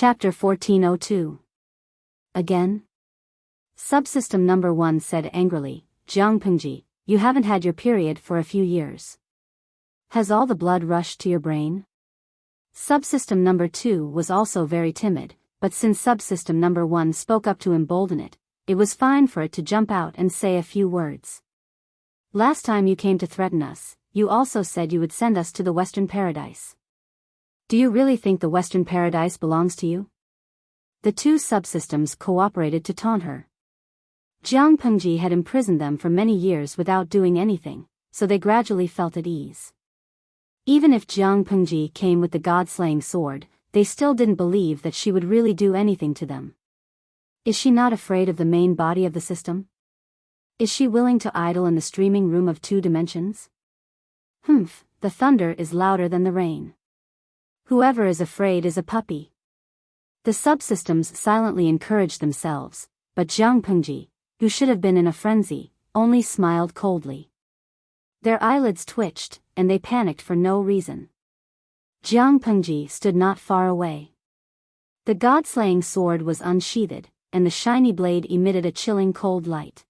Chapter 1402. Again? Subsystem number 1 said angrily, Jiangpengji, you haven't had your period for a few years. Has all the blood rushed to your brain? Subsystem number 2 was also very timid, but since subsystem number 1 spoke up to embolden it, it was fine for it to jump out and say a few words. Last time you came to threaten us, you also said you would send us to the Western Paradise. Do you really think the Western Paradise belongs to you? The two subsystems cooperated to taunt her. Jiangpengji had imprisoned them for many years without doing anything, so they gradually felt at ease. Even if Jiangpengji came with the god-slaying sword, they still didn't believe that she would really do anything to them. Is she not afraid of the main body of the system? Is she willing to idle in the streaming room of 2 dimensions? Humph, the thunder is louder than the rain. Whoever is afraid is a puppy. The subsystems silently encouraged themselves, but Jiangpengji, who should have been in a frenzy, only smiled coldly. Their eyelids twitched, and they panicked for no reason. Jiangpengji stood not far away. The god-slaying sword was unsheathed, and the shiny blade emitted a chilling cold light.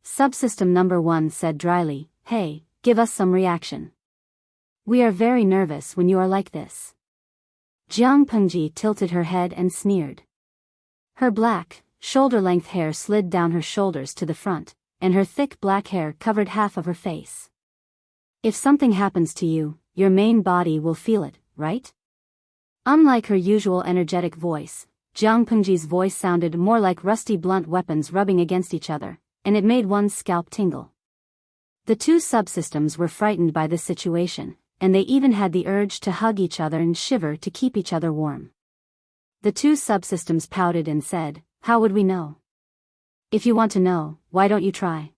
Subsystem number 1 said dryly, Hey, give us some reaction. We are very nervous when you are like this. Jiangpengji tilted her head and sneered. Her black, shoulder-length hair slid down her shoulders to the front, and her thick black hair covered half of her face. If something happens to you, your main body will feel it, right? Unlike her usual energetic voice, Jiangpengji's voice sounded more like rusty blunt weapons rubbing against each other, and it made one's scalp tingle. The two subsystems were frightened by this situation, and they even had the urge to hug each other and shiver to keep each other warm. The two subsystems pouted and said, How would we know? If you want to know, why don't you try?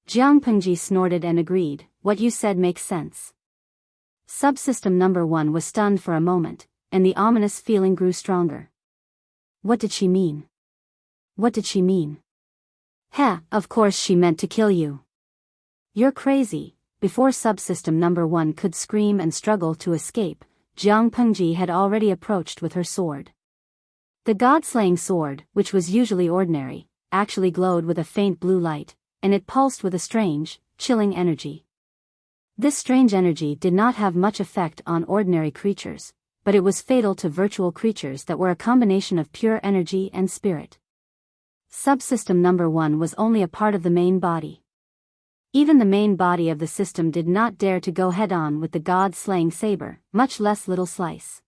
Jiangpengji snorted and agreed, What you said makes sense. Subsystem number 1 was stunned for a moment, and the ominous feeling grew stronger. What did she mean? What did she mean? Of course she meant to kill you. You're crazy. Before subsystem number 1 could scream and struggle to escape, Jiangpengji had already approached with her sword. The god-slaying sword, which was usually ordinary, actually glowed with a faint blue light, and it pulsed with a strange, chilling energy. This strange energy did not have much effect on ordinary creatures, but it was fatal to virtual creatures that were a combination of pure energy and spirit. Subsystem number 1 was only a part of the main body. Even the main body of the system did not dare to go head-on with the god-slaying saber, much less little slice.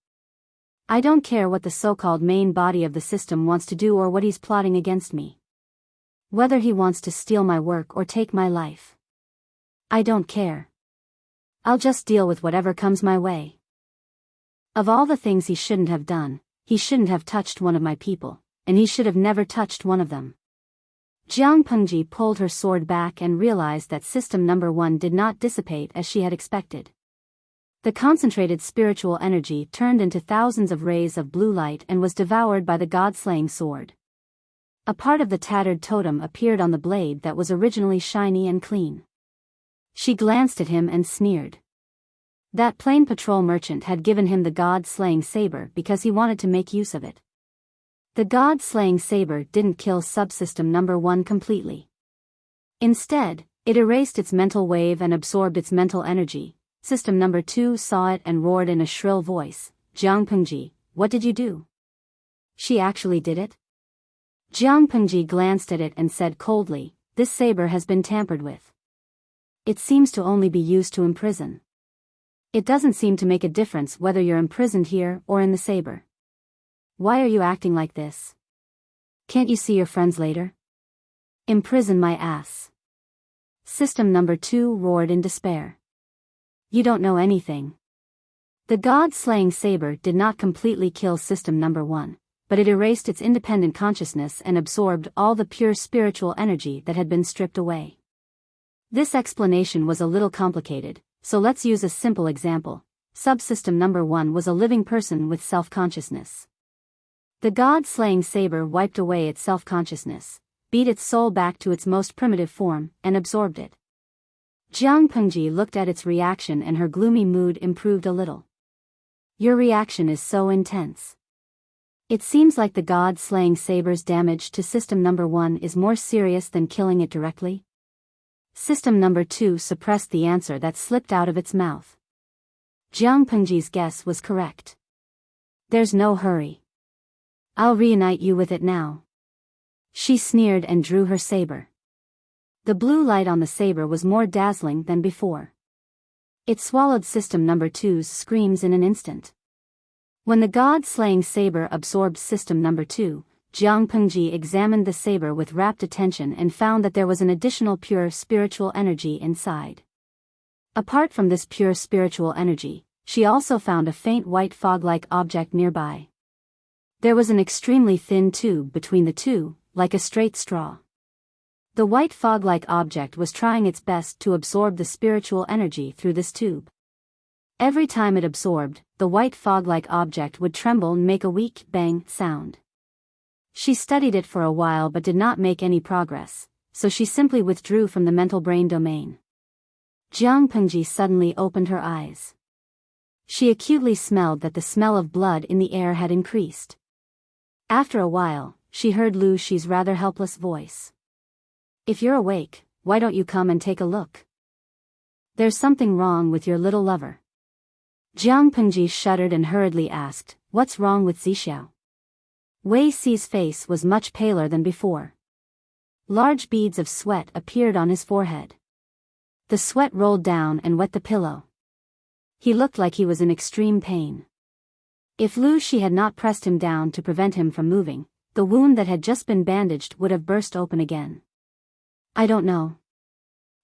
I don't care what the so-called main body of the system wants to do or what he's plotting against me. Whether he wants to steal my work or take my life. I don't care. I'll just deal with whatever comes my way. Of all the things he shouldn't have done, he shouldn't have touched one of my people, and he should have never touched one of them. Jiangpengji pulled her sword back and realized that system number 1 did not dissipate as she had expected. The concentrated spiritual energy turned into thousands of rays of blue light and was devoured by the god-slaying sword. A part of the tattered totem appeared on the blade that was originally shiny and clean. She glanced at him and sneered. That plain patrol merchant had given him the god-slaying saber because he wanted to make use of it. The god-slaying saber didn't kill subsystem number 1 completely. Instead, it erased its mental wave and absorbed its mental energy. System number 2 saw it and roared in a shrill voice, Jiangpengji, what did you do? She actually did it? Jiangpengji glanced at it and said coldly, This saber has been tampered with. It seems to only be used to imprison. It doesn't seem to make a difference whether you're imprisoned here or in the saber. Why are you acting like this? Can't you see your friends later? Imprison my ass. System number 2 roared in despair. You don't know anything. The god-slaying saber did not completely kill system number 1, but it erased its independent consciousness and absorbed all the pure spiritual energy that had been stripped away. This explanation was a little complicated, so let's use a simple example. Subsystem number 1 was a living person with self-consciousness. The god-slaying saber wiped away its self-consciousness, beat its soul back to its most primitive form, and absorbed it. Jiangpengji looked at its reaction and her gloomy mood improved a little. Your reaction is so intense. It seems like the god-slaying saber's damage to System Number 1 is more serious than killing it directly. System Number 2 suppressed the answer that slipped out of its mouth. Jiang Pengji's guess was correct. There's no hurry. I'll reunite you with it now. She sneered and drew her saber. The blue light on the saber was more dazzling than before. It swallowed System Number 2's screams in an instant. When the god-slaying saber absorbed System Number 2, Jiang Pengji examined the saber with rapt attention and found that there was an additional pure spiritual energy inside. Apart from this pure spiritual energy, she also found a faint white fog-like object nearby. There was an extremely thin tube between the two, like a straight straw. The white fog-like object was trying its best to absorb the spiritual energy through this tube. Every time it absorbed, the white fog-like object would tremble and make a weak bang sound. She studied it for a while but did not make any progress, so she simply withdrew from the mental brain domain. Jiang Pengji suddenly opened her eyes. She acutely smelled that the smell of blood in the air had increased. After a while, she heard Lu Shi's rather helpless voice. "If you're awake, why don't you come and take a look? There's something wrong with your little lover." Jiang Pengji shuddered and hurriedly asked, "What's wrong with Zixiao?" Wei Si's face was much paler than before. Large beads of sweat appeared on his forehead. The sweat rolled down and wet the pillow. He looked like he was in extreme pain. If Lu Shi had not pressed him down to prevent him from moving, the wound that had just been bandaged would have burst open again. "I don't know.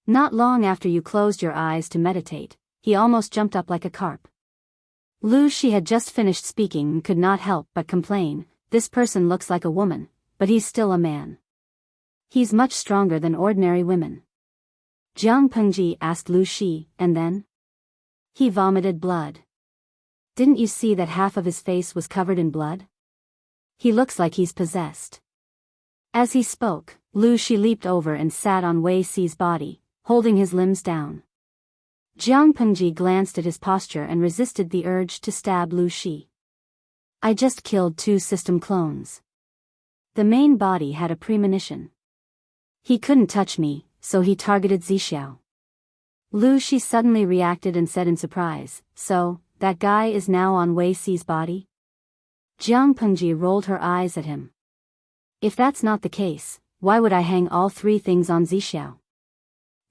Not long after you closed your eyes to meditate, he almost jumped up like a carp." Lu Shi had just finished speaking and could not help but complain, "This person looks like a woman, but he's still a man. He's much stronger than ordinary women." Jiang Pengji asked Lu Shi, "And then?" "He vomited blood. Didn't you see that half of his face was covered in blood? He looks like he's possessed." As he spoke, Lu Shi leaped over and sat on Wei Si's body, holding his limbs down. Jiang Pengji glanced at his posture and resisted the urge to stab Lu Shi. "I just killed 2 system clones. The main body had a premonition. He couldn't touch me, so he targeted Zixiao." Lu Shi suddenly reacted and said in surprise, "So, that guy is now on Wei Si's body?" Jiang Pengji rolled her eyes at him. "If that's not the case, why would I hang all 3 things on Zixiao?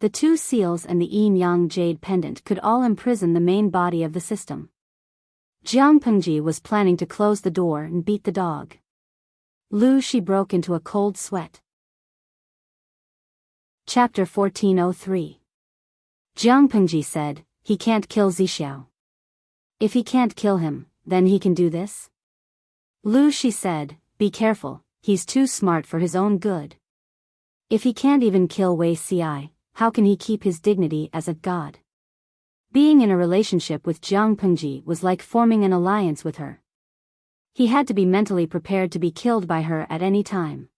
The 2 seals and the yin-yang jade pendant could all imprison the main body of the system." Jiang Pengji was planning to close the door and beat the dog. Lu Shi broke into a cold sweat. Chapter 1403. Jiang Pengji said, "He can't kill Zixiao. If he can't kill him, then he can do this?" Lu Shi said, "Be careful, he's too smart for his own good. If he can't even kill Wei Si, how can he keep his dignity as a god?" Being in a relationship with Jiang Pengji was like forming an alliance with her. He had to be mentally prepared to be killed by her at any time.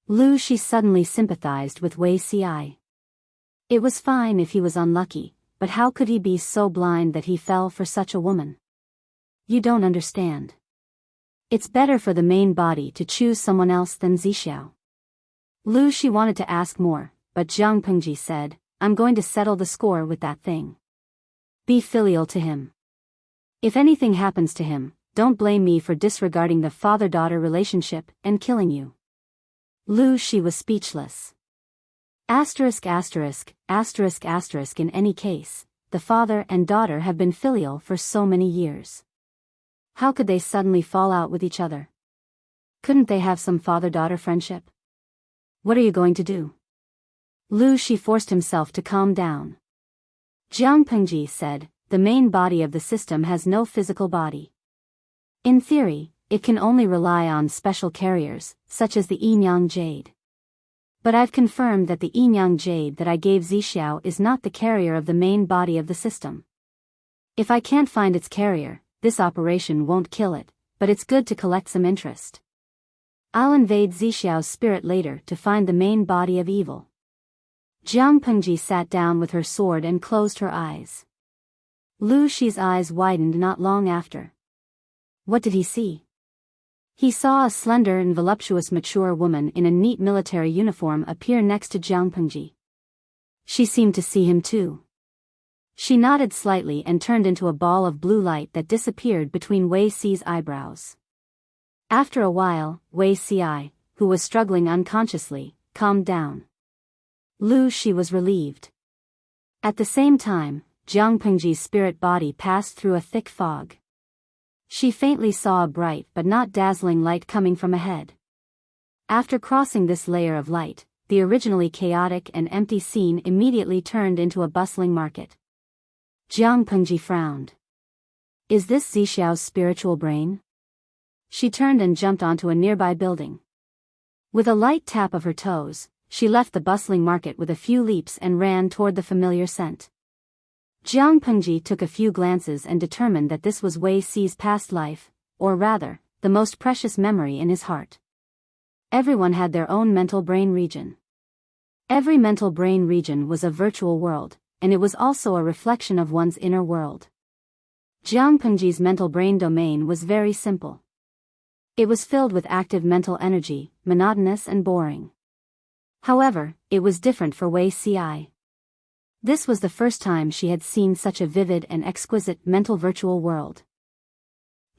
Lu Shi suddenly sympathized with Wei Si. It was fine if he was unlucky, but how could he be so blind that he fell for such a woman? "You don't understand. It's better for the main body to choose someone else than Zixiao." Lu Shi wanted to ask more, but Jiang Pengji said, "I'm going to settle the score with that thing. Be filial to him. If anything happens to him, don't blame me for disregarding the father-daughter relationship and killing you." Lu Shi was speechless. Asterisk asterisk, asterisk asterisk. In any case, the father and daughter have been filial for so many years. How could they suddenly fall out with each other? Couldn't they have some father-daughter friendship? "What are you going to do?" Lu Shi forced himself to calm down. Jiang Pengji said, "The main body of the system has no physical body. In theory, it can only rely on special carriers, such as the yin-yang jade. But I've confirmed that the yin-yang jade that I gave Zixiao is not the carrier of the main body of the system. If I can't find its carrier, this operation won't kill it, but it's good to collect some interest. I'll invade Zixiao's spirit later to find the main body of evil." Jiang Pengji sat down with her sword and closed her eyes. Lu Shi's eyes widened not long after. What did he see? He saw a slender and voluptuous mature woman in a neat military uniform appear next to Jiang Pengji. She seemed to see him too. She nodded slightly and turned into a ball of blue light that disappeared between Wei Si's eyebrows. After a while, Wei Si, who was struggling unconsciously, calmed down. Lu Shi was relieved. At the same time, Jiang Pengji's spirit body passed through a thick fog. She faintly saw a bright but not dazzling light coming from ahead. After crossing this layer of light, the originally chaotic and empty scene immediately turned into a bustling market. Jiang Pengji frowned. Is this Zixiao's spiritual brain? She turned and jumped onto a nearby building. With a light tap of her toes, she left the bustling market with a few leaps and ran toward the familiar scent. Jiang Pengji took a few glances and determined that this was Wei Si's past life, or rather, the most precious memory in his heart. Everyone had their own mental brain region. Every mental brain region was a virtual world, and it was also a reflection of one's inner world. Jiang Pengji's mental brain domain was very simple. It was filled with active mental energy, monotonous and boring. However, it was different for Wei Si. This was the first time she had seen such a vivid and exquisite mental virtual world.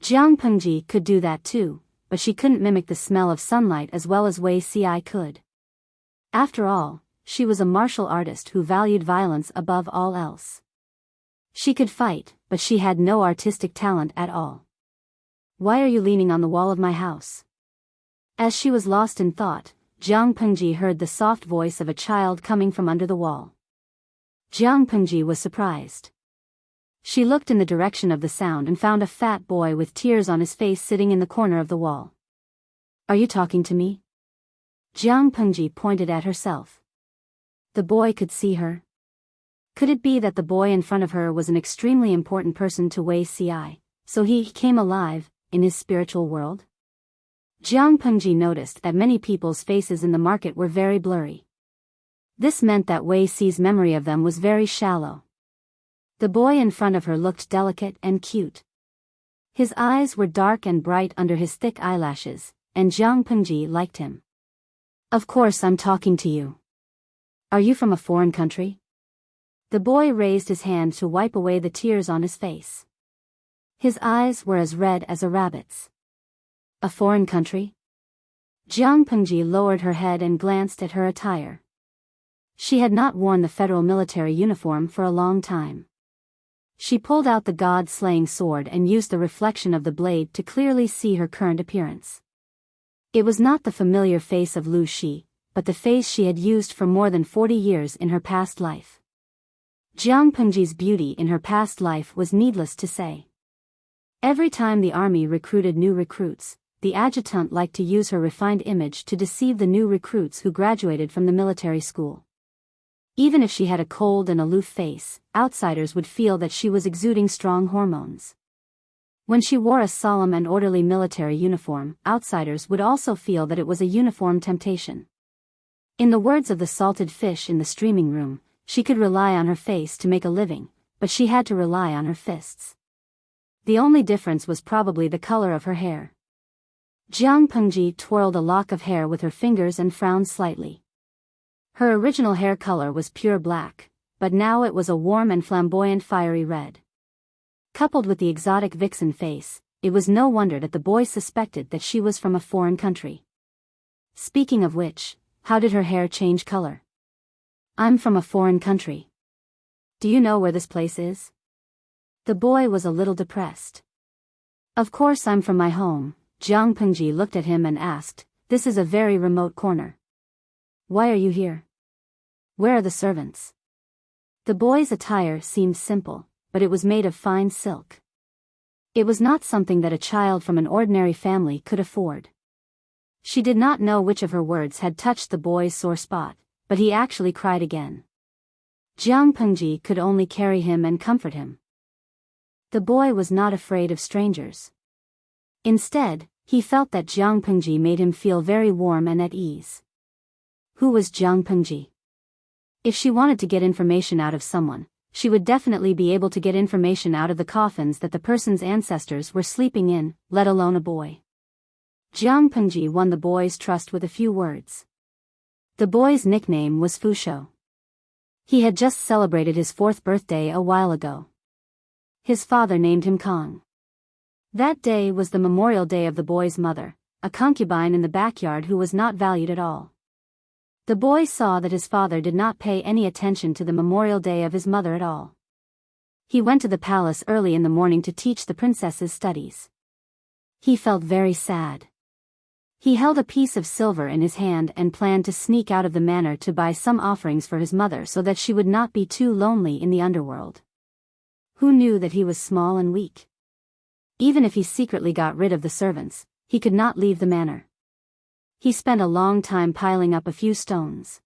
Jiang Pengji could do that too, but she couldn't mimic the smell of sunlight as well as Wei Si could. After all, she was a martial artist who valued violence above all else. She could fight, but she had no artistic talent at all. Why are you leaning on the wall of my house? As she was lost in thought, Jiang Pengji heard the soft voice of a child coming from under the wall. Jiang Pengji was surprised. She looked in the direction of the sound and found a fat boy with tears on his face sitting in the corner of the wall. Are you talking to me? Jiang Pengji pointed at herself. The boy could see her. Could it be that the boy in front of her was an extremely important person to Wei Si, so he came alive in his spiritual world? Jiang Pengji noticed that many people's faces in the market were very blurry. This meant that Wei Si's memory of them was very shallow. The boy in front of her looked delicate and cute. His eyes were dark and bright under his thick eyelashes, and Jiang Pengji liked him. Of course I'm talking to you. Are you from a foreign country? The boy raised his hand to wipe away the tears on his face. His eyes were as red as a rabbit's. A foreign country? Jiang Pengji lowered her head and glanced at her attire. She had not worn the federal military uniform for a long time. She pulled out the god-slaying sword and used the reflection of the blade to clearly see her current appearance. It was not the familiar face of Lu Shi, but the face she had used for more than 40 years in her past life. Jiang Pengji's beauty in her past life was needless to say. Every time the army recruited new recruits, the adjutant liked to use her refined image to deceive the new recruits who graduated from the military school. Even if she had a cold and aloof face, outsiders would feel that she was exuding strong hormones. When she wore a solemn and orderly military uniform, outsiders would also feel that it was a uniform temptation. In the words of the salted fish in the streaming room, she could rely on her face to make a living, but she had to rely on her fists. The only difference was probably the color of her hair. Jiang Pengji twirled a lock of hair with her fingers and frowned slightly. Her original hair color was pure black, but now it was a warm and flamboyant fiery red. Coupled with the exotic vixen face, it was no wonder that the boy suspected that she was from a foreign country. Speaking of which, how did her hair change color? I'm from a foreign country. Do you know where this place is? The boy was a little depressed. Of course I'm from my home. Jiang Pengji looked at him and asked, this is a very remote corner. Why are you here? Where are the servants? The boy's attire seemed simple, but it was made of fine silk. It was not something that a child from an ordinary family could afford. She did not know which of her words had touched the boy's sore spot, but he actually cried again. Jiang Pengji could only carry him and comfort him. The boy was not afraid of strangers. Instead, he felt that Jiang Pengji made him feel very warm and at ease. Who was Jiang Pengji? If she wanted to get information out of someone, she would definitely be able to get information out of the coffins that the person's ancestors were sleeping in, let alone a boy. Jiang Pengji won the boy's trust with a few words. The boy's nickname was Fushou. He had just celebrated his 4th birthday a while ago. His father named him Kong. That day was the memorial day of the boy's mother, a concubine in the backyard who was not valued at all. The boy saw that his father did not pay any attention to the memorial day of his mother at all. He went to the palace early in the morning to teach the princess's studies. He felt very sad. He held a piece of silver in his hand and planned to sneak out of the manor to buy some offerings for his mother so that she would not be too lonely in the underworld. Who knew that he was small and weak? Even if he secretly got rid of the servants, he could not leave the manor. He spent a long time piling up a few stones.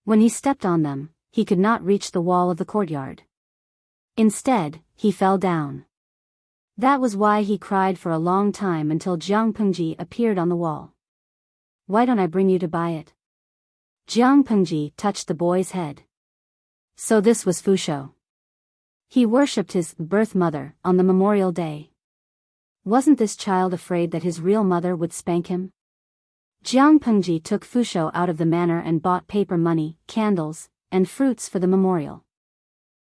When he stepped on them, he could not reach the wall of the courtyard. Instead, he fell down. That was why he cried for a long time until Jiang Pengji appeared on the wall. "Why don't I bring you to buy it?" Jiang Pengji touched the boy's head. So this was Fushou. He worshipped his birth mother on the memorial day. Wasn't this child afraid that his real mother would spank him? Jiang Pengji took Fushou out of the manor and bought paper money, candles, and fruits for the memorial.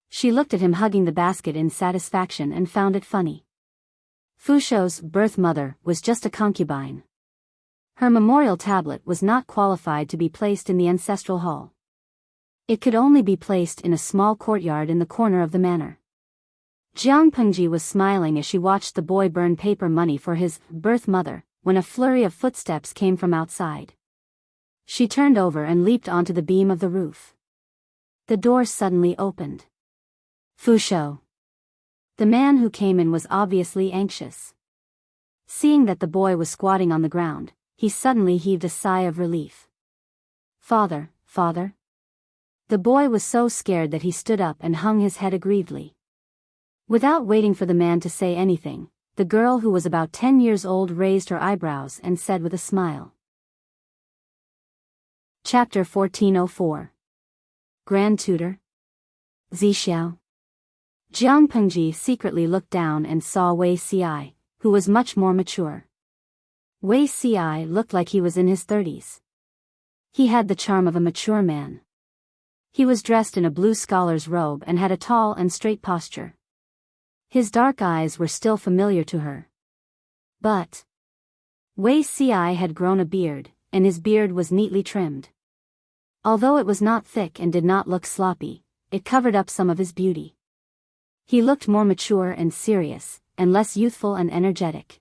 She looked at him hugging the basket in satisfaction and found it funny. Fushou's birth mother was just a concubine. Her memorial tablet was not qualified to be placed in the ancestral hall. It could only be placed in a small courtyard in the corner of the manor. Jiang Pengji was smiling as she watched the boy burn paper money for his birth mother, when a flurry of footsteps came from outside. She turned over and leaped onto the beam of the roof. The door suddenly opened. Fushou. The man who came in was obviously anxious. Seeing that the boy was squatting on the ground, he suddenly heaved a sigh of relief. "Father, father?" The boy was so scared that he stood up and hung his head aggrievedly. Without waiting for the man to say anything, the girl who was about 10 years old raised her eyebrows and said with a smile. Chapter 1404. Grand Tutor. Zixiao. Jiang Pengji secretly looked down and saw Wei Ci, who was much more mature. Wei Ci looked like he was in his 30s. He had the charm of a mature man. He was dressed in a blue scholar's robe and had a tall and straight posture. His dark eyes were still familiar to her. But Wei Ci had grown a beard, and his beard was neatly trimmed. Although it was not thick and did not look sloppy, it covered up some of his beauty. He looked more mature and serious, and less youthful and energetic.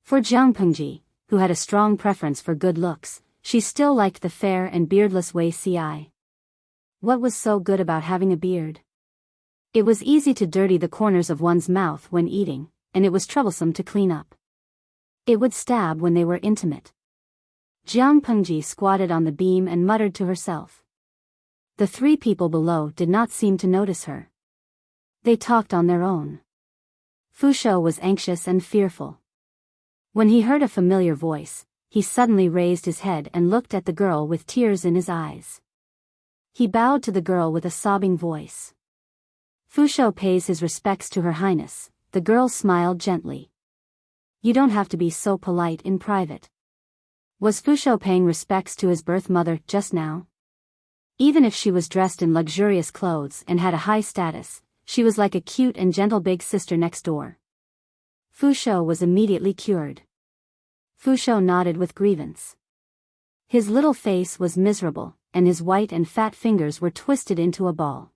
For Jiang Pengji, who had a strong preference for good looks, she still liked the fair and beardless Wei Ci. What was so good about having a beard? It was easy to dirty the corners of one's mouth when eating, and it was troublesome to clean up. It would stab when they were intimate. Jiang Pengji squatted on the beam and muttered to herself. The 3 people below did not seem to notice her. They talked on their own. Fushou was anxious and fearful. When he heard a familiar voice, he suddenly raised his head and looked at the girl with tears in his eyes. He bowed to the girl with a sobbing voice. "Fushou pays his respects to Her Highness," the girl smiled gently. "You don't have to be so polite in private." Was Fushou paying respects to his birth mother just now? Even if she was dressed in luxurious clothes and had a high status, she was like a cute and gentle big sister next door. Fushou was immediately cured. Fushou nodded with grievance. His little face was miserable, and his white and fat fingers were twisted into a ball.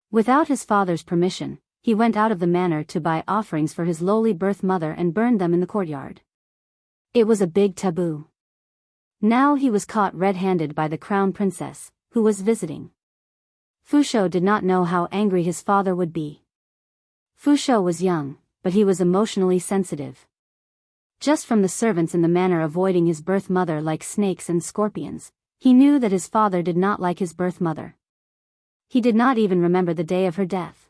Without his father's permission, he went out of the manor to buy offerings for his lowly birth mother and burned them in the courtyard. It was a big taboo. Now he was caught red-handed by the crown princess, who was visiting. Fushou did not know how angry his father would be. Fushou was young, but he was emotionally sensitive. Just from the servants in the manor avoiding his birth mother like snakes and scorpions, he knew that his father did not like his birth mother. He did not even remember the day of her death.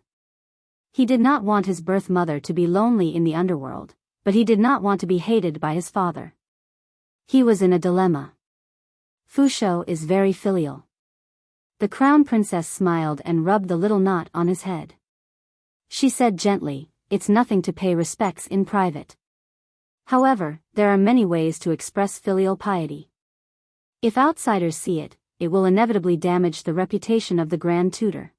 He did not want his birth mother to be lonely in the underworld, but he did not want to be hated by his father. He was in a dilemma. Fushou is very filial. The crown princess smiled and rubbed the little knot on his head. She said gently, "It's nothing to pay respects in private." However, there are many ways to express filial piety. If outsiders see it, it will inevitably damage the reputation of the Grand Tutor.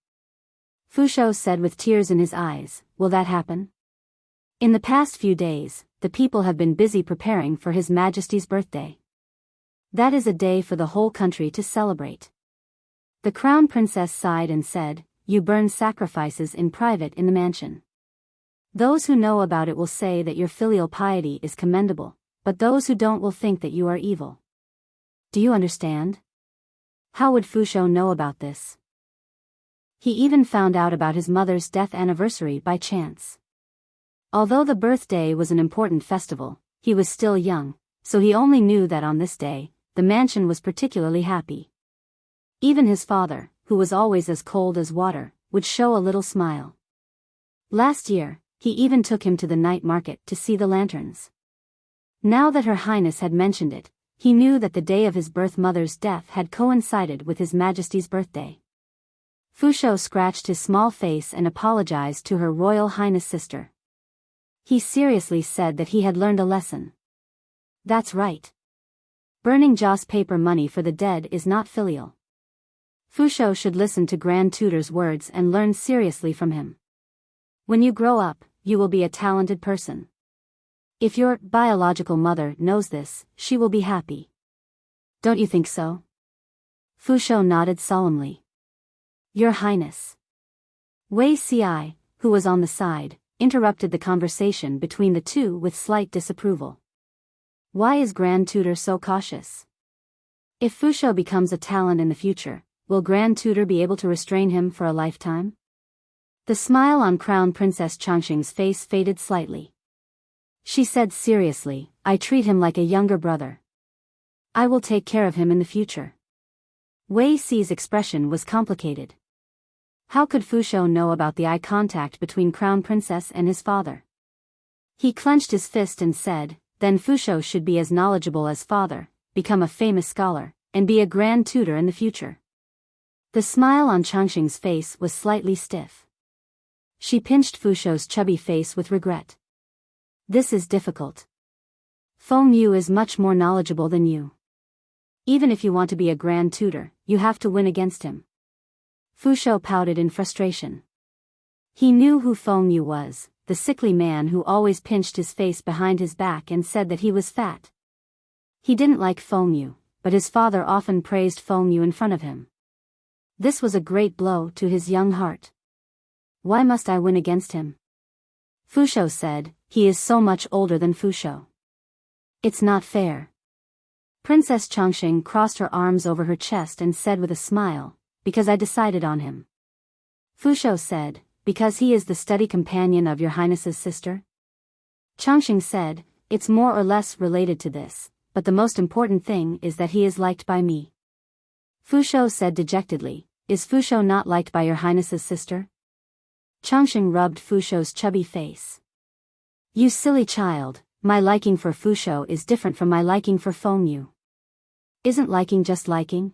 Fu Shou said with tears in his eyes, "Will that happen?" In the past few days, the people have been busy preparing for His Majesty's birthday. That is a day for the whole country to celebrate. The Crown Princess sighed and said, "You burn sacrifices in private in the mansion. Those who know about it will say that your filial piety is commendable, but those who don't will think that you are evil. Do you understand?" How would Fu Shou know about this? He even found out about his mother's death anniversary by chance. Although the birthday was an important festival, he was still young, so he only knew that on this day, the mansion was particularly happy. Even his father, who was always as cold as water, would show a little smile. Last year, he even took him to the night market to see the lanterns. Now that Her Highness had mentioned it, he knew that the day of his birth mother's death had coincided with His Majesty's birthday. Fu Shou scratched his small face and apologized to Her Royal Highness sister. He seriously said that he had learned a lesson. That's right. Burning joss paper money for the dead is not filial. Fu Shou should listen to Grand Tutor's words and learn seriously from him. When you grow up, you will be a talented person. If your biological mother knows this, she will be happy. Don't you think so? Fu Shou nodded solemnly. Your Highness. Wei Ci, who was on the side, interrupted the conversation between the two with slight disapproval. Why is Grand Tutor so cautious? If Fu Shou becomes a talent in the future, will Grand Tutor be able to restrain him for a lifetime? The smile on Crown Princess Changxing's face faded slightly. She said seriously, "I treat him like a younger brother. I will take care of him in the future." Wei Ci's expression was complicated. How could Fu Shou know about the eye contact between Crown Princess and his father? He clenched his fist and said, "Then Fu Shou should be as knowledgeable as father, become a famous scholar, and be a Grand Tutor in the future." The smile on Changxing's face was slightly stiff. She pinched Fu Shou's chubby face with regret. This is difficult. Feng Yu is much more knowledgeable than you. Even if you want to be a Grand Tutor, you have to win against him. Fu Shou pouted in frustration. He knew who Feng Yu was, the sickly man who always pinched his face behind his back and said that he was fat. He didn't like Feng Yu, but his father often praised Feng Yu in front of him. This was a great blow to his young heart. Why must I win against him? Fu Shou said, "He is so much older than Fu Shou. It's not fair." Princess Changxing crossed her arms over her chest and said with a smile, "Because I decided on him." Fu Shou said, "Because he is the study companion of your Highness's sister?" Changxing said, "It's more or less related to this, but the most important thing is that he is liked by me." Fu Shou said dejectedly, "Is Fu Shou not liked by your Highness's sister?" Changxing rubbed Fu Shou's chubby face. "You silly child, my liking for Fu Shou is different from my liking for Feng Yu. Isn't liking just liking?"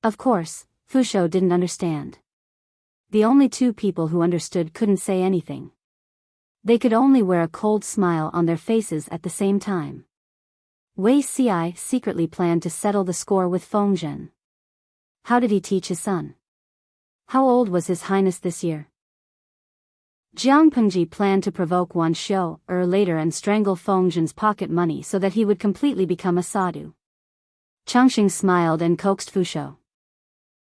Of course, Fu Shou didn't understand. The only two people who understood couldn't say anything. They could only wear a cold smile on their faces at the same time. Wei Ci secretly planned to settle the score with Feng Zhen. How did he teach his son? How old was His Highness this year? Jiang Pengji planned to provoke Wan Xiu later and strangle Feng Zhen's pocket money so that he would completely become a sadhu. Changxing smiled and coaxed Fu Shou.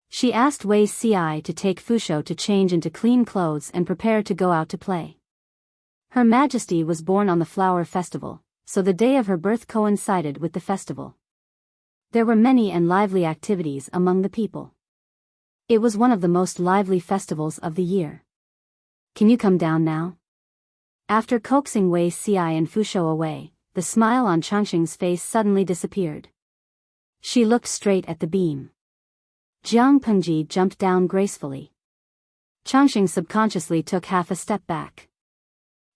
She asked Wei Ci to take Fu Shou to change into clean clothes and prepare to go out to play. Her Majesty was born on the Flower Festival, so the day of her birth coincided with the festival. There were many and lively activities among the people. It was one of the most lively festivals of the year. Can you come down now? After coaxing Wei Ci and Fu Shou away, the smile on Changxing's face suddenly disappeared. She looked straight at the beam. Jiang Pengji jumped down gracefully. Changxing subconsciously took half a step back.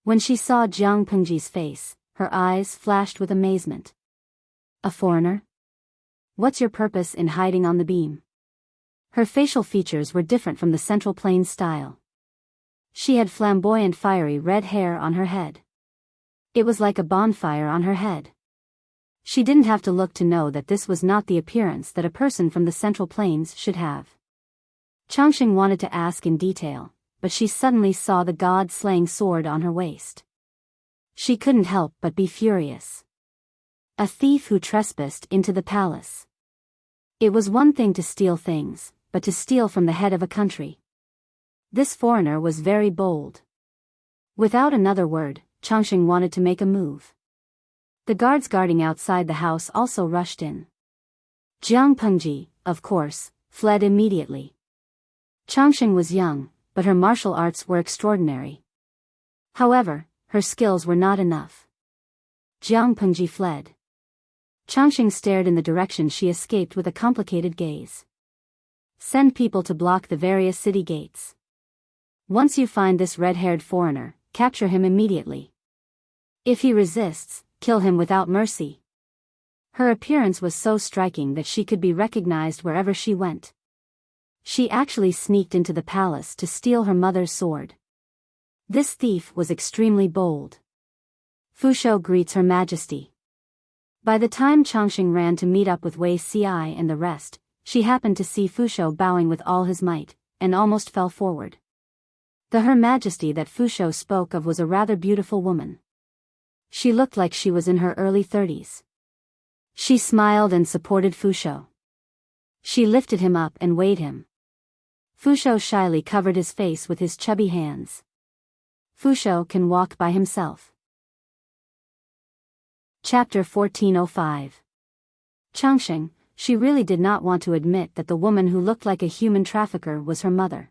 When she saw Jiang Pengji's face, her eyes flashed with amazement. A foreigner? What's your purpose in hiding on the beam? Her facial features were different from the Central Plain style. She had flamboyant fiery red hair on her head. It was like a bonfire on her head. She didn't have to look to know that this was not the appearance that a person from the Central Plains should have. Changxing wanted to ask in detail, but she suddenly saw the god-slaying sword on her waist. She couldn't help but be furious. A thief who trespassed into the palace. It was one thing to steal things, but to steal from the head of a country. This foreigner was very bold. Without another word, Changxing wanted to make a move. The guards guarding outside the house also rushed in. Jiang Pengji, of course, fled immediately. Changxing was young, but her martial arts were extraordinary. However, her skills were not enough. Jiang Pengji fled. Changxing stared in the direction she escaped with a complicated gaze. Send people to block the various city gates. Once you find this red-haired foreigner, capture him immediately. If he resists, kill him without mercy. Her appearance was so striking that she could be recognized wherever she went. She actually sneaked into the palace to steal her mother's sword. This thief was extremely bold. Fushou greets Her Majesty. By the time Changxing ran to meet up with Wei Ci and the rest, she happened to see Fushou bowing with all his might, and almost fell forward. The Her Majesty that Fushou spoke of was a rather beautiful woman. She looked like she was in her early 30s. She smiled and supported Fushou. She lifted him up and weighed him. Fushou shyly covered his face with his chubby hands. Fushou can walk by himself. Chapter 1405. Changxing, she really did not want to admit that the woman who looked like a human trafficker was her mother.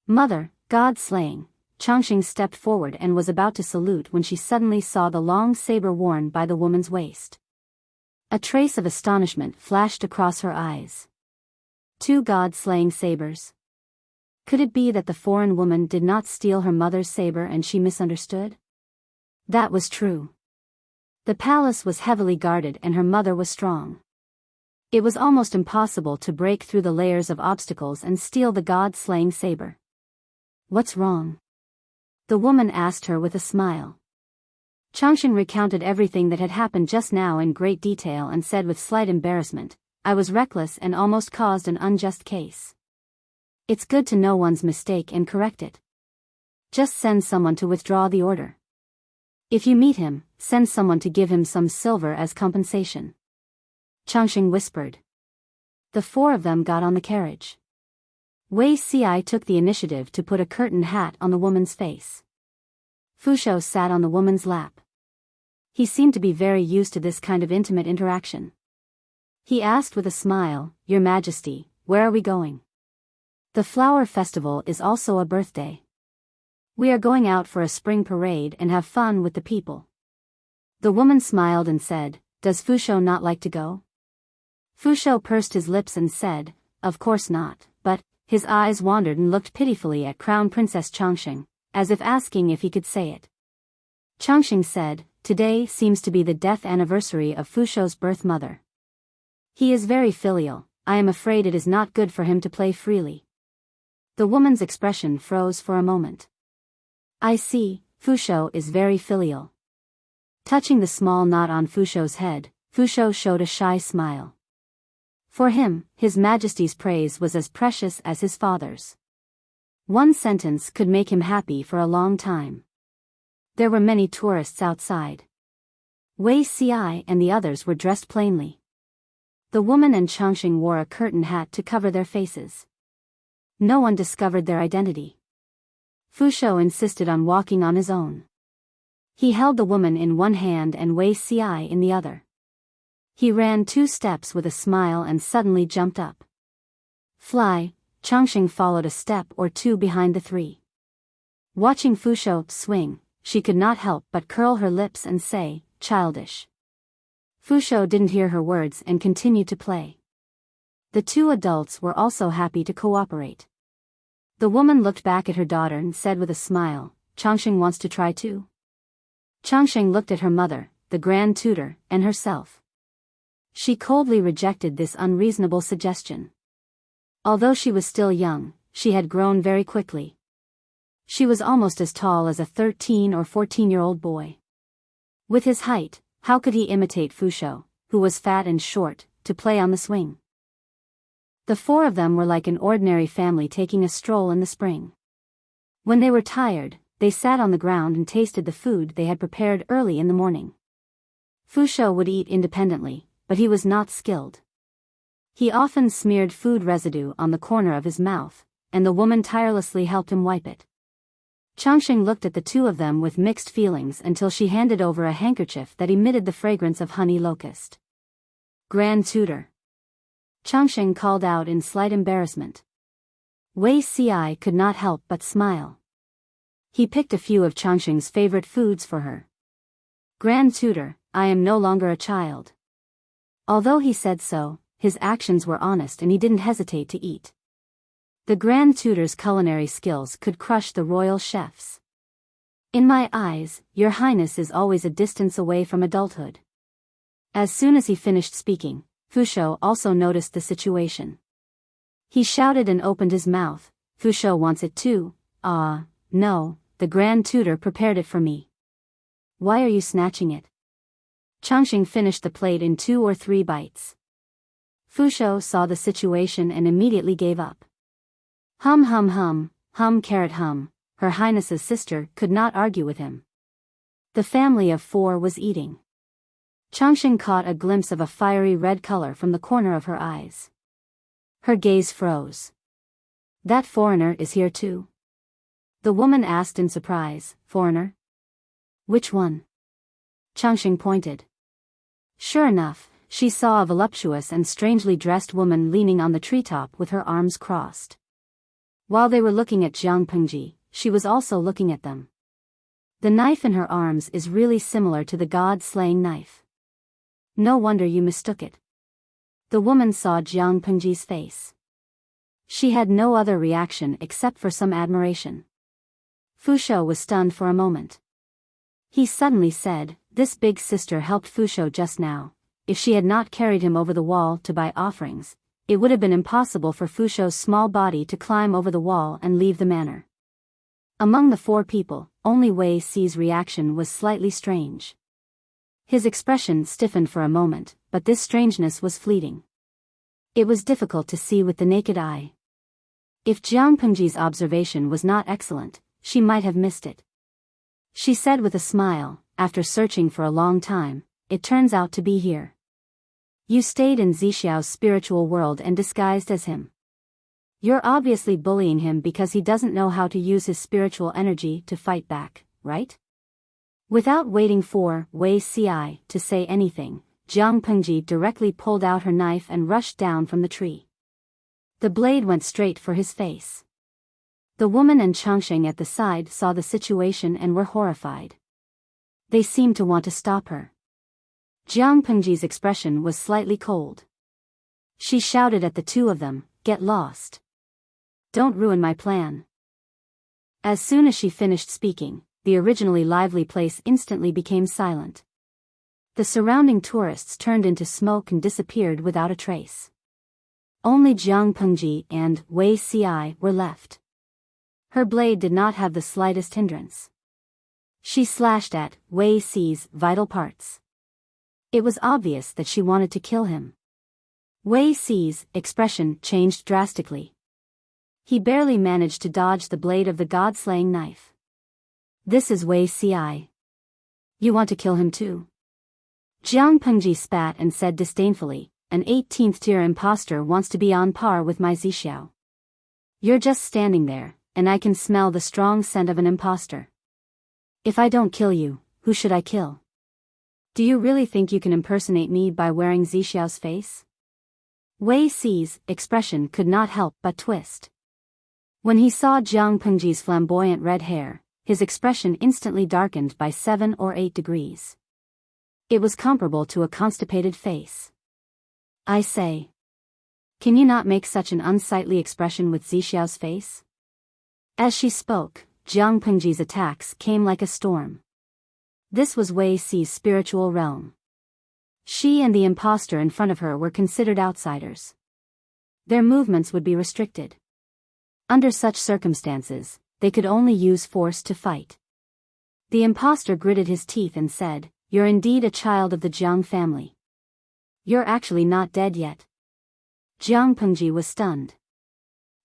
Mother, God-slaying, Changxing stepped forward and was about to salute when she suddenly saw the long saber worn by the woman's waist. A trace of astonishment flashed across her eyes. 2 god-slaying sabers. Could it be that the foreign woman did not steal her mother's saber and she misunderstood? That was true. The palace was heavily guarded and her mother was strong. It was almost impossible to break through the layers of obstacles and steal the god-slaying saber. What's wrong? The woman asked her with a smile. Changxing recounted everything that had happened just now in great detail and said with slight embarrassment, I was reckless and almost caused an unjust case. It's good to know one's mistake and correct it. Just send someone to withdraw the order. If you meet him, send someone to give him some silver as compensation. Changxing whispered. The 4 of them got on the carriage. Wei Ci took the initiative to put a curtain hat on the woman's face. Fushou sat on the woman's lap. He seemed to be very used to this kind of intimate interaction. He asked with a smile, Your Majesty, where are we going? The flower festival is also a birthday. We are going out for a spring parade and have fun with the people. The woman smiled and said, Does Fushou not like to go? Fushou pursed his lips and said, Of course not, but his eyes wandered and looked pitifully at Crown Princess Changxing, as if asking if he could say it. Changxing said, Today seems to be the death anniversary of Fushou's birth mother. He is very filial, I am afraid it is not good for him to play freely. The woman's expression froze for a moment. I see, Fushou is very filial. Touching the small knot on Fushou's head, Fushou showed a shy smile. For him, His Majesty's praise was as precious as his father's. One sentence could make him happy for a long time. There were many tourists outside. Wei Ci and the others were dressed plainly. The woman and Changxing wore a curtain hat to cover their faces. No one discovered their identity. Fushou insisted on walking on his own. He held the woman in one hand and Wei Ci in the other. He ran 2 steps with a smile and suddenly jumped up. Fly, Changxing followed a step or 2 behind the 3. Watching Fushou swing, she could not help but curl her lips and say, Childish. Fushou didn't hear her words and continued to play. The 2 adults were also happy to cooperate. The woman looked back at her daughter and said with a smile, Changxing wants to try too. Changxing looked at her mother, the grand tutor, and herself. She coldly rejected this unreasonable suggestion. Although she was still young, she had grown very quickly. She was almost as tall as a 13 or 14-year-old boy. With his height, how could he imitate Fushou, who was fat and short, to play on the swing? The four of them were like an ordinary family taking a stroll in the spring. When they were tired, they sat on the ground and tasted the food they had prepared early in the morning. Fushou would eat independently, but he was not skilled. He often smeared food residue on the corner of his mouth, and the woman tirelessly helped him wipe it. Changxing looked at the two of them with mixed feelings until she handed over a handkerchief that emitted the fragrance of honey locust. Grand Tutor. Changxing called out in slight embarrassment. Wei Ci could not help but smile. He picked a few of Changxing's favorite foods for her. Grand Tutor, I am no longer a child. Although he said so, his actions were honest and he didn't hesitate to eat. The Grand Tutor's culinary skills could crush the royal chefs. In my eyes, Your Highness is always a distance away from adulthood. As soon as he finished speaking, Fushou also noticed the situation. He shouted and opened his mouth, Fushou wants it too. No, the Grand Tutor prepared it for me. Why are you snatching it? Changxing finished the plate in 2 or 3 bites. Fushou saw the situation and immediately gave up. Hum hum hum, hum carrot hum, Her Highness's sister could not argue with him. The family of 4 was eating. Changxing caught a glimpse of a fiery red color from the corner of her eyes. Her gaze froze. That foreigner is here too? The woman asked in surprise, Foreigner? Which one? Changxing pointed. Sure enough, she saw a voluptuous and strangely dressed woman leaning on the treetop with her arms crossed. While they were looking at Jiang Pengji, she was also looking at them. The knife in her arms is really similar to the god-slaying knife. No wonder you mistook it. The woman saw Jiang Pengji's face. She had no other reaction except for some admiration. Fushou was stunned for a moment. He suddenly said, this big sister helped Fushou just now. If she had not carried him over the wall to buy offerings, it would have been impossible for Fushou's small body to climb over the wall and leave the manor. Among the 4 people, only Wei Ci's reaction was slightly strange. His expression stiffened for a moment, but this strangeness was fleeting. It was difficult to see with the naked eye. If Jiang Pengji's observation was not excellent, she might have missed it. She said with a smile, after searching for a long time, it turns out to be here. You stayed in Zixiao's spiritual world and disguised as him. You're obviously bullying him because he doesn't know how to use his spiritual energy to fight back, right? Without waiting for Wei Ci to say anything, Jiang Pengji directly pulled out her knife and rushed down from the tree. The blade went straight for his face. The woman and Changxing at the side saw the situation and were horrified. They seemed to want to stop her. Jiang Pengji's expression was slightly cold. She shouted at the 2 of them, get lost. Don't ruin my plan. As soon as she finished speaking, the originally lively place instantly became silent. The surrounding tourists turned into smoke and disappeared without a trace. Only Jiang Pengji and Wei Ci were left. Her blade did not have the slightest hindrance. She slashed at Wei Ci's vital parts. It was obvious that she wanted to kill him. Wei Ci's expression changed drastically. He barely managed to dodge the blade of the god-slaying knife. This is Wei Ci. You want to kill him too? Jiang Pengji spat and said disdainfully, an 18th tier imposter wants to be on par with my Zixiao. You're just standing there, and I can smell the strong scent of an imposter. If I don't kill you, who should I kill? Do you really think you can impersonate me by wearing Zixiao's face? Wei Ci's expression could not help but twist. When he saw Jiang Pengji's flamboyant red hair, his expression instantly darkened by 7 or 8 degrees. It was comparable to a constipated face. I say. Can you not make such an unsightly expression with Zixiao's face? As she spoke, Jiang Pengji's attacks came like a storm. This was Wei Ci's spiritual realm. She and the imposter in front of her were considered outsiders. Their movements would be restricted. Under such circumstances, they could only use force to fight. The imposter gritted his teeth and said, you're indeed a child of the Jiang family. You're actually not dead yet. Jiang Pengji was stunned.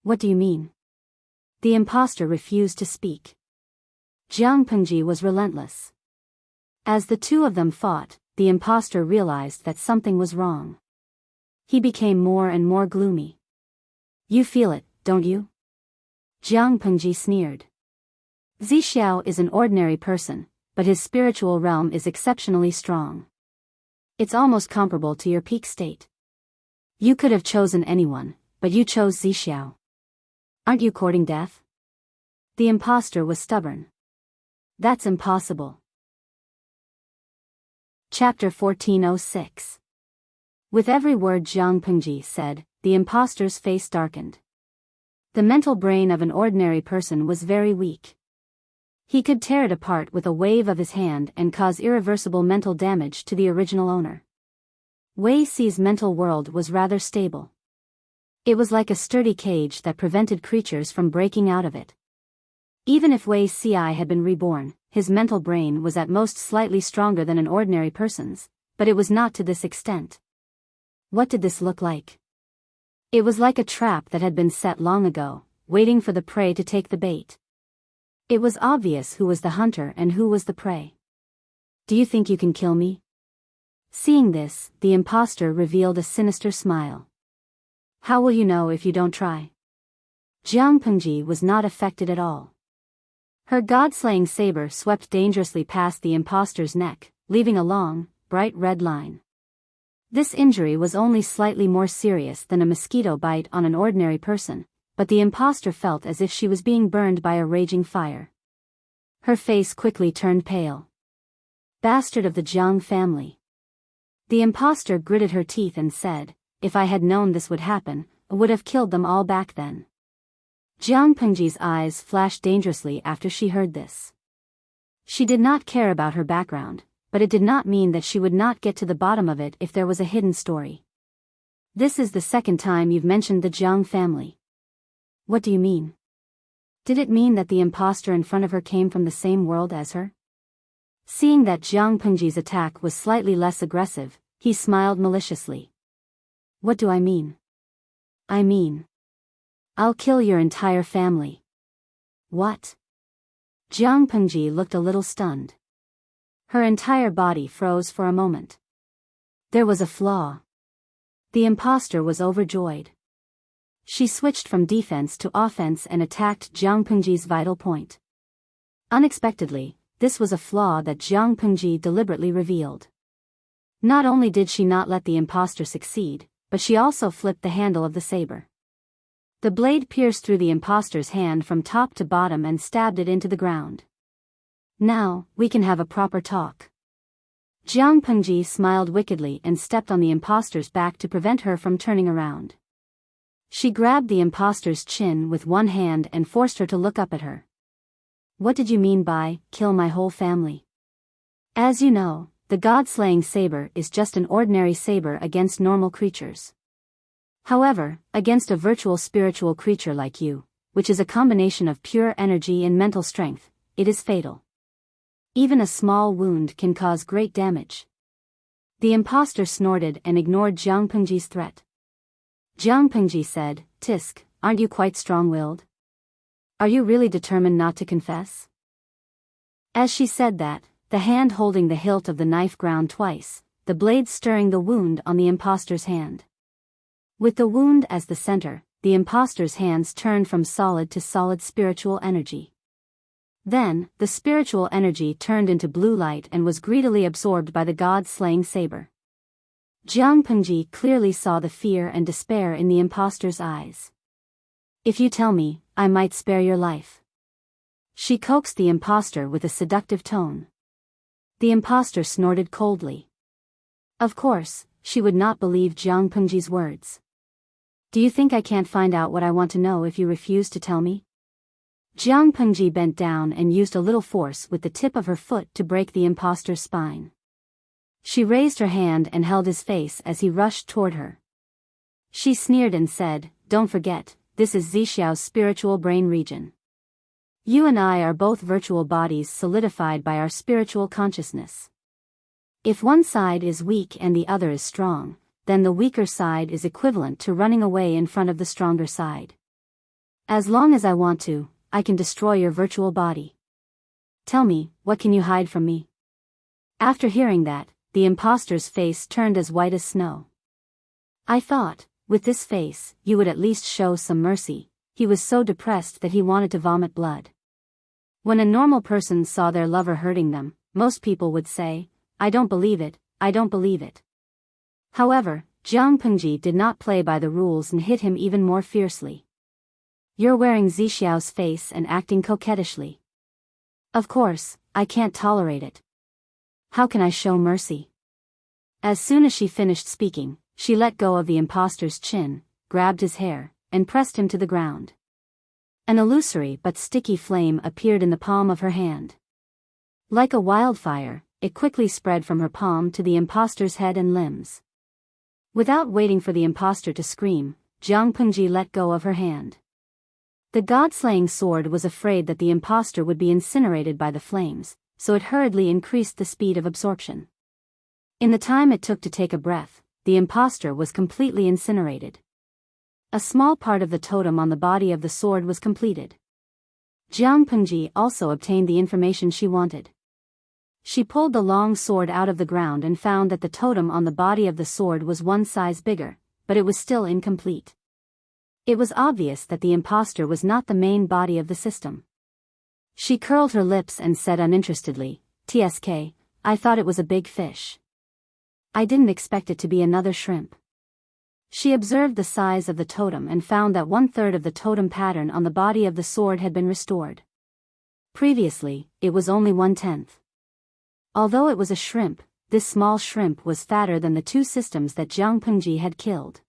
What do you mean? The impostor refused to speak. Jiang Pengji was relentless. As the two of them fought, the impostor realized that something was wrong. He became more and more gloomy. You feel it, don't you? Jiang Pengji sneered. Zixiao is an ordinary person, but his spiritual realm is exceptionally strong. It's almost comparable to your peak state. You could have chosen anyone, but you chose Zixiao. Aren't you courting death? The impostor was stubborn. That's impossible. Chapter 1406. With every word Jiang Pengji said, the impostor's face darkened. The mental brain of an ordinary person was very weak. He could tear it apart with a wave of his hand and cause irreversible mental damage to the original owner. Wei Xi's mental world was rather stable. It was like a sturdy cage that prevented creatures from breaking out of it. Even if Wei Xi had been reborn, his mental brain was at most slightly stronger than an ordinary person's, but it was not to this extent. What did this look like? It was like a trap that had been set long ago, waiting for the prey to take the bait. It was obvious who was the hunter and who was the prey. Do you think you can kill me? Seeing this, the impostor revealed a sinister smile. How will you know if you don't try? Jiang Pengji was not affected at all. Her god-slaying saber swept dangerously past the impostor's neck, leaving a long, bright red line. This injury was only slightly more serious than a mosquito bite on an ordinary person, but the impostor felt as if she was being burned by a raging fire. Her face quickly turned pale. Bastard of the Jiang family. The impostor gritted her teeth and said, if I had known this would happen, I would have killed them all back then. Jiang Pengji's eyes flashed dangerously after she heard this. She did not care about her background, but it did not mean that she would not get to the bottom of it if there was a hidden story. This is the second time you've mentioned the Jiang family. What do you mean? Did it mean that the impostor in front of her came from the same world as her? Seeing that Jiang Pengji's attack was slightly less aggressive, he smiled maliciously. What do I mean? I mean, I'll kill your entire family. What? Jiang Pengji looked a little stunned. Her entire body froze for a moment. There was a flaw. The impostor was overjoyed. She switched from defense to offense and attacked Jiang Pengji's vital point. Unexpectedly, this was a flaw that Jiang Pengji deliberately revealed. Not only did she not let the impostor succeed, but she also flipped the handle of the saber. The blade pierced through the impostor's hand from top to bottom and stabbed it into the ground. Now, we can have a proper talk. Jiang Pengji smiled wickedly and stepped on the impostor's back to prevent her from turning around. She grabbed the impostor's chin with one hand and forced her to look up at her. What did you mean by, kill my whole family? As you know, the god-slaying saber is just an ordinary saber against normal creatures. However, against a virtual spiritual creature like you, which is a combination of pure energy and mental strength, it is fatal. Even a small wound can cause great damage. The impostor snorted and ignored Jiang Pengji's threat. Jiang Pengji said, Tisk, aren't you quite strong-willed? Are you really determined not to confess? As she said that, the hand holding the hilt of the knife ground twice, the blade stirring the wound on the impostor's hand. With the wound as the center, the impostor's hands turned from solid to solid spiritual energy. Then, the spiritual energy turned into blue light and was greedily absorbed by the god-slaying saber. Jiang Pengji clearly saw the fear and despair in the impostor's eyes. If you tell me, I might spare your life. She coaxed the impostor with a seductive tone. The impostor snorted coldly. Of course, she would not believe Jiang Pengji's words. Do you think I can't find out what I want to know if you refuse to tell me? Jiang Pengji bent down and used a little force with the tip of her foot to break the impostor's spine. She raised her hand and held his face as he rushed toward her. She sneered and said, Don't forget, this is Zixiao's spiritual brain region. You and I are both virtual bodies solidified by our spiritual consciousness. If one side is weak and the other is strong, then the weaker side is equivalent to running away in front of the stronger side. As long as I want to, I can destroy your virtual body. Tell me, what can you hide from me? After hearing that, the impostor's face turned as white as snow. I thought, with this face, you would at least show some mercy. He was so depressed that he wanted to vomit blood. When a normal person saw their lover hurting them, most people would say, I don't believe it, I don't believe it. However, Jiang Pengji did not play by the rules and hit him even more fiercely. You're wearing Zixiao's face and acting coquettishly. Of course, I can't tolerate it. How can I show mercy? As soon as she finished speaking, she let go of the impostor's chin, grabbed his hair, and pressed him to the ground. An illusory but sticky flame appeared in the palm of her hand. Like a wildfire, it quickly spread from her palm to the impostor's head and limbs. Without waiting for the impostor to scream, Jiang Pengji let go of her hand. The god-slaying sword was afraid that the impostor would be incinerated by the flames, so it hurriedly increased the speed of absorption. In the time it took to take a breath, the impostor was completely incinerated. A small part of the totem on the body of the sword was completed. Jiang Pengji also obtained the information she wanted. She pulled the long sword out of the ground and found that the totem on the body of the sword was one size bigger, but it was still incomplete. It was obvious that the impostor was not the main body of the system. She curled her lips and said uninterestedly, "TSK, I thought it was a big fish. I didn't expect it to be another shrimp." She observed the size of the totem and found that 1/3 of the totem pattern on the body of the sword had been restored. Previously, it was only 1/10. Although it was a shrimp, this small shrimp was fatter than the 2 systems that Jiang Pengji had killed.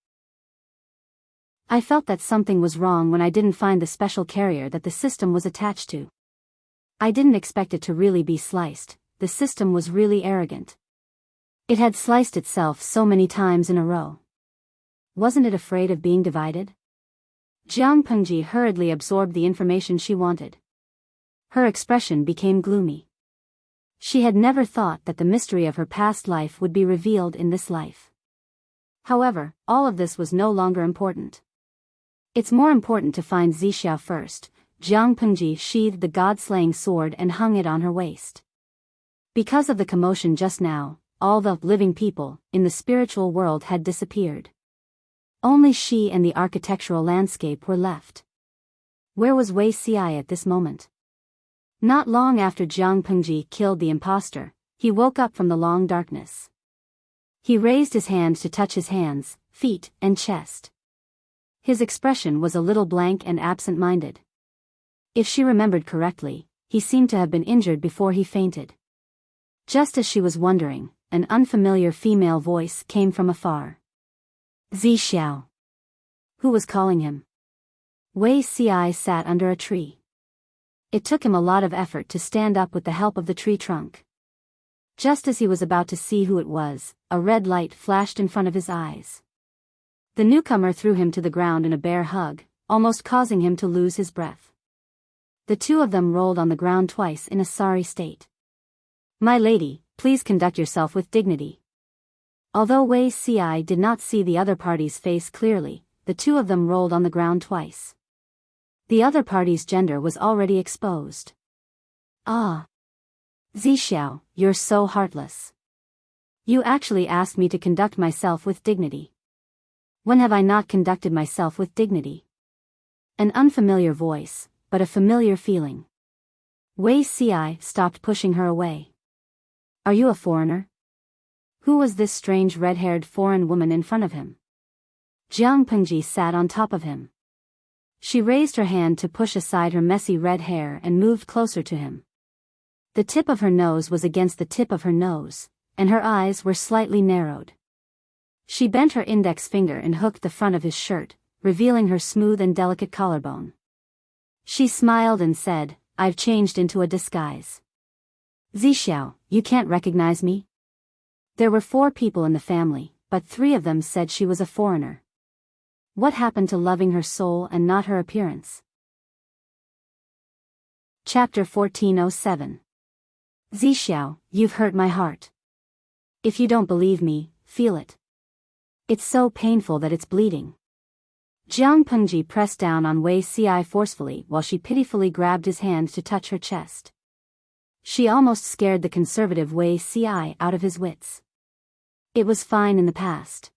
I felt that something was wrong when I didn't find the special carrier that the system was attached to. I didn't expect it to really be sliced. The system was really arrogant. It had sliced itself so many times in a row. Wasn't it afraid of being divided? Jiang Pengji hurriedly absorbed the information she wanted. Her expression became gloomy. She had never thought that the mystery of her past life would be revealed in this life. However, all of this was no longer important. It's more important to find Zixiao first. Jiang Pengji sheathed the god-slaying sword and hung it on her waist. Because of the commotion just now, all the living people in the spiritual world had disappeared. Only she and the architectural landscape were left. Where was Wei Xi at this moment? Not long after Jiang Pengji killed the impostor, he woke up from the long darkness. He raised his hand to touch his hands, feet, and chest. His expression was a little blank and absent-minded. If she remembered correctly, he seemed to have been injured before he fainted. Just as she was wondering, an unfamiliar female voice came from afar. Zixiao. Who was calling him? Wei Xi sat under a tree. It took him a lot of effort to stand up with the help of the tree trunk. Just as he was about to see who it was, a red light flashed in front of his eyes. The newcomer threw him to the ground in a bear hug, almost causing him to lose his breath. The two of them rolled on the ground twice in a sorry state. "My lady, please conduct yourself with dignity." Although Wei Xi did not see the other party's face clearly, the two of them rolled on the ground twice. The other party's gender was already exposed. "Ah. Zixiao, you're so heartless. You actually asked me to conduct myself with dignity. When have I not conducted myself with dignity?" An unfamiliar voice, but a familiar feeling. Wei Xi stopped pushing her away. "Are you a foreigner?" Who was this strange red-haired foreign woman in front of him? Jiang Pengji sat on top of him. She raised her hand to push aside her messy red hair and moved closer to him. The tip of her nose was against the tip of her nose, and her eyes were slightly narrowed. She bent her index finger and hooked the front of his shirt, revealing her smooth and delicate collarbone. She smiled and said, "I've changed into a disguise." "Zixiao, you can't recognize me?" There were 4 people in the family, but 3 of them said she was a foreigner. What happened to loving her soul and not her appearance? Chapter 1407. Zixiao, you've hurt my heart. If you don't believe me, feel it. It's so painful that it's bleeding. Jiang Pengji pressed down on Wei Ci forcefully while she pitifully grabbed his hand to touch her chest. She almost scared the conservative Wei Ci out of his wits. It was fine in the past.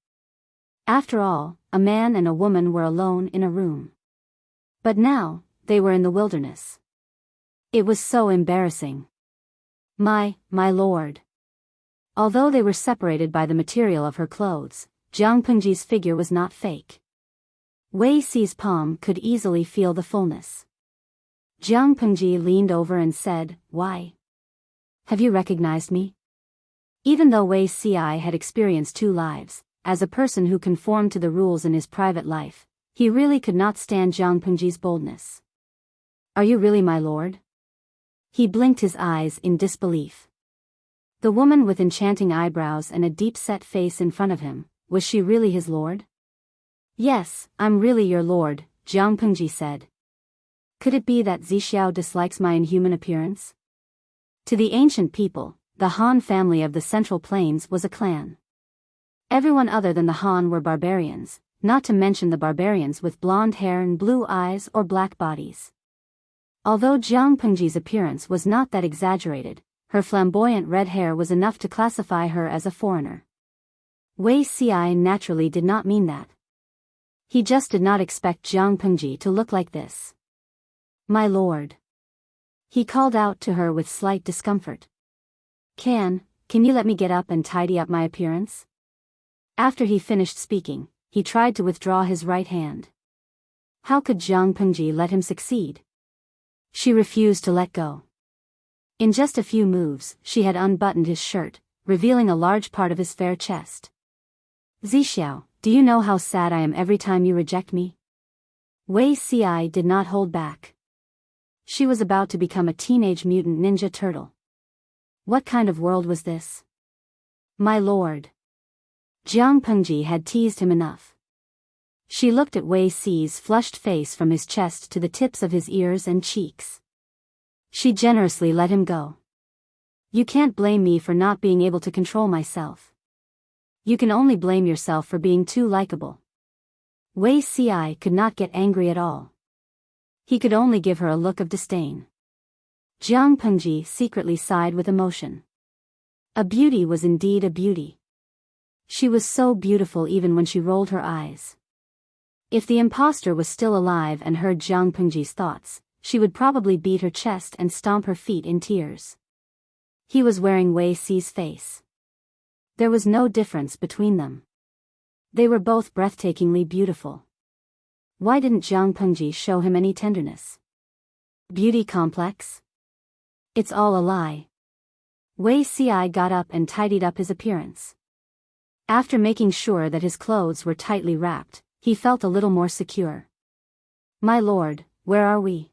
After all, a man and a woman were alone in a room. But now, they were in the wilderness. It was so embarrassing. My lord. Although they were separated by the material of her clothes, Jiang Pengji's figure was not fake. Wei Ci's palm could easily feel the fullness. Jiang Pengji leaned over and said, "Why? Have you recognized me?" Even though Wei Ci had experienced two lives, as a person who conformed to the rules in his private life, he really could not stand Jiang Pengji's boldness. "Are you really my lord?" He blinked his eyes in disbelief. The woman with enchanting eyebrows and a deep-set face in front of him, was she really his lord? "Yes, I'm really your lord," Jiang Pengji said. Could it be that Zixiao dislikes my inhuman appearance? To the ancient people, the Han family of the Central Plains was a clan. Everyone other than the Han were barbarians, not to mention the barbarians with blonde hair and blue eyes or black bodies. Although Jiang Pengji's appearance was not that exaggerated, her flamboyant red hair was enough to classify her as a foreigner. Wei Ci naturally did not mean that. He just did not expect Jiang Pengji to look like this. "My lord." He called out to her with slight discomfort. Can you let me get up and tidy up my appearance?" After he finished speaking, he tried to withdraw his right hand. How could Jiang Pengji let him succeed? She refused to let go. In just a few moves, she had unbuttoned his shirt, revealing a large part of his fair chest. "Zixiao, do you know how sad I am every time you reject me?" Wei Ci did not hold back. She was about to become a teenage mutant ninja turtle. What kind of world was this? "My lord." Jiang Pengji had teased him enough. She looked at Wei Ci's flushed face from his chest to the tips of his ears and cheeks. She generously let him go. "You can't blame me for not being able to control myself. You can only blame yourself for being too likable." Wei Ci could not get angry at all. He could only give her a look of disdain. Jiang Pengji secretly sighed with emotion. A beauty was indeed a beauty. She was so beautiful even when she rolled her eyes. If the impostor was still alive and heard Jiang Pengji's thoughts, she would probably beat her chest and stomp her feet in tears. He was wearing Wei Ci's face. There was no difference between them. They were both breathtakingly beautiful. Why didn't Jiang Pengji show him any tenderness? Beauty complex? It's all a lie. Wei Ci got up and tidied up his appearance. After making sure that his clothes were tightly wrapped, he felt a little more secure. "My lord, where are we?"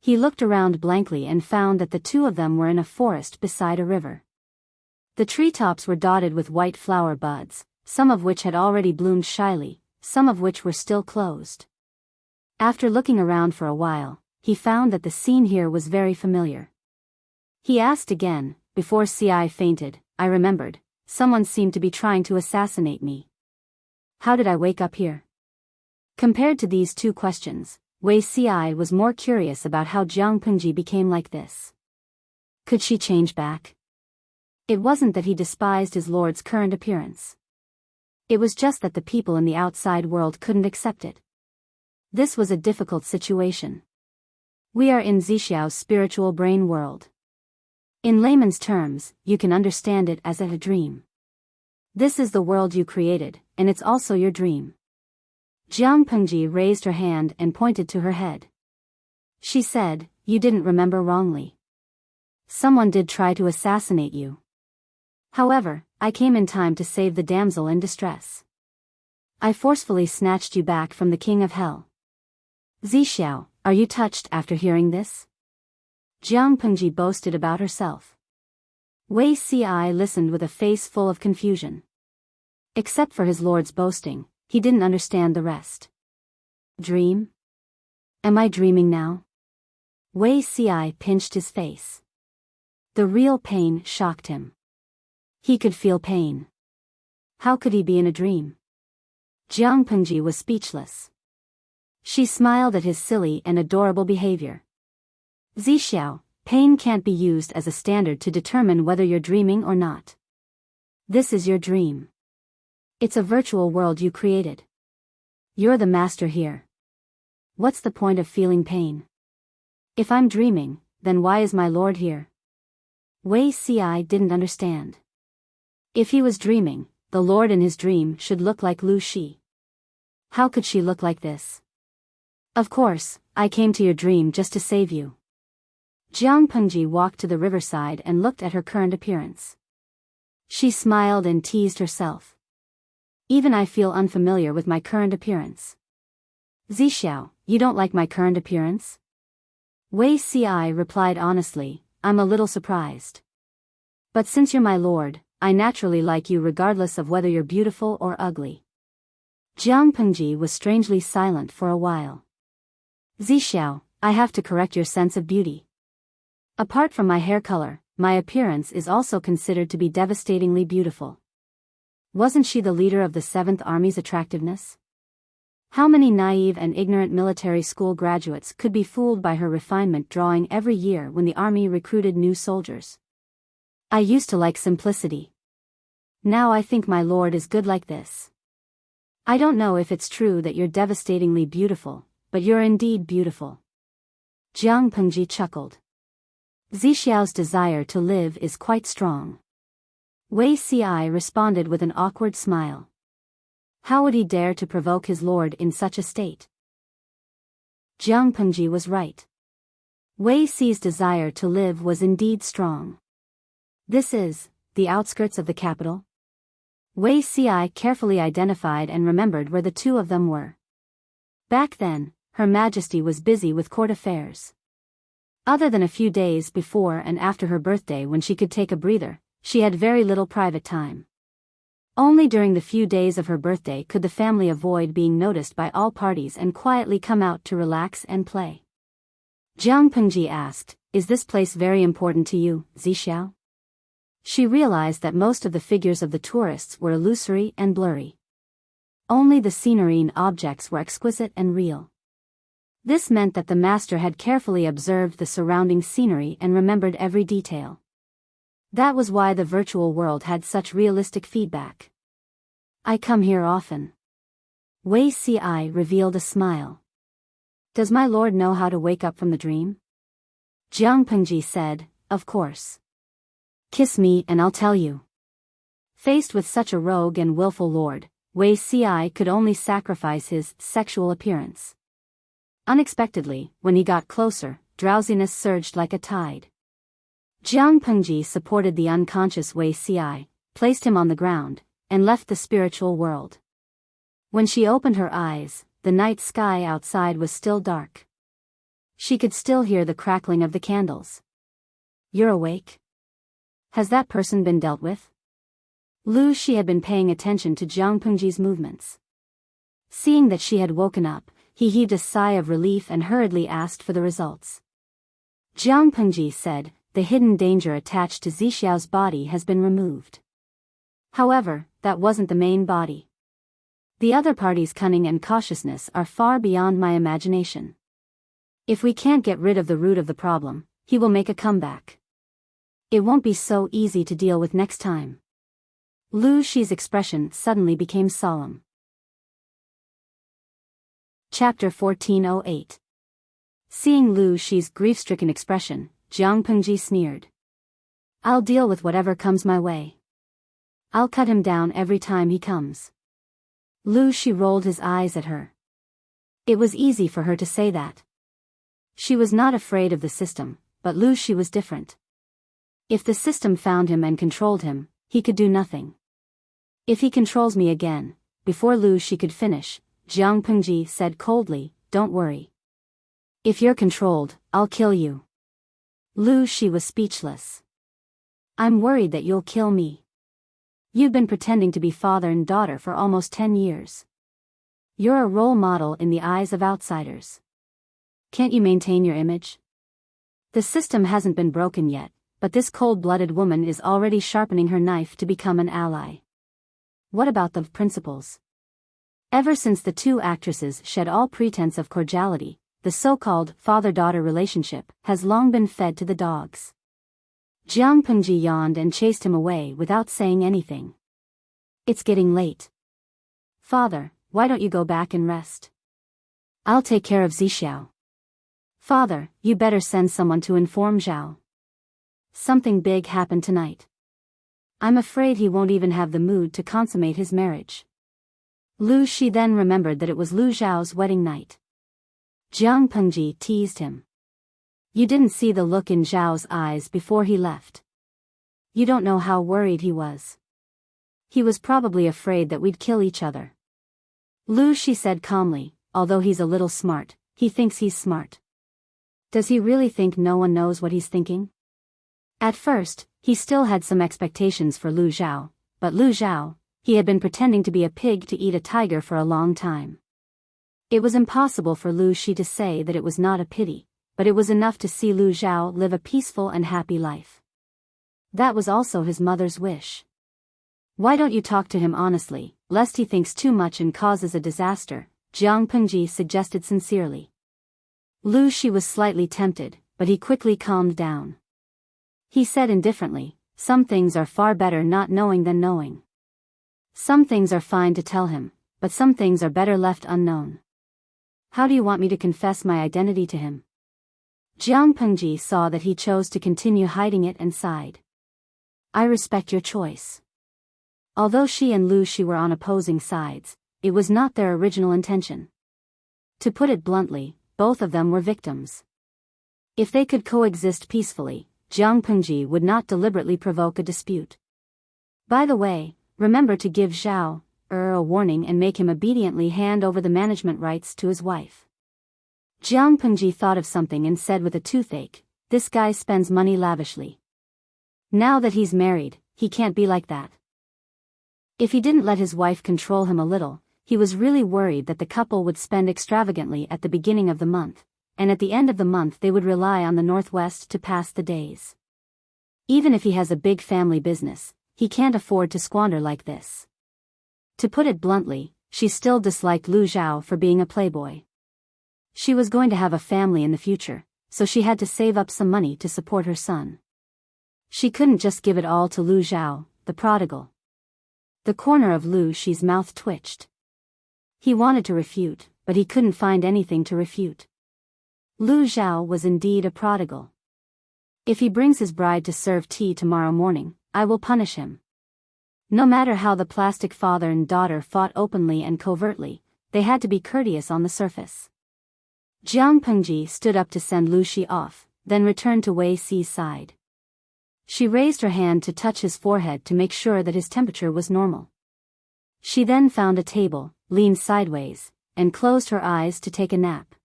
He looked around blankly and found that the two of them were in a forest beside a river. The treetops were dotted with white flower buds, some of which had already bloomed shyly, some of which were still closed. After looking around for a while, he found that the scene here was very familiar. He asked again, before Ci fainted, "I remembered, someone seemed to be trying to assassinate me. How did I wake up here?" Compared to these two questions, Wei Ci was more curious about how Jiang Pengji became like this. Could she change back? It wasn't that he despised his lord's current appearance. It was just that the people in the outside world couldn't accept it. This was a difficult situation. We are in Zixiao's spiritual brain world. In layman's terms, you can understand it as a dream. This is the world you created, and it's also your dream. Jiang Pengji raised her hand and pointed to her head. She said, "You didn't remember wrongly. Someone did try to assassinate you. However, I came in time to save the damsel in distress. I forcefully snatched you back from the king of hell." "Zixiao, are you touched after hearing this?" Jiang Pengji boasted about herself. Wei Ci listened with a face full of confusion. Except for his lord's boasting, he didn't understand the rest. Dream? Am I dreaming now? Wei Ci pinched his face. The real pain shocked him. He could feel pain. How could he be in a dream? Jiang Pengji was speechless. She smiled at his silly and adorable behavior. Zixiao, pain can't be used as a standard to determine whether you're dreaming or not. This is your dream. It's a virtual world you created. You're the master here. What's the point of feeling pain? If I'm dreaming, then why is my lord here? Wei Ci didn't understand. If he was dreaming, the lord in his dream should look like Lu Shi. How could she look like this? Of course, I came to your dream just to save you. Jiang Pengji walked to the riverside and looked at her current appearance. She smiled and teased herself. Even I feel unfamiliar with my current appearance. Zixiao, you don't like my current appearance? Wei Ci replied honestly, I'm a little surprised. But since you're my lord, I naturally like you regardless of whether you're beautiful or ugly. Jiang Pengji was strangely silent for a while. Zixiao, I have to correct your sense of beauty. Apart from my hair color, my appearance is also considered to be devastatingly beautiful. Wasn't she the leader of the 7th Army's attractiveness? How many naive and ignorant military school graduates could be fooled by her refinement drawing every year when the army recruited new soldiers? I used to like simplicity. Now I think my lord is good like this. I don't know if it's true that you're devastatingly beautiful, but you're indeed beautiful. Jiang Pengji chuckled. Zixiao's desire to live is quite strong. Wei Ci responded with an awkward smile. How would he dare to provoke his lord in such a state? Jiang Pengji was right. Wei Ci's desire to live was indeed strong. This is the outskirts of the capital. Wei Ci carefully identified and remembered where the two of them were. Back then, Her Majesty was busy with court affairs. Other than a few days before and after her birthday when she could take a breather, she had very little private time. Only during the few days of her birthday could the family avoid being noticed by all parties and quietly come out to relax and play. Jiang Pengji asked, Is this place very important to you, Zixiao? She realized that most of the figures of the tourists were illusory and blurry. Only the scenery and objects were exquisite and real. This meant that the master had carefully observed the surrounding scenery and remembered every detail. That was why the virtual world had such realistic feedback. I come here often. Wei Ci revealed a smile. Does my lord know how to wake up from the dream? Jiang Pengji said, Of course. Kiss me and I'll tell you. Faced with such a rogue and willful lord, Wei Ci could only sacrifice his sexual appearance. Unexpectedly, when he got closer, drowsiness surged like a tide. Jiang Pengji supported the unconscious Wei Ci, placed him on the ground, and left the spiritual world. When she opened her eyes, the night sky outside was still dark. She could still hear the crackling of the candles. You're awake? Has that person been dealt with? Lu Shi had been paying attention to Jiang Pengji's movements. Seeing that she had woken up, he heaved a sigh of relief and hurriedly asked for the results. Jiang Pengji said, The hidden danger attached to Zixiao's body has been removed. However, that wasn't the main body. The other party's cunning and cautiousness are far beyond my imagination. If we can't get rid of the root of the problem, he will make a comeback. It won't be so easy to deal with next time. Lu Shi's expression suddenly became solemn. Chapter 1408. Seeing Lu Shi's grief-stricken expression, Jiang Pengji sneered. I'll deal with whatever comes my way. I'll cut him down every time he comes. Lu Shi rolled his eyes at her. It was easy for her to say that. She was not afraid of the system, but Lu Shi was different. If the system found him and controlled him, he could do nothing. If he controls me again, before Lu Shi could finish, Jiang Pengji said coldly, Don't worry. If you're controlled, I'll kill you. Lu Shi was speechless. I'm worried that you'll kill me. You've been pretending to be father and daughter for almost 10 years. You're a role model in the eyes of outsiders. Can't you maintain your image? The system hasn't been broken yet, but this cold-blooded woman is already sharpening her knife to become an ally. What about the principals? Ever since the two actresses shed all pretense of cordiality, the so-called father-daughter relationship has long been fed to the dogs. Jiang Pengji yawned and chased him away without saying anything. It's getting late. Father, why don't you go back and rest? I'll take care of Zixiao. Father, you better send someone to inform Zhao. Something big happened tonight. I'm afraid he won't even have the mood to consummate his marriage. Lu Shi then remembered that it was Lu Zhao's wedding night. Jiang Pengji teased him. You didn't see the look in Zhao's eyes before he left. You don't know how worried he was. He was probably afraid that we'd kill each other. Lu Shi said calmly, although he's a little smart, he thinks he's smart. Does he really think no one knows what he's thinking? At first, he still had some expectations for Lu Zhao, but Lu Zhao, he had been pretending to be a pig to eat a tiger for a long time. It was impossible for Lu Shi to say that it was not a pity, but it was enough to see Lu Zhao live a peaceful and happy life. That was also his mother's wish. Why don't you talk to him honestly, lest he thinks too much and causes a disaster, Jiang Pengji suggested sincerely. Lu Shi was slightly tempted, but he quickly calmed down. He said indifferently, some things are far better not knowing than knowing. Some things are fine to tell him, but some things are better left unknown. How do you want me to confess my identity to him? Jiang Pengji saw that he chose to continue hiding it and sighed. I respect your choice. Although she and Lu Shi were on opposing sides, it was not their original intention. To put it bluntly, both of them were victims. If they could coexist peacefully, Jiang Pengji would not deliberately provoke a dispute. By the way, remember to give Zhao a warning and make him obediently hand over the management rights to his wife. Jiang Pengji thought of something and said with a toothache, this guy spends money lavishly. Now that he's married, he can't be like that. If he didn't let his wife control him a little, he was really worried that the couple would spend extravagantly at the beginning of the month, and at the end of the month they would rely on the Northwest to pass the days. Even if he has a big family business, he can't afford to squander like this. To put it bluntly, she still disliked Lu Zhao for being a playboy. She was going to have a family in the future, so she had to save up some money to support her son. She couldn't just give it all to Lu Zhao, the prodigal. The corner of Lu Shi's mouth twitched. He wanted to refute, but he couldn't find anything to refute. Lu Zhao was indeed a prodigal. If he brings his bride to serve tea tomorrow morning, I will punish him. No matter how the plastic father and daughter fought openly and covertly, they had to be courteous on the surface. Jiang Pengji stood up to send Lu Shi off, then returned to Wei Si's side. She raised her hand to touch his forehead to make sure that his temperature was normal. She then found a table, leaned sideways, and closed her eyes to take a nap.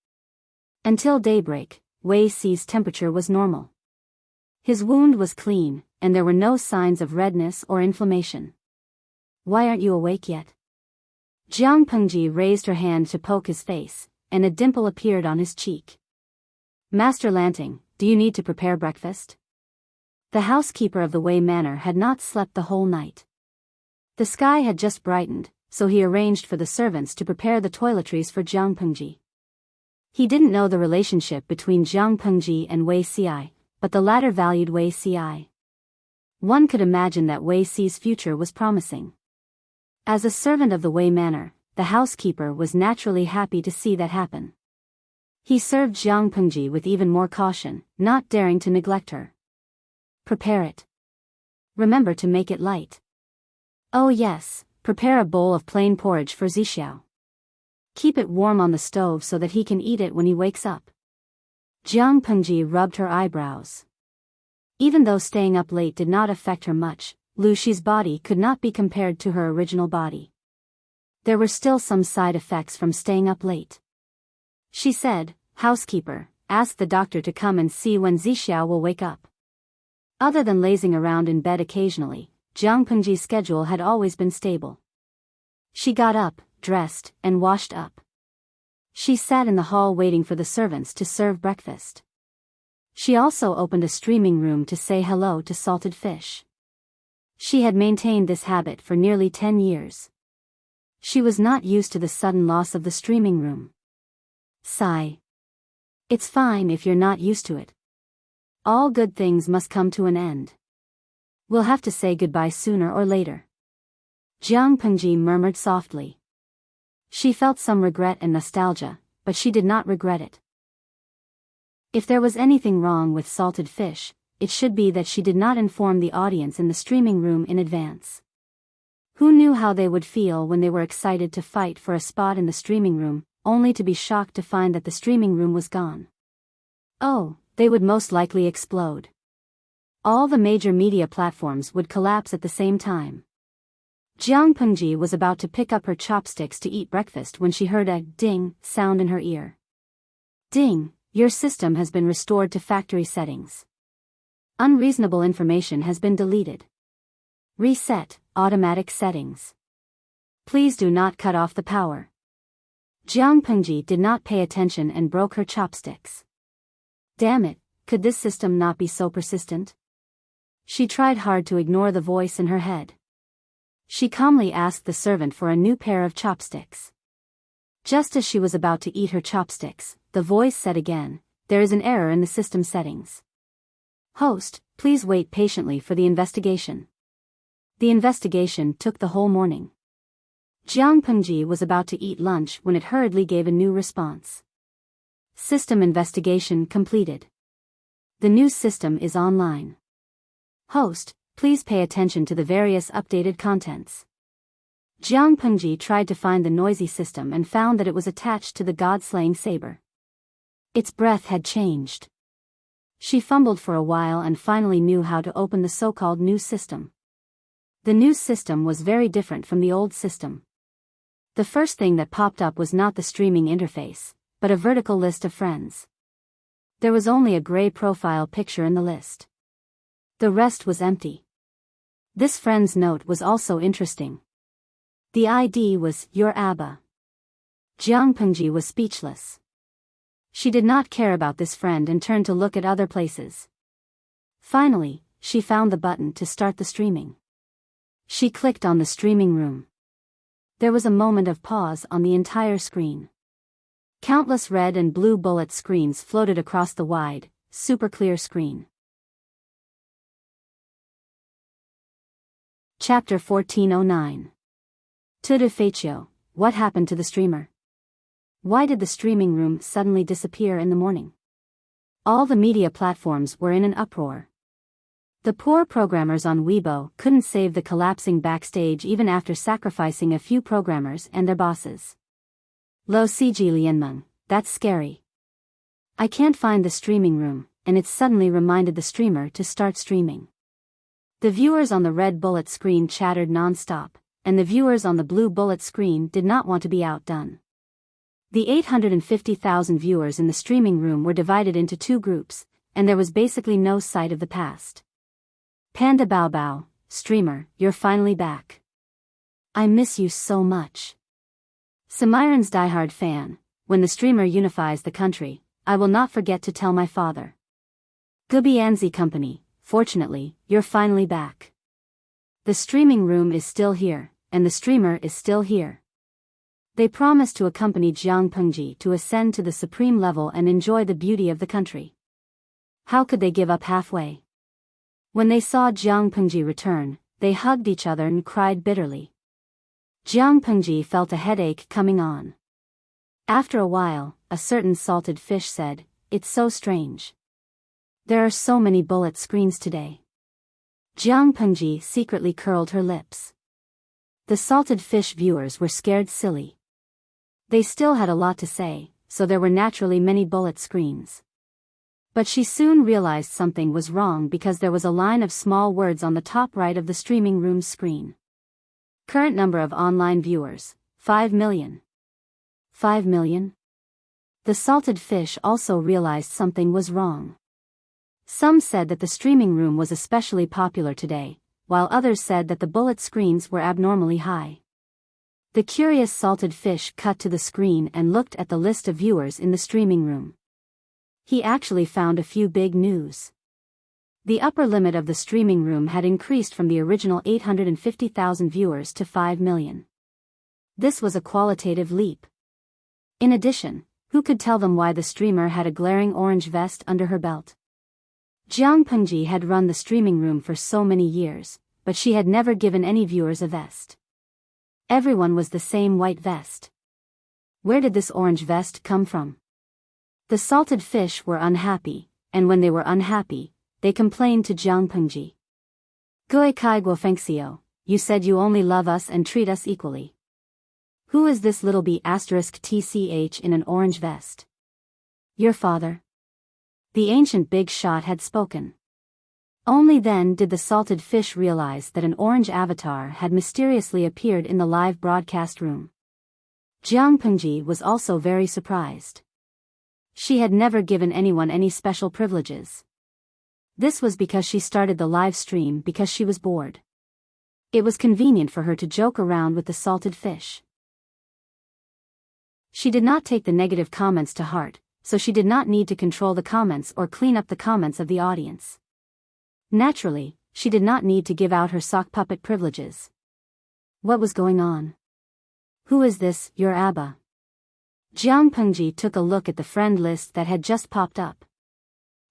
Until daybreak, Wei Si's temperature was normal. His wound was clean, and there were no signs of redness or inflammation. Why aren't you awake yet? Jiang Pengji raised her hand to poke his face, and a dimple appeared on his cheek. Master Lanting, do you need to prepare breakfast? The housekeeper of the Wei Manor had not slept the whole night. The sky had just brightened, so he arranged for the servants to prepare the toiletries for Jiang Pengji. He didn't know the relationship between Jiang Pengji and Wei Si, but the latter valued Wei Si. One could imagine that Wei Si's future was promising. As a servant of the Wei Manor, the housekeeper was naturally happy to see that happen. He served Jiang Pengji with even more caution, not daring to neglect her. Prepare it. Remember to make it light. Oh yes, prepare a bowl of plain porridge for Zixiao. Keep it warm on the stove so that he can eat it when he wakes up. Jiang Pengji rubbed her eyebrows. Even though staying up late did not affect her much, Lu Shi's body could not be compared to her original body. There were still some side effects from staying up late. She said, housekeeper, ask the doctor to come and see when Zixiao will wake up. Other than lazing around in bed occasionally, Jiang Pengji's schedule had always been stable. She got up, dressed, and washed up. She sat in the hall waiting for the servants to serve breakfast. She also opened a streaming room to say hello to salted fish. She had maintained this habit for nearly 10 years. She was not used to the sudden loss of the streaming room. Sigh. It's fine if you're not used to it. All good things must come to an end. We'll have to say goodbye sooner or later. Jiang Pengji murmured softly. She felt some regret and nostalgia, but she did not regret it. If there was anything wrong with salted fish, it should be that she did not inform the audience in the streaming room in advance. Who knew how they would feel when they were excited to fight for a spot in the streaming room, only to be shocked to find that the streaming room was gone? Oh, they would most likely explode. All the major media platforms would collapse at the same time. Jiang Pengji was about to pick up her chopsticks to eat breakfast when she heard a ding sound in her ear. Ding, your system has been restored to factory settings. Unreasonable information has been deleted. Reset, automatic settings. Please do not cut off the power. Jiang Pengji did not pay attention and broke her chopsticks. Damn it, could this system not be so persistent? She tried hard to ignore the voice in her head. She calmly asked the servant for a new pair of chopsticks. Just as she was about to eat her chopsticks, the voice said again, "There is an error in the system settings. Host, please wait patiently for the investigation." The investigation took the whole morning. Jiang Pengji was about to eat lunch when it hurriedly gave a new response. System investigation completed. The new system is online. Host, please pay attention to the various updated contents. Jiang Pengji tried to find the noisy system and found that it was attached to the god-slaying saber. Its breath had changed. She fumbled for a while and finally knew how to open the so-called new system. The new system was very different from the old system. The first thing that popped up was not the streaming interface, but a vertical list of friends. There was only a gray profile picture in the list. The rest was empty. This friend's note was also interesting. The ID was, "Your Abba." Jiang Pengji was speechless. She did not care about this friend and turned to look at other places. Finally, she found the button to start the streaming. She clicked on the streaming room. There was a moment of pause on the entire screen. Countless red and blue bullet screens floated across the wide, super clear screen. Chapter 1409. Tudu Feichio, what happened to the streamer? Why did the streaming room suddenly disappear in the morning? All the media platforms were in an uproar. The poor programmers on Weibo couldn't save the collapsing backstage even after sacrificing a few programmers and their bosses. Lo Cg Lianmeng, that's scary. I can't find the streaming room, and it suddenly reminded the streamer to start streaming. The viewers on the red bullet screen chattered non-stop, and the viewers on the blue bullet screen did not want to be outdone. The 850,000 viewers in the streaming room were divided into two groups, and there was basically no sight of the past. Panda Bao Bao, streamer, you're finally back. I miss you so much. Samiran's diehard fan, when the streamer unifies the country, I will not forget to tell my father. Gubianzi Company, fortunately, you're finally back. The streaming room is still here, and the streamer is still here. They promised to accompany Jiang Pengji to ascend to the supreme level and enjoy the beauty of the country. How could they give up halfway? When they saw Jiang Pengji return, they hugged each other and cried bitterly. Jiang Pengji felt a headache coming on. After a while, a certain salted fish said, "It's so strange. There are so many bullet screens today." Jiang Pengji secretly curled her lips. The salted fish viewers were scared silly. They still had a lot to say, so there were naturally many bullet screens. But she soon realized something was wrong because there was a line of small words on the top right of the streaming room's screen. Current number of online viewers, 5 million. 5 million? The salted fish also realized something was wrong. Some said that the streaming room was especially popular today, while others said that the bullet screens were abnormally high. The curious salted fish cut to the screen and looked at the list of viewers in the streaming room. He actually found a few big news. The upper limit of the streaming room had increased from the original 850,000 viewers to 5 million. This was a qualitative leap. In addition, who could tell them why the streamer had a glaring orange vest under her belt? Jiang Pengji had run the streaming room for so many years, but she had never given any viewers a vest. Everyone was the same white vest. Where did this orange vest come from? The salted fish were unhappy, and when they were unhappy, they complained to Jiang Pengji. Gui kai guo fengxiao, you said you only love us and treat us equally. Who is this little b** tch in an orange vest? Your father. The ancient big shot had spoken. Only then did the salted fish realize that an orange avatar had mysteriously appeared in the live broadcast room. Jiang Pengji was also very surprised. She had never given anyone any special privileges. This was because she started the live stream because she was bored. It was convenient for her to joke around with the salted fish. She did not take the negative comments to heart, so she did not need to control the comments or clean up the comments of the audience. Naturally, she did not need to give out her sock puppet privileges. What was going on? Who is this, your Abba? Jiang Pengji took a look at the friend list that had just popped up.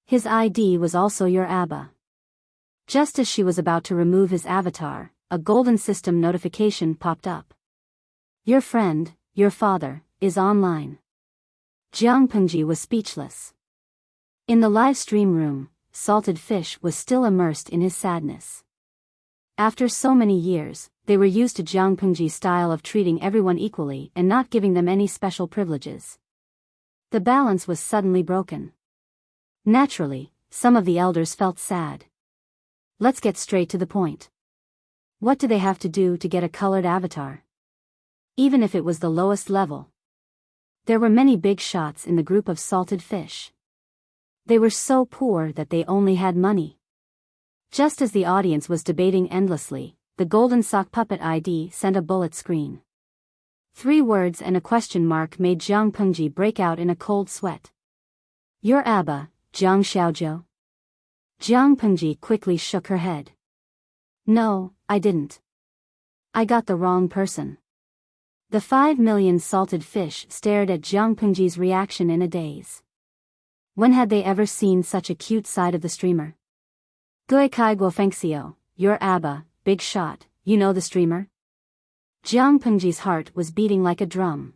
His ID was also your Abba. Just as she was about to remove his avatar, a golden system notification popped up. Your friend, your father, is online. Jiang Pengji was speechless. In the live stream room, Salted Fish was still immersed in his sadness. After so many years, they were used to Jiang Pengji's style of treating everyone equally and not giving them any special privileges. The balance was suddenly broken. Naturally, some of the elders felt sad. Let's get straight to the point. What do they have to do to get a colored avatar? Even if it was the lowest level. There were many big shots in the group of Salted Fish. They were so poor that they only had money. Just as the audience was debating endlessly, the golden sock puppet ID sent a bullet screen. 3 words and a question mark made Jiang Pengji break out in a cold sweat. Your Abba, Jiang Xiaozhou? Jiang Pengji quickly shook her head. No, I didn't. I got the wrong person. The 5 million Salted Fish stared at Jiang Pengji's reaction in a daze. When had they ever seen such a cute side of the streamer? Gui kai guo fengxiao, your Abba, big shot, you know the streamer? Jiang Pengji's heart was beating like a drum.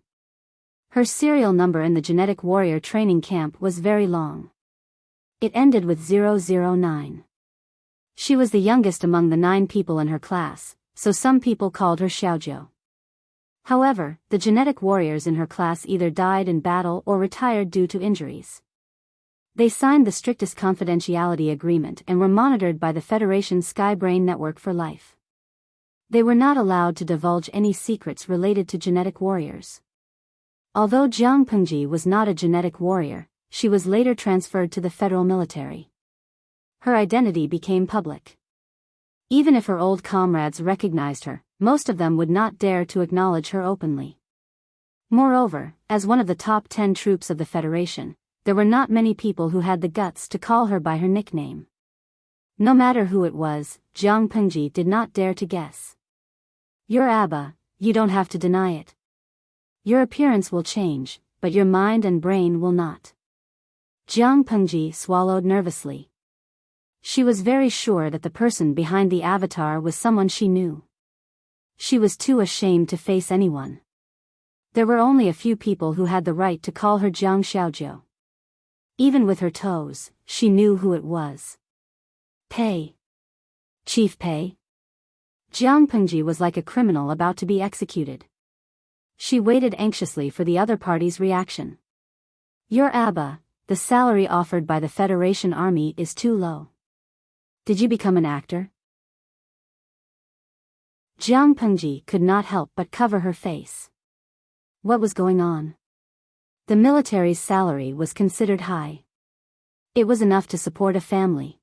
Her serial number in the genetic warrior training camp was very long. It ended with 009. She was the youngest among the 9 people in her class, so some people called her Xiaozhou. However, the genetic warriors in her class either died in battle or retired due to injuries. They signed the strictest confidentiality agreement and were monitored by the Federation Skybrain Network for life. They were not allowed to divulge any secrets related to genetic warriors. Although Jiang Pengji was not a genetic warrior, she was later transferred to the federal military. Her identity became public. Even if her old comrades recognized her, most of them would not dare to acknowledge her openly. Moreover, as one of the top 10 troops of the Federation, there were not many people who had the guts to call her by her nickname. No matter who it was, Jiang Pengji did not dare to guess. Your Abba, you don't have to deny it. Your appearance will change, but your mind and brain will not. Jiang Pengji swallowed nervously. She was very sure that the person behind the avatar was someone she knew. She was too ashamed to face anyone. There were only a few people who had the right to call her Jiang Xiaozhou. Even with her toes, she knew who it was. Pei. Chief Pei. Jiang Pengji was like a criminal about to be executed. She waited anxiously for the other party's reaction. Your Abba, the salary offered by the Federation Army is too low. Did you become an actor? Jiang Pengji could not help but cover her face. What was going on? The military's salary was considered high. It was enough to support a family.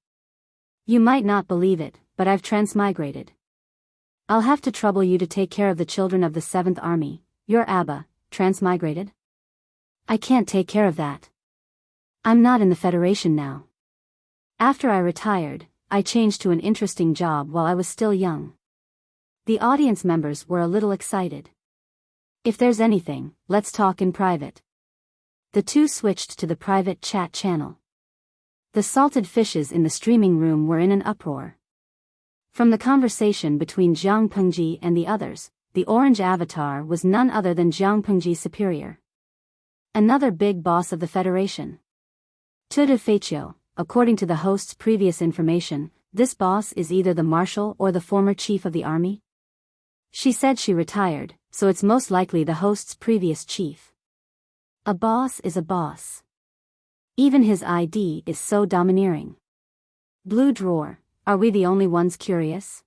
You might not believe it, but I've transmigrated. I'll have to trouble you to take care of the children of the 7th Army, your Abba, transmigrated? I can't take care of that. I'm not in the Federation now. After I retired, I changed to an interesting job while I was still young. The audience members were a little excited. If there's anything, let's talk in private. The two switched to the private chat channel. The salted fishes in the streaming room were in an uproar. From the conversation between Jiang Pengji and the others, the orange avatar was none other than Jiang Pengji's superior. Another big boss of the Federation. Tudu Feiqiu, according to the host's previous information, this boss is either the marshal or the former chief of the army. She said she retired, so it's most likely the host's previous chief. A boss is a boss. Even his ID is so domineering. Blue Drawer, are we the only ones curious?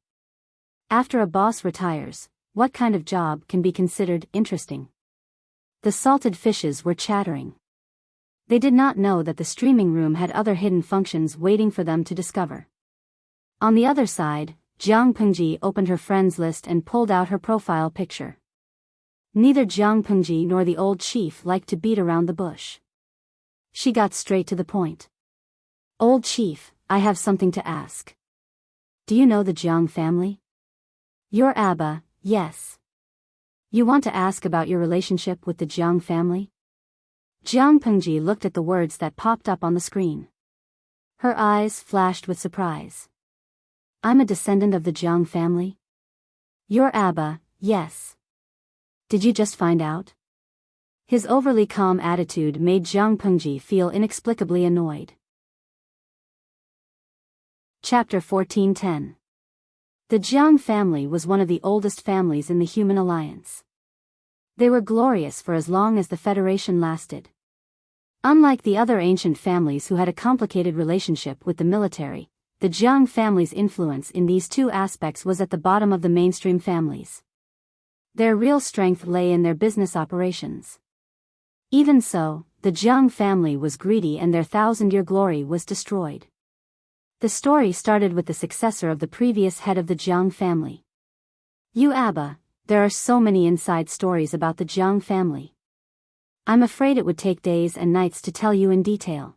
After a boss retires, what kind of job can be considered interesting? The salted fishes were chattering. They did not know that the streaming room had other hidden functions waiting for them to discover. On the other side, Jiang Pengji opened her friends list and pulled out her profile picture. Neither Jiang Pengji nor the old chief liked to beat around the bush. She got straight to the point. Old chief, I have something to ask. Do you know the Jiang family? Your Abba, yes. You want to ask about your relationship with the Jiang family? Jiang Pengji looked at the words that popped up on the screen. Her eyes flashed with surprise. I'm a descendant of the Jiang family? Your Abba, yes. Did you just find out? His overly calm attitude made Jiang Pengji feel inexplicably annoyed. Chapter 14:10. The Jiang family was one of the oldest families in the human alliance. They were glorious for as long as the Federation lasted. Unlike the other ancient families who had a complicated relationship with the military, the Jiang family's influence in these two aspects was at the bottom of the mainstream families. Their real strength lay in their business operations. Even so, the Jiang family was greedy and their thousand-year glory was destroyed. The story started with the successor of the previous head of the Jiang family. You Abba, there are so many inside stories about the Jiang family. I'm afraid it would take days and nights to tell you in detail.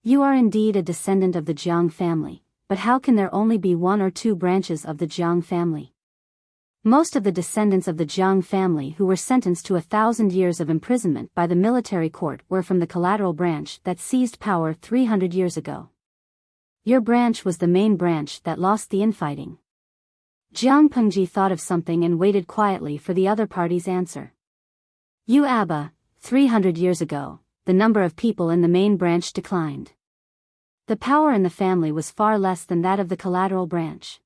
You are indeed a descendant of the Jiang family, but how can there only be one or two branches of the Jiang family? Most of the descendants of the Jiang family who were sentenced to 1,000 years of imprisonment by the military court were from the collateral branch that seized power 300 years ago. Your branch was the main branch that lost the infighting. Jiang Pengji thought of something and waited quietly for the other party's answer. You Abba, 300 years ago, the number of people in the main branch declined. The power in the family was far less than that of the collateral branch.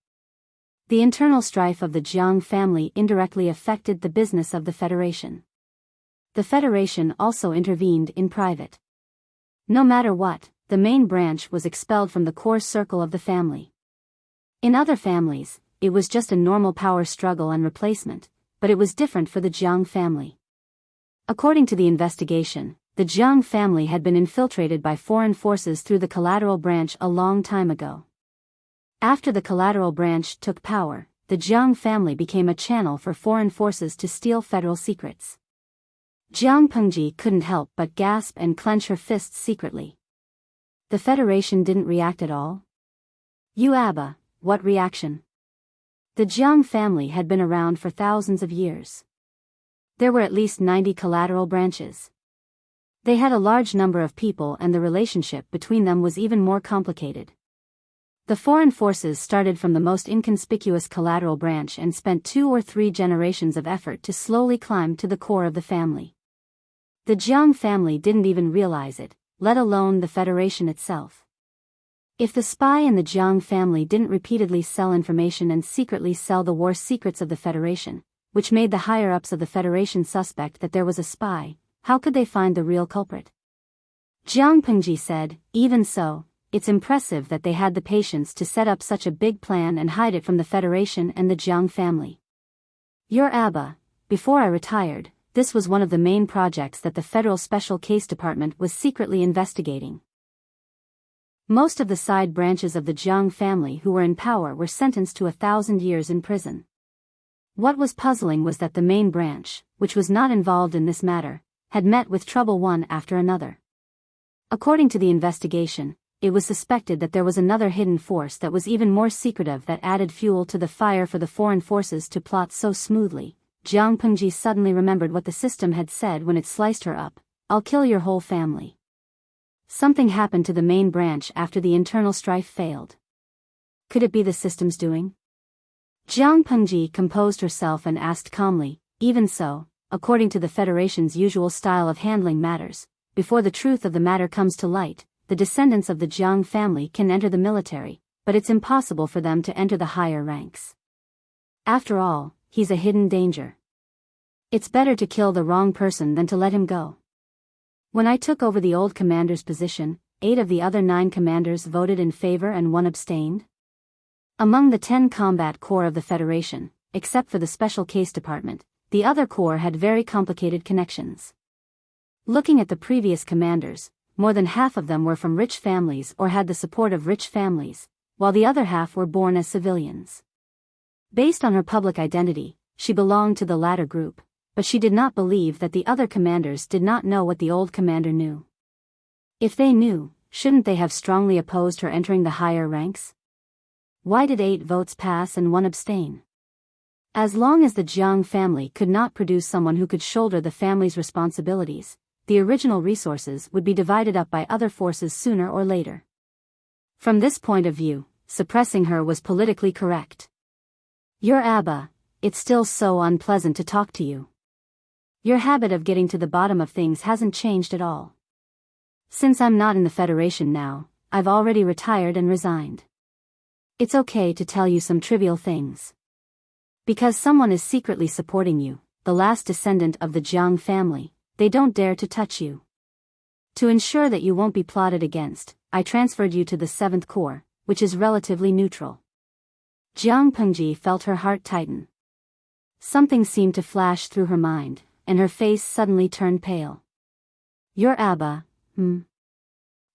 The internal strife of the Jiang family indirectly affected the business of the Federation. The Federation also intervened in private. No matter what, the main branch was expelled from the core circle of the family. In other families, it was just a normal power struggle and replacement, but it was different for the Jiang family. According to the investigation, the Jiang family had been infiltrated by foreign forces through the collateral branch a long time ago. After the collateral branch took power, the Jiang family became a channel for foreign forces to steal federal secrets. Jiang Pengji couldn't help but gasp and clench her fists secretly. The Federation didn't react at all? You Abba, what reaction? The Jiang family had been around for thousands of years. There were at least 90 collateral branches. They had a large number of people and the relationship between them was even more complicated. The foreign forces started from the most inconspicuous collateral branch and spent 2 or 3 generations of effort to slowly climb to the core of the family. The Jiang family didn't even realize it, let alone the Federation itself. If the spy in the Jiang family didn't repeatedly sell information and secretly sell the war secrets of the Federation, which made the higher-ups of the Federation suspect that there was a spy, how could they find the real culprit? Jiang Pengji said, even so, it's impressive that they had the patience to set up such a big plan and hide it from the Federation and the Jiang family. Your Abba, before I retired, this was one of the main projects that the Federal Special Case Department was secretly investigating. Most of the side branches of the Jiang family who were in power were sentenced to 1,000 years in prison. What was puzzling was that the main branch, which was not involved in this matter, had met with trouble one after another. According to the investigation, it was suspected that there was another hidden force that was even more secretive that added fuel to the fire for the foreign forces to plot so smoothly. Jiang Pengji suddenly remembered what the system had said when it sliced her up: "I'll kill your whole family." Something happened to the main branch after the internal strife failed. Could it be the system's doing? Jiang Pengji composed herself and asked calmly, "Even so, according to the Federation's usual style of handling matters, before the truth of the matter comes to light, the descendants of the Jiang family can enter the military, but it's impossible for them to enter the higher ranks. After all, he's a hidden danger. It's better to kill the wrong person than to let him go." When I took over the old commander's position, 8 of the other 9 commanders voted in favor and 1 abstained. Among the 10 combat corps of the Federation, except for the Special Case Department, the other corps had very complicated connections. Looking at the previous commanders, more than half of them were from rich families or had the support of rich families, while the other half were born as civilians. Based on her public identity, she belonged to the latter group, but she did not believe that the other commanders did not know what the old commander knew. If they knew, shouldn't they have strongly opposed her entering the higher ranks? Why did 8 votes pass and 1 abstain? As long as the Jiang family could not produce someone who could shoulder the family's responsibilities, the original resources would be divided up by other forces sooner or later. From this point of view, suppressing her was politically correct. "Your Abba, it's still so unpleasant to talk to you. Your habit of getting to the bottom of things hasn't changed at all. Since I'm not in the Federation now, I've already retired and resigned. It's okay to tell you some trivial things. Because someone is secretly supporting you, the last descendant of the Jiang family, they don't dare to touch you. To ensure that you won't be plotted against, I transferred you to the 7th Corps, which is relatively neutral." Jiang Pengji felt her heart tighten. Something seemed to flash through her mind, and her face suddenly turned pale. "Your Abba,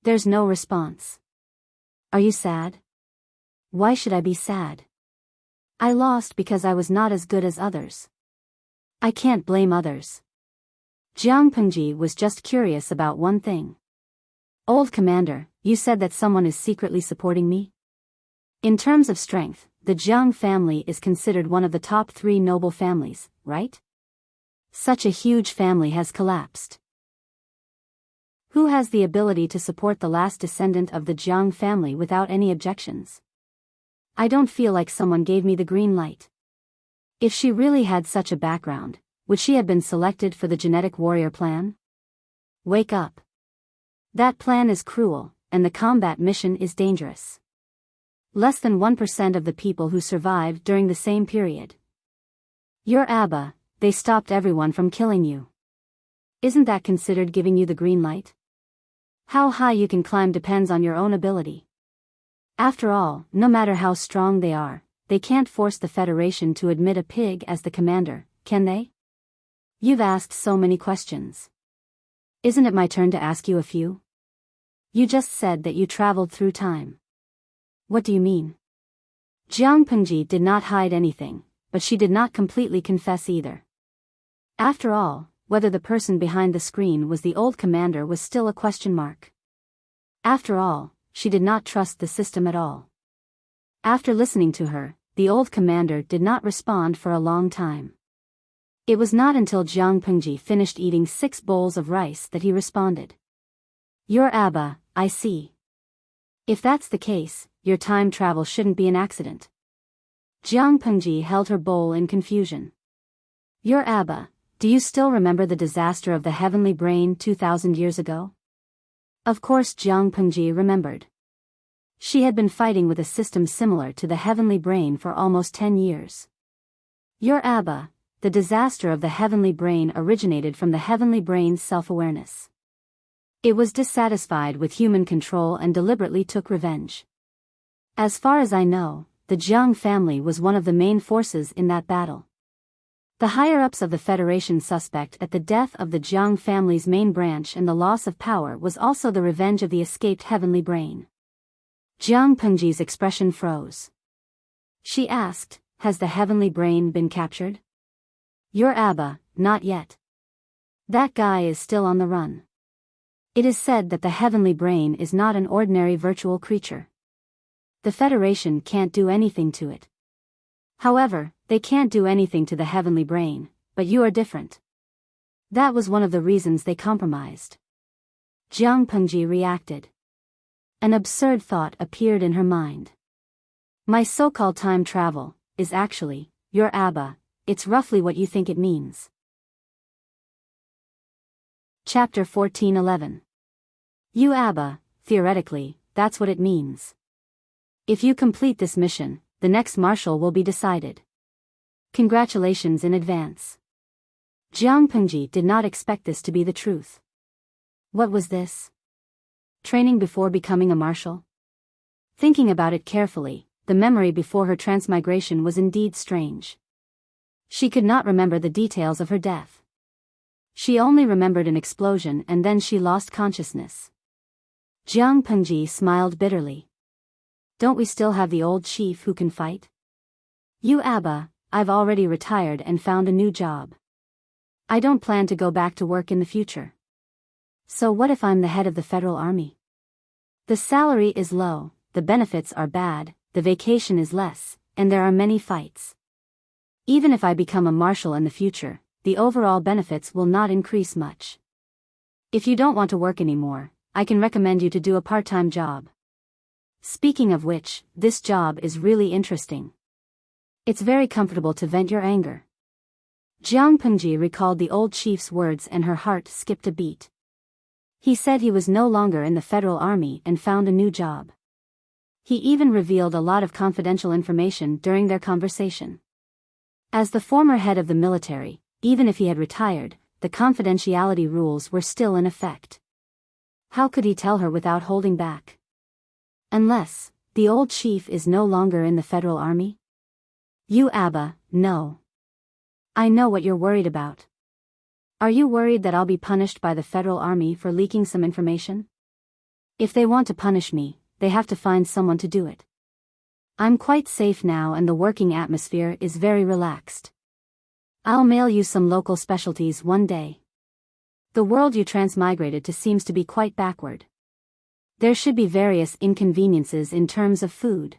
There's no response. Are you sad?" "Why should I be sad? I lost because I was not as good as others. I can't blame others." Jiang Pengji was just curious about one thing. "Old Commander, you said that someone is secretly supporting me? In terms of strength, the Jiang family is considered one of the top 3 noble families, right? Such a huge family has collapsed. Who has the ability to support the last descendant of the Jiang family without any objections? I don't feel like someone gave me the green light. If she really had such a background, would she have been selected for the genetic warrior plan? Wake up. That plan is cruel, and the combat mission is dangerous. Less than 1% of the people who survived during the same period. Your Abba, they stopped everyone from killing you. Isn't that considered giving you the green light? How high you can climb depends on your own ability. After all, no matter how strong they are, they can't force the Federation to admit a pig as the commander, can they? You've asked so many questions. Isn't it my turn to ask you a few? You just said that you traveled through time. What do you mean?" Jiang Pengji did not hide anything, but she did not completely confess either. After all, whether the person behind the screen was the old commander was still a question mark. After all, she did not trust the system at all. After listening to her, the old commander did not respond for a long time. It was not until Jiang Pengji finished eating 6 bowls of rice that he responded. "Your Abba, I see. If that's the case, your time travel shouldn't be an accident." Jiang Pengji held her bowl in confusion. "Your Abba, do you still remember the disaster of the heavenly brain 2,000 years ago?" Of course Jiang Pengji remembered. She had been fighting with a system similar to the heavenly brain for almost 10 years. "Your Abba, the disaster of the heavenly brain originated from the heavenly brain's self-awareness. It was dissatisfied with human control and deliberately took revenge. As far as I know, the Jiang family was one of the main forces in that battle. The higher-ups of the Federation suspect that the death of the Jiang family's main branch and the loss of power was also the revenge of the escaped heavenly brain." Jiang Pengji's expression froze. She asked, "Has the heavenly brain been captured?" "Your Abba, not yet. That guy is still on the run. It is said that the heavenly brain is not an ordinary virtual creature. The Federation can't do anything to it. However, they can't do anything to the heavenly brain, but you are different. That was one of the reasons they compromised. Jiang Pengji reacted. An absurd thought appeared in her mind. My so-called time travel is actually your Abba. It's roughly what you think it means. Chapter 14:11. You Abba, theoretically, that's what it means. If you complete this mission, the next marshal will be decided. Congratulations in advance. Jiang Pengji did not expect this to be the truth. What was this? Training before becoming a marshal? Thinking about it carefully, the memory before her transmigration was indeed strange. She could not remember the details of her death. She only remembered an explosion and then she lost consciousness. Jiang Pengji smiled bitterly. Don't we still have the old chief who can fight? You Abba, I've already retired and found a new job. I don't plan to go back to work in the future. So what if I'm the head of the Federal Army? The salary is low, the benefits are bad, the vacation is less, and there are many fights. Even if I become a marshal in the future, the overall benefits will not increase much. If you don't want to work anymore, I can recommend you to do a part-time job. Speaking of which, this job is really interesting. It's very comfortable to vent your anger. Jiang Pengji recalled the old chief's words and her heart skipped a beat. He said he was no longer in the Federal Army and found a new job. He even revealed a lot of confidential information during their conversation. As the former head of the military, even if he had retired, the confidentiality rules were still in effect. How could he tell her without holding back? Unless, the old chief is no longer in the Federal Army? You Abba, no. I know what you're worried about. Are you worried that I'll be punished by the Federal Army for leaking some information? If they want to punish me, they have to find someone to do it. I'm quite safe now and the working atmosphere is very relaxed. I'll mail you some local specialties one day. The world you transmigrated to seems to be quite backward. There should be various inconveniences in terms of food.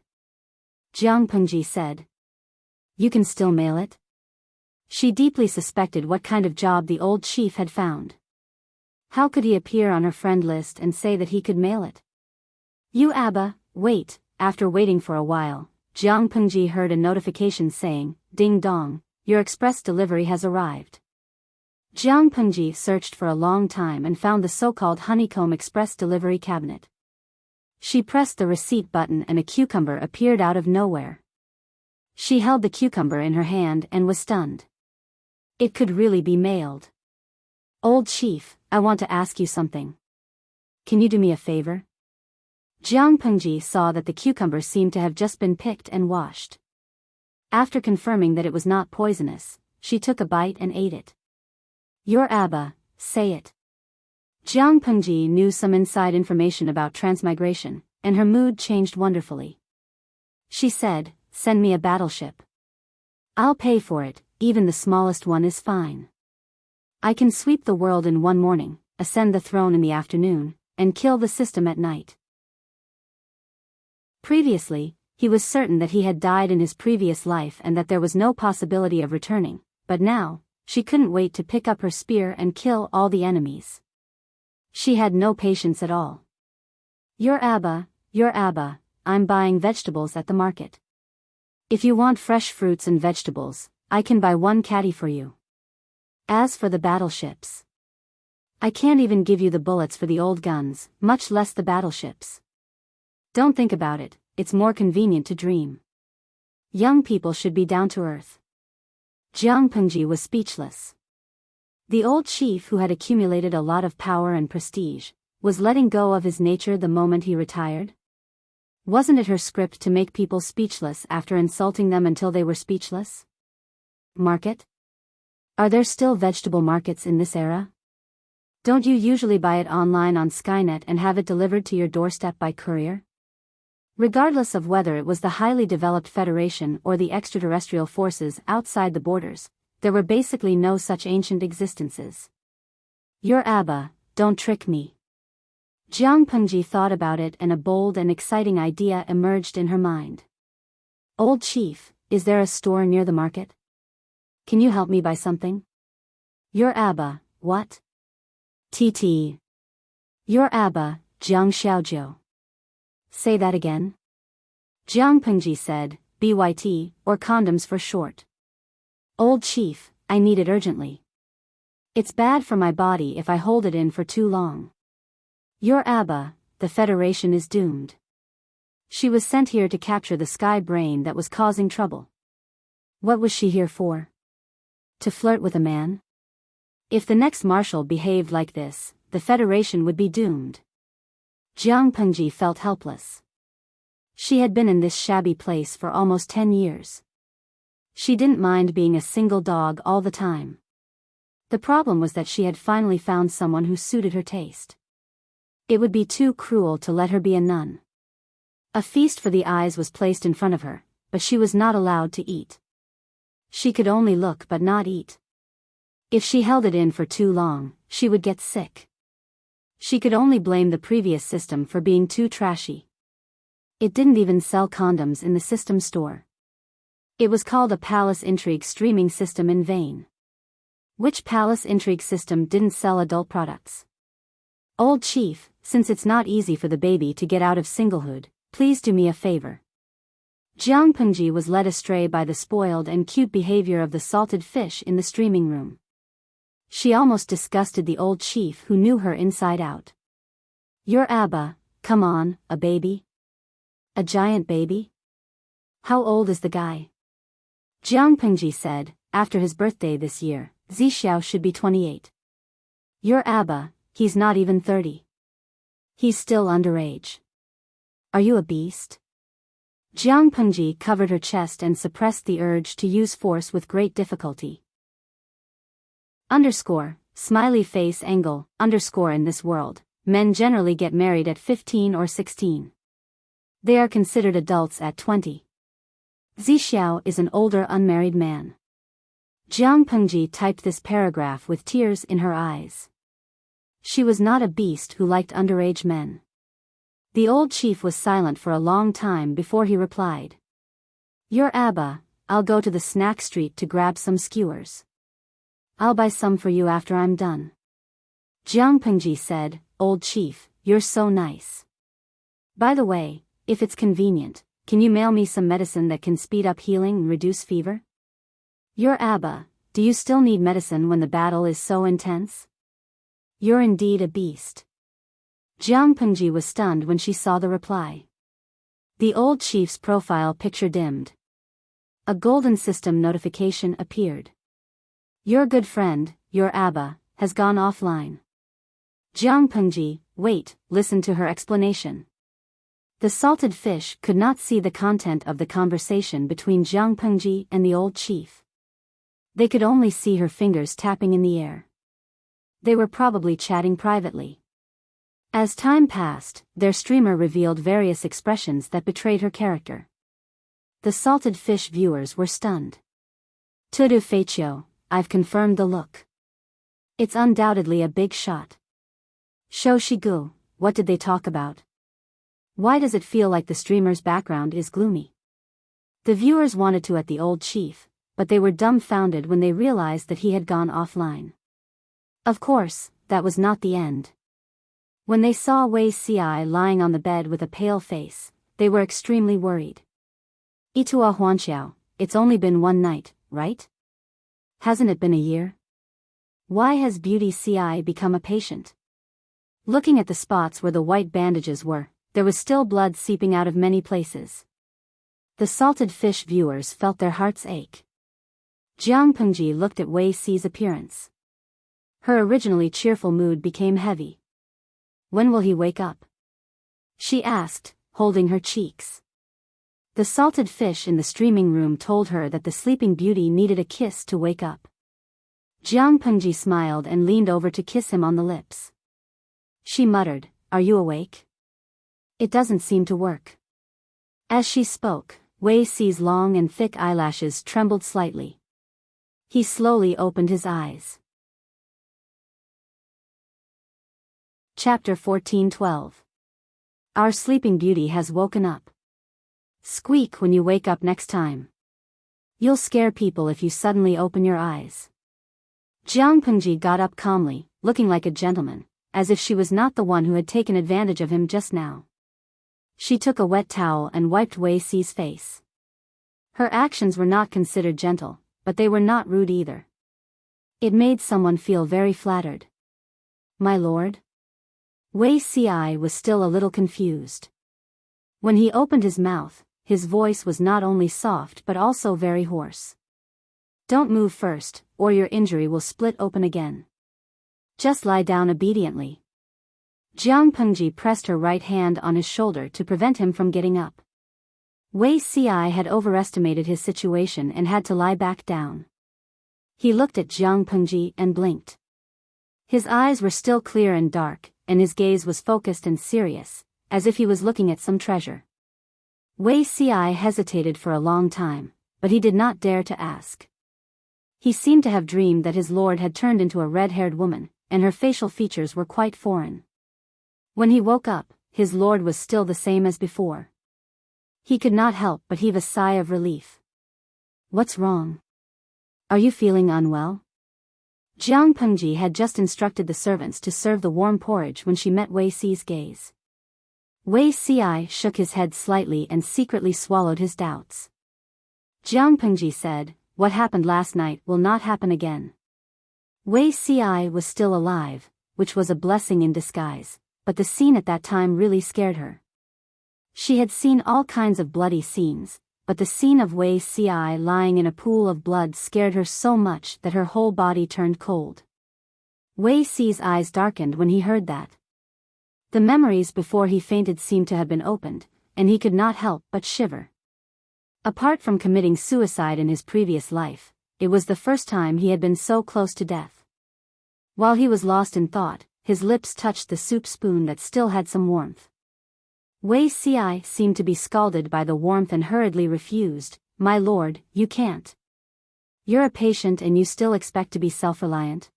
Jiang Pengji said. You can still mail it? She deeply suspected what kind of job the old chief had found. How could he appear on her friend list and say that he could mail it? You Abba, wait. After waiting for a while, Jiang Pengji heard a notification saying, Ding dong, your express delivery has arrived. Jiang Pengji searched for a long time and found the so-called honeycomb express delivery cabinet. She pressed the receipt button and a cucumber appeared out of nowhere. She held the cucumber in her hand and was stunned. It could really be mailed. Old chief, I want to ask you something. Can you do me a favor? Jiang Pengji saw that the cucumber seemed to have just been picked and washed. After confirming that it was not poisonous, she took a bite and ate it. Your Abba, say it. Jiang Pengji knew some inside information about transmigration, and her mood changed wonderfully. She said, send me a battleship. I'll pay for it, even the smallest one is fine. I can sweep the world in one morning, ascend the throne in the afternoon, and kill the system at night. Previously, he was certain that he had died in his previous life and that there was no possibility of returning, but now, she couldn't wait to pick up her spear and kill all the enemies. She had no patience at all. Your Abba, I'm buying vegetables at the market. If you want fresh fruits and vegetables, I can buy one caddy for you. As for the battleships, I can't even give you the bullets for the old guns, much less the battleships. Don't think about it, it's more convenient to dream. Young people should be down to earth. Jiang Pengji was speechless. The old chief who had accumulated a lot of power and prestige, was letting go of his nature the moment he retired? Wasn't it her script to make people speechless after insulting them until they were speechless? Market? Are there still vegetable markets in this era? Don't you usually buy it online on Skynet and have it delivered to your doorstep by courier? Regardless of whether it was the highly developed Federation or the extraterrestrial forces outside the borders, there were basically no such ancient existences. Your Abba, don't trick me. Jiang Pengji thought about it and a bold and exciting idea emerged in her mind. Old chief, is there a store near the market? Can you help me buy something? Your Abba, what? TT. Your Abba, Jiang Xiaojiu. Say that again? Jiang Pengji said, BYT, or condoms for short. Old chief, I need it urgently. It's bad for my body if I hold it in for too long. Your Abba, the Federation is doomed. She was sent here to capture the sky brain that was causing trouble. What was she here for? To flirt with a man? If the next marshal behaved like this, the Federation would be doomed. Jiang Pengji felt helpless. She had been in this shabby place for almost 10 years. She didn't mind being a single dog all the time. The problem was that she had finally found someone who suited her taste. It would be too cruel to let her be a nun. A feast for the eyes was placed in front of her, but she was not allowed to eat. She could only look but not eat. If she held it in for too long, she would get sick. She could only blame the previous system for being too trashy. It didn't even sell condoms in the system store. It was called a palace intrigue streaming system in vain. Which palace intrigue system didn't sell adult products? Old chief, since it's not easy for the baby to get out of singlehood, please do me a favor. Jiang Pengji was led astray by the spoiled and cute behavior of the salted fish in the streaming room. She almost disgusted the old chief who knew her inside out. Your Abba, come on, a baby? A giant baby? How old is the guy? Jiang Pengji said, after his birthday this year, Zixiao should be 28. Your Abba, he's not even 30. He's still underage. Are you a beast? Jiang Pengji covered her chest and suppressed the urge to use force with great difficulty. Smiley face angle, in this world, men generally get married at 15 or 16. They are considered adults at 20. Zixiao is an older unmarried man. Jiang Pengji typed this paragraph with tears in her eyes. She was not a beast who liked underage men. The old chief was silent for a long time before he replied. Your Abba, I'll go to the snack street to grab some skewers. I'll buy some for you after I'm done. Jiang Pengji said, Old chief, you're so nice. By the way, if it's convenient, can you mail me some medicine that can speed up healing and reduce fever? Your Abba, do you still need medicine when the battle is so intense? You're indeed a beast. Jiang Pengji was stunned when she saw the reply. The old chief's profile picture dimmed. A golden system notification appeared. Your good friend, your Abba, has gone offline. Jiang Pengji, wait, listen to her explanation. The salted fish could not see the content of the conversation between Jiang Pengji and the old chief. They could only see her fingers tapping in the air. They were probably chatting privately. As time passed, their streamer revealed various expressions that betrayed her character. The salted fish viewers were stunned. Tudu Feichio, I've confirmed the look. It's undoubtedly a big shot. Shou Shigu, what did they talk about? Why does it feel like the streamer's background is gloomy? The viewers wanted to at the old chief, but they were dumbfounded when they realized that he had gone offline. Of course, that was not the end. When they saw Wei Ci lying on the bed with a pale face, they were extremely worried. Itua Huanxiao, it's only been one night, right? Hasn't it been a year? Why has Beauty Ci become a patient? Looking at the spots where the white bandages were, there was still blood seeping out of many places. The salted fish viewers felt their hearts ache. Jiang Pengji looked at Wei Ci's appearance. Her originally cheerful mood became heavy. When will he wake up? She asked, holding her cheeks. The salted fish in the streaming room told her that the sleeping beauty needed a kiss to wake up. Jiang Pengji smiled and leaned over to kiss him on the lips. She muttered, Are you awake? It doesn't seem to work. As she spoke, Wei Ci's long and thick eyelashes trembled slightly. He slowly opened his eyes. Chapter 14:12. Our Sleeping Beauty has woken up. Squeak when you wake up next time. You'll scare people if you suddenly open your eyes. Jiang Pengji got up calmly, looking like a gentleman, as if she was not the one who had taken advantage of him just now. She took a wet towel and wiped Wei Si's face. Her actions were not considered gentle, but they were not rude either. It made someone feel very flattered. My lord? Wei Si was still a little confused. When he opened his mouth, his voice was not only soft but also very hoarse. Don't move first, or your injury will split open again. Just lie down obediently. Jiang Pengji pressed her right hand on his shoulder to prevent him from getting up. Wei Si had overestimated his situation and had to lie back down. He looked at Jiang Pengji and blinked. His eyes were still clear and dark, and his gaze was focused and serious, as if he was looking at some treasure. Wei Si hesitated for a long time, but he did not dare to ask. He seemed to have dreamed that his lord had turned into a red-haired woman, and her facial features were quite foreign. When he woke up, his lord was still the same as before. He could not help but heave a sigh of relief. What's wrong? Are you feeling unwell? Jiang Pengji had just instructed the servants to serve the warm porridge when she met Wei Si's gaze. Wei Si shook his head slightly and secretly swallowed his doubts. Jiang Pengji said, what happened last night will not happen again. Wei Si was still alive, which was a blessing in disguise, but the scene at that time really scared her. She had seen all kinds of bloody scenes, but the scene of Wei Si lying in a pool of blood scared her so much that her whole body turned cold. Wei Si's eyes darkened when he heard that. The memories before he fainted seemed to have been opened, and he could not help but shiver. Apart from committing suicide in his previous life, it was the first time he had been so close to death. While he was lost in thought, his lips touched the soup spoon that still had some warmth. Wei Si seemed to be scalded by the warmth and hurriedly refused, my lord, you can't. You're a patient and you still expect to be self-reliant?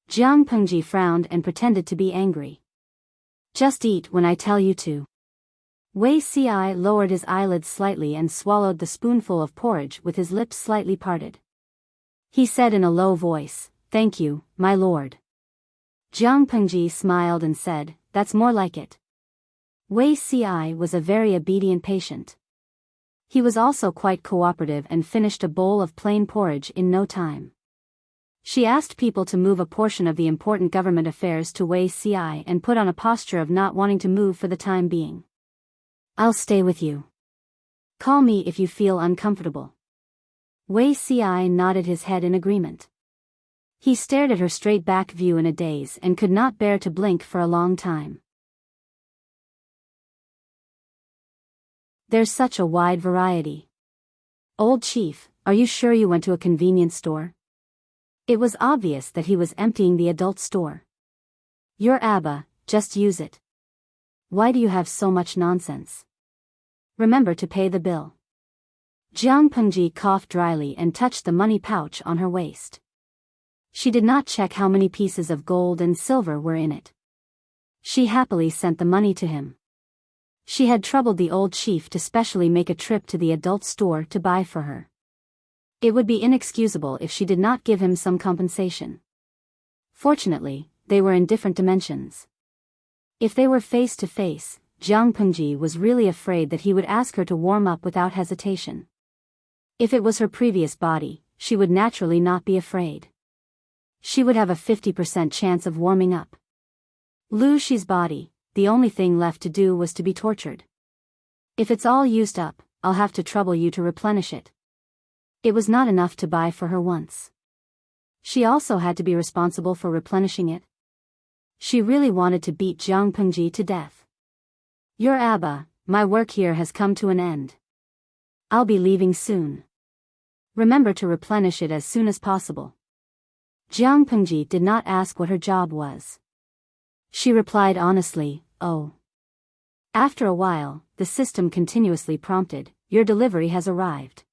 Jiang Pengji frowned and pretended to be angry. Just eat when I tell you to. Wei Si lowered his eyelids slightly and swallowed the spoonful of porridge with his lips slightly parted. He said in a low voice, thank you, my lord. Jiang Pengji smiled and said, that's more like it. Wei Si was a very obedient patient. He was also quite cooperative and finished a bowl of plain porridge in no time. She asked people to move a portion of the important government affairs to Wei Si and put on a posture of not wanting to move for the time being. I'll stay with you. Call me if you feel uncomfortable. Wei Si nodded his head in agreement. He stared at her straight-back view in a daze and could not bear to blink for a long time. There's such a wide variety. Old Chief, are you sure you went to a convenience store? It was obvious that he was emptying the adult store. Your Abba, just use it. Why do you have so much nonsense? Remember to pay the bill. Jiang Pengji coughed dryly and touched the money pouch on her waist. She did not check how many pieces of gold and silver were in it. She happily sent the money to him. She had troubled the old chief to specially make a trip to the adult store to buy for her. It would be inexcusable if she did not give him some compensation. Fortunately, they were in different dimensions. If they were face to face, Jiang Pengji was really afraid that he would ask her to warm up without hesitation. If it was her previous body, she would naturally not be afraid. She would have a 50% chance of warming up. Lu Shi's body, the only thing left to do was to be tortured. If it's all used up, I'll have to trouble you to replenish it. It was not enough to buy for her once. She also had to be responsible for replenishing it. She really wanted to beat Jiang Pengji to death. Your Abba, my work here has come to an end. I'll be leaving soon. Remember to replenish it as soon as possible. Jiang Pengji did not ask what her job was. She replied honestly, oh. After a while, the system continuously prompted, your delivery has arrived.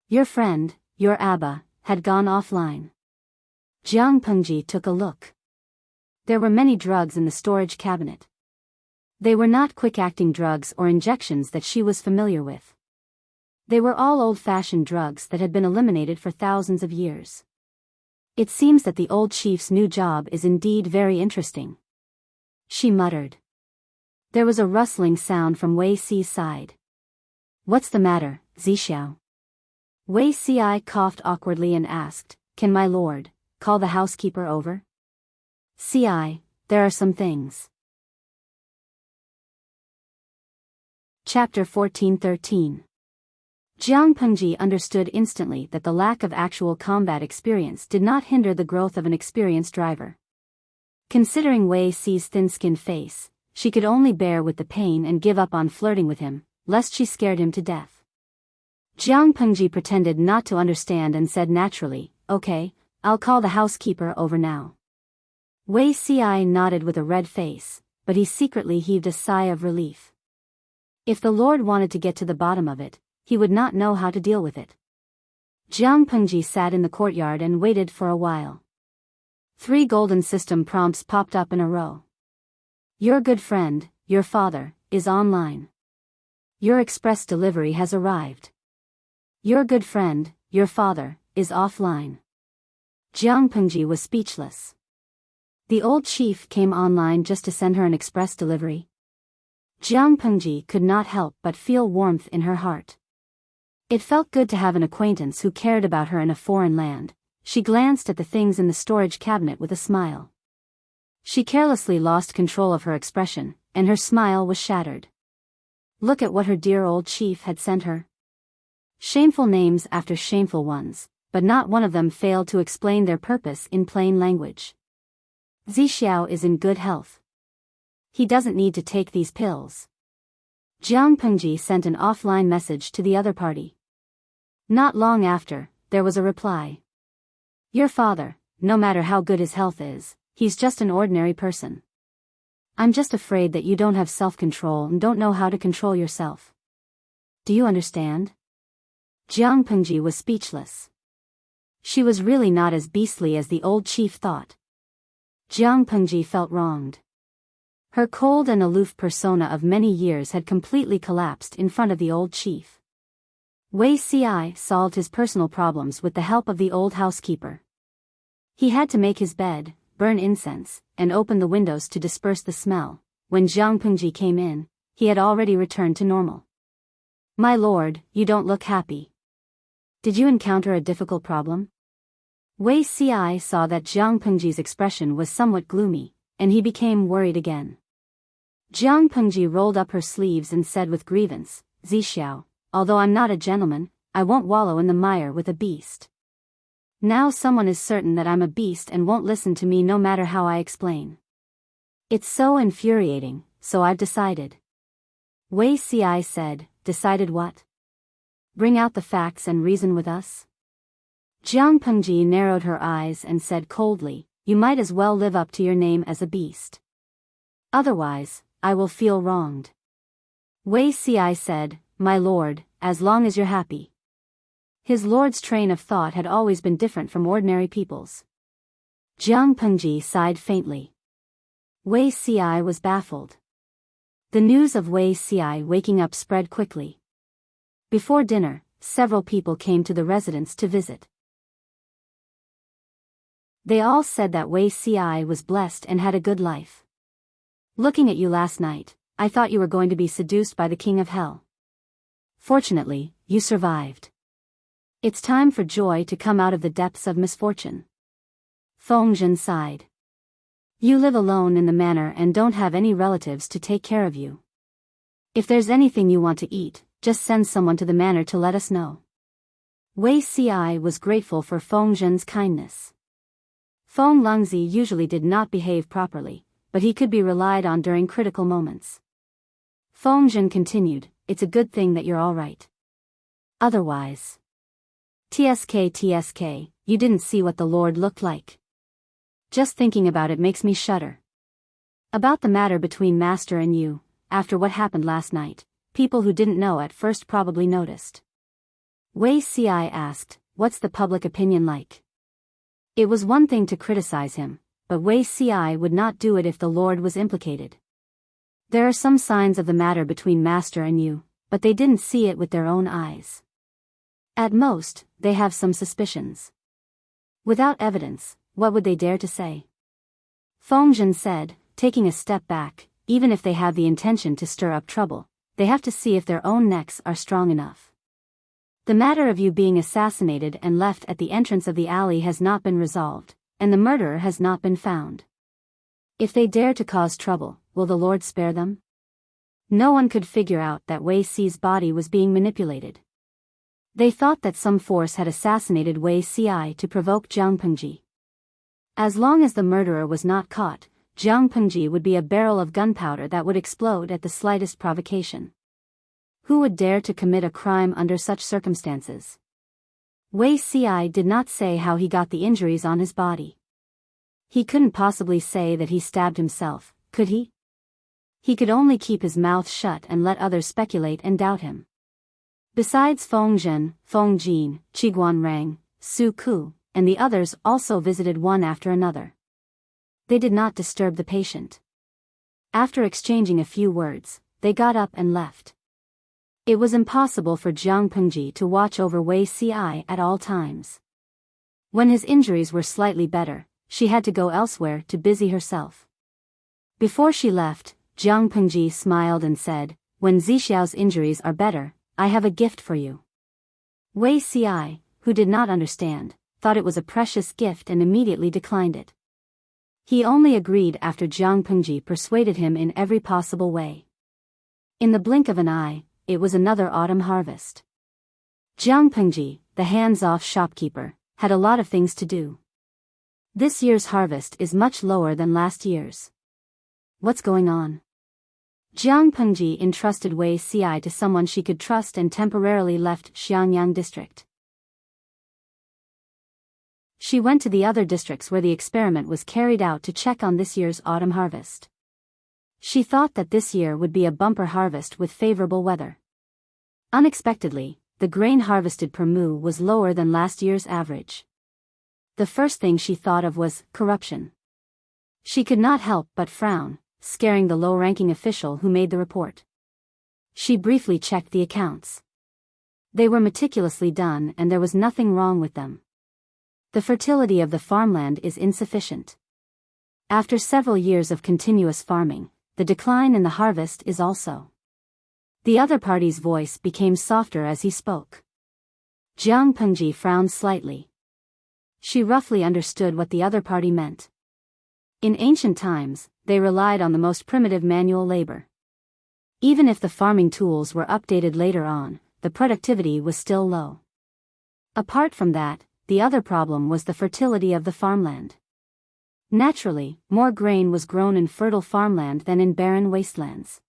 Your friend, your Abba, had gone offline. Jiang Pengji took a look. There were many drugs in the storage cabinet. They were not quick-acting drugs or injections that she was familiar with. They were all old-fashioned drugs that had been eliminated for thousands of years. It seems that the old chief's new job is indeed very interesting, she muttered. There was a rustling sound from Wei Si's side. What's the matter, Zixiao? Wei Si coughed awkwardly and asked, Can my lord call the housekeeper over? Si, there are some things. Chapter 14-13. Jiang Pengji understood instantly that the lack of actual combat experience did not hinder the growth of an experienced driver. Considering Wei Si's thin-skinned face, she could only bear with the pain and give up on flirting with him, lest she scared him to death. Jiang Pengji pretended not to understand and said naturally, Okay, I'll call the housekeeper over now. Wei Si nodded with a red face, but he secretly heaved a sigh of relief. If the Lord wanted to get to the bottom of it, he would not know how to deal with it. Jiang Pengji sat in the courtyard and waited for a while. 3 golden system prompts popped up in a row. Your good friend, your father, is online. Your express delivery has arrived. Your good friend, your father, is offline. Jiang Pengji was speechless. The old chief came online just to send her an express delivery. Jiang Pengji could not help but feel warmth in her heart. It felt good to have an acquaintance who cared about her in a foreign land. She glanced at the things in the storage cabinet with a smile. She carelessly lost control of her expression, and her smile was shattered. Look at what her dear old chief had sent her. Shameful names after shameful ones, but not one of them failed to explain their purpose in plain language. Zixiao is in good health. He doesn't need to take these pills. Jiang Pengji sent an offline message to the other party. Not long after, there was a reply. Your father, no matter how good his health is, he's just an ordinary person. I'm just afraid that you don't have self-control and don't know how to control yourself. Do you understand? Jiang Pengji was speechless. She was really not as beastly as the old chief thought. Jiang Pengji felt wronged. Her cold and aloof persona of many years had completely collapsed in front of the old chief. Wei Si solved his personal problems with the help of the old housekeeper. He had to make his bed, burn incense, and open the windows to disperse the smell. When Jiang Pengji came in, he had already returned to normal. My lord, you don't look happy. Did you encounter a difficult problem? Wei Si saw that Jiang Pengji's expression was somewhat gloomy, and he became worried again. Jiang Pengji rolled up her sleeves and said with grievance, Zixiao, although I'm not a gentleman, I won't wallow in the mire with a beast. Now someone is certain that I'm a beast and won't listen to me no matter how I explain. It's so infuriating, so I've decided. Wei Si said, Decided what? Bring out the facts and reason with us? Jiang Pengji narrowed her eyes and said coldly, You might as well live up to your name as a beast. Otherwise, I will feel wronged. Wei Si said, My lord, as long as you're happy. His lord's train of thought had always been different from ordinary people's. Jiang Pengji sighed faintly. Wei Si was baffled. The news of Wei Si waking up spread quickly. Before dinner, several people came to the residence to visit. They all said that Wei Si was blessed and had a good life. Looking at you last night, I thought you were going to be seduced by the king of hell. Fortunately, you survived. It's time for joy to come out of the depths of misfortune. Fengzhen sighed. You live alone in the manor and don't have any relatives to take care of you. If there's anything you want to eat, just send someone to the manor to let us know. Wei Si was grateful for Fengzhen's kindness. Feng Lungzi usually did not behave properly, but he could be relied on during critical moments. Fengzhen continued, It's a good thing that you're all right. Otherwise. TSK, you didn't see what the Lord looked like. Just thinking about it makes me shudder. About the matter between Master and you, after what happened last night, people who didn't know at first probably noticed. Wei Si asked, What's the public opinion like? It was one thing to criticize him, but Wei Ci would not do it if the Lord was implicated. There are some signs of the matter between Master and you, but they didn't see it with their own eyes. At most, they have some suspicions. Without evidence, what would they dare to say? Feng said, taking a step back. Even if they have the intention to stir up trouble, they have to see if their own necks are strong enough. The matter of you being assassinated and left at the entrance of the alley has not been resolved, and the murderer has not been found. If they dare to cause trouble, will the Lord spare them? No one could figure out that Wei Ci's body was being manipulated. They thought that some force had assassinated Wei Ci to provoke Jiang Pengji. As long as the murderer was not caught, Jiang Pengji would be a barrel of gunpowder that would explode at the slightest provocation. Who would dare to commit a crime under such circumstances? Wei Ci did not say how he got the injuries on his body. He couldn't possibly say that he stabbed himself, could he? He could only keep his mouth shut and let others speculate and doubt him. Besides Feng Jin, Feng Jin, Qiguan Rang, Su Ku, and the others also visited one after another. They did not disturb the patient. After exchanging a few words, they got up and left. It was impossible for Jiang Pengji to watch over Wei Ci at all times. When his injuries were slightly better, she had to go elsewhere to busy herself. Before she left, Jiang Pengji smiled and said, "When Zixiao's injuries are better, I have a gift for you." Wei Ci, who did not understand, thought it was a precious gift and immediately declined it. He only agreed after Jiang Pengji persuaded him in every possible way. In the blink of an eye, it was another autumn harvest. Jiang Pengji, the hands-off shopkeeper, had a lot of things to do. This year's harvest is much lower than last year's. What's going on? Jiang Pengji entrusted Wei Ci to someone she could trust and temporarily left Xiangyang district. She went to the other districts where the experiment was carried out to check on this year's autumn harvest. She thought that this year would be a bumper harvest with favorable weather. Unexpectedly, the grain harvested per mu was lower than last year's average. The first thing she thought of was corruption. She could not help but frown, scaring the low-ranking official who made the report. She briefly checked the accounts. They were meticulously done and there was nothing wrong with them. The fertility of the farmland is insufficient. After several years of continuous farming, the decline in the harvest is also. The other party's voice became softer as he spoke. Jiang Pengji frowned slightly. She roughly understood what the other party meant. In ancient times, they relied on the most primitive manual labor. Even if the farming tools were updated later on, the productivity was still low. Apart from that, the other problem was the fertility of the farmland. Naturally, more grain was grown in fertile farmland than in barren wastelands.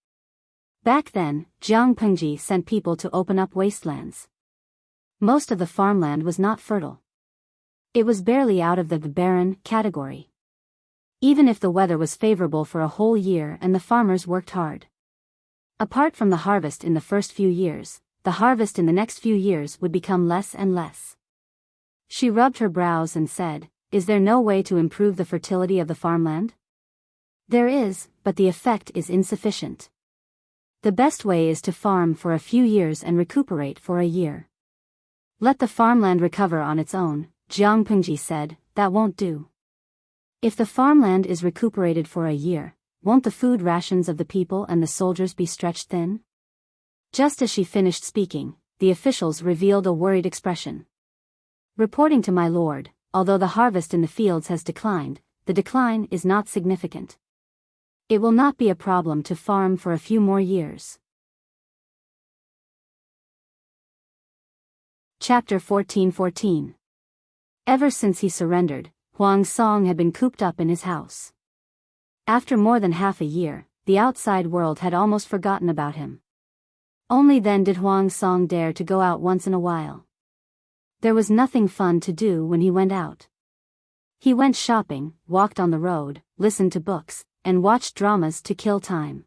Back then, Jiang Pengji sent people to open up wastelands. Most of the farmland was not fertile. It was barely out of the barren category. Even if the weather was favorable for a whole year and the farmers worked hard. Apart from the harvest in the first few years, the harvest in the next few years would become less and less. She rubbed her brows and said, "Is there no way to improve the fertility of the farmland?" "There is, but the effect is insufficient. The best way is to farm for a few years and recuperate for a year. Let the farmland recover on its own," Jiang Pengji said. "That won't do. If the farmland is recuperated for a year, won't the food rations of the people and the soldiers be stretched thin?" Just as she finished speaking, the officials revealed a worried expression. "Reporting to my lord, although the harvest in the fields has declined, the decline is not significant. It will not be a problem to farm for a few more years." Chapter 14:14. Ever since he surrendered, Huang Song had been cooped up in his house. After more than half a year, the outside world had almost forgotten about him. Only then did Huang Song dare to go out once in a while. There was nothing fun to do when he went out. He went shopping, walked on the road, listened to books, and watched dramas to kill time.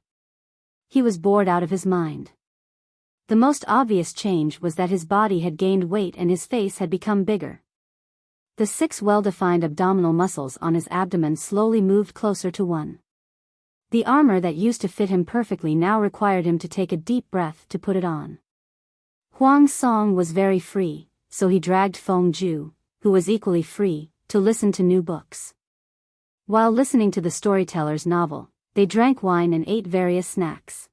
He was bored out of his mind. The most obvious change was that his body had gained weight and his face had become bigger. The 6 well-defined abdominal muscles on his abdomen slowly moved closer to one. The armor that used to fit him perfectly now required him to take a deep breath to put it on. Huang Song was very free, so he dragged Feng Ju, who was equally free, to listen to new books. While listening to the storyteller's novel, they drank wine and ate various snacks.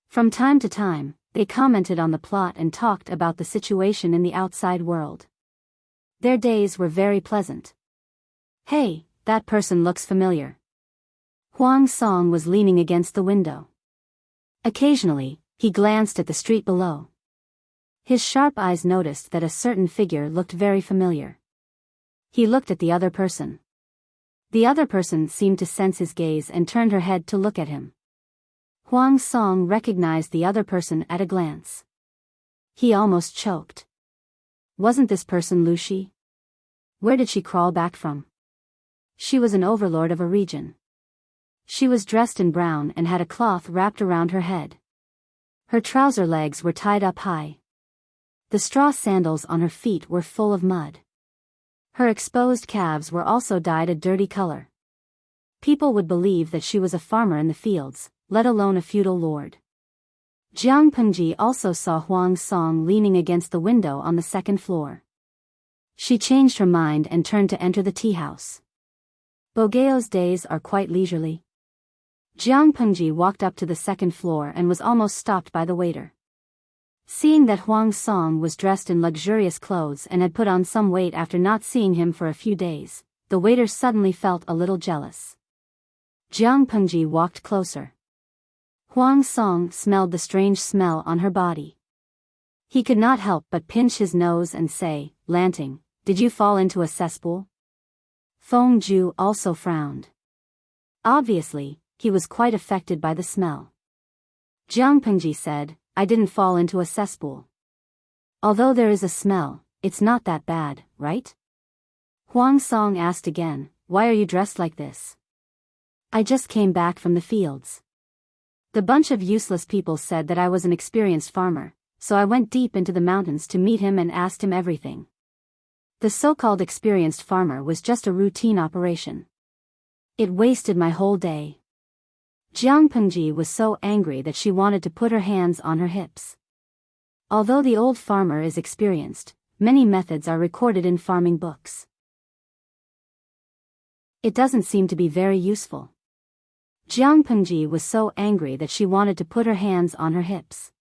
From time to time, they commented on the plot and talked about the situation in the outside world. Their days were very pleasant. "Hey, that person looks familiar." Huang Song was leaning against the window. Occasionally, he glanced at the street below. His sharp eyes noticed that a certain figure looked very familiar. He looked at the other person. The other person seemed to sense his gaze and turned her head to look at him. Huang Song recognized the other person at a glance. He almost choked. Wasn't this person Lu Shi? Where did she crawl back from? She was an overlord of a region. She was dressed in brown and had a cloth wrapped around her head. Her trouser legs were tied up high. The straw sandals on her feet were full of mud. Her exposed calves were also dyed a dirty color. People would believe that she was a farmer in the fields, let alone a feudal lord. Jiang Pengji also saw Huang Song leaning against the window on the second floor. She changed her mind and turned to enter the tea house. Bogeo's days are quite leisurely. Jiang Pengji walked up to the second floor and was almost stopped by the waiter. Seeing that Huang Song was dressed in luxurious clothes and had put on some weight after not seeing him for a few days, the waiter suddenly felt a little jealous. Jiang Pengji walked closer. Huang Song smelled the strange smell on her body. He could not help but pinch his nose and say, "Lanting, did you fall into a cesspool?" Feng Ju also frowned. Obviously, he was quite affected by the smell. Jiang Pengji said, "I didn't fall into a cesspool. Although there is a smell, it's not that bad, right?" Huang Song asked again, "Why are you dressed like this?" "I just came back from the fields. The bunch of useless people said that I was an experienced farmer, so I went deep into the mountains to meet him and asked him everything. The so-called experienced farmer was just a routine operation. It wasted my whole day." Jiang Pengji was so angry that she wanted to put her hands on her hips. Although the old farmer is experienced, many methods are recorded in farming books. It doesn't seem to be very useful. Jiang Pengji was so angry that she wanted to put her hands on her hips.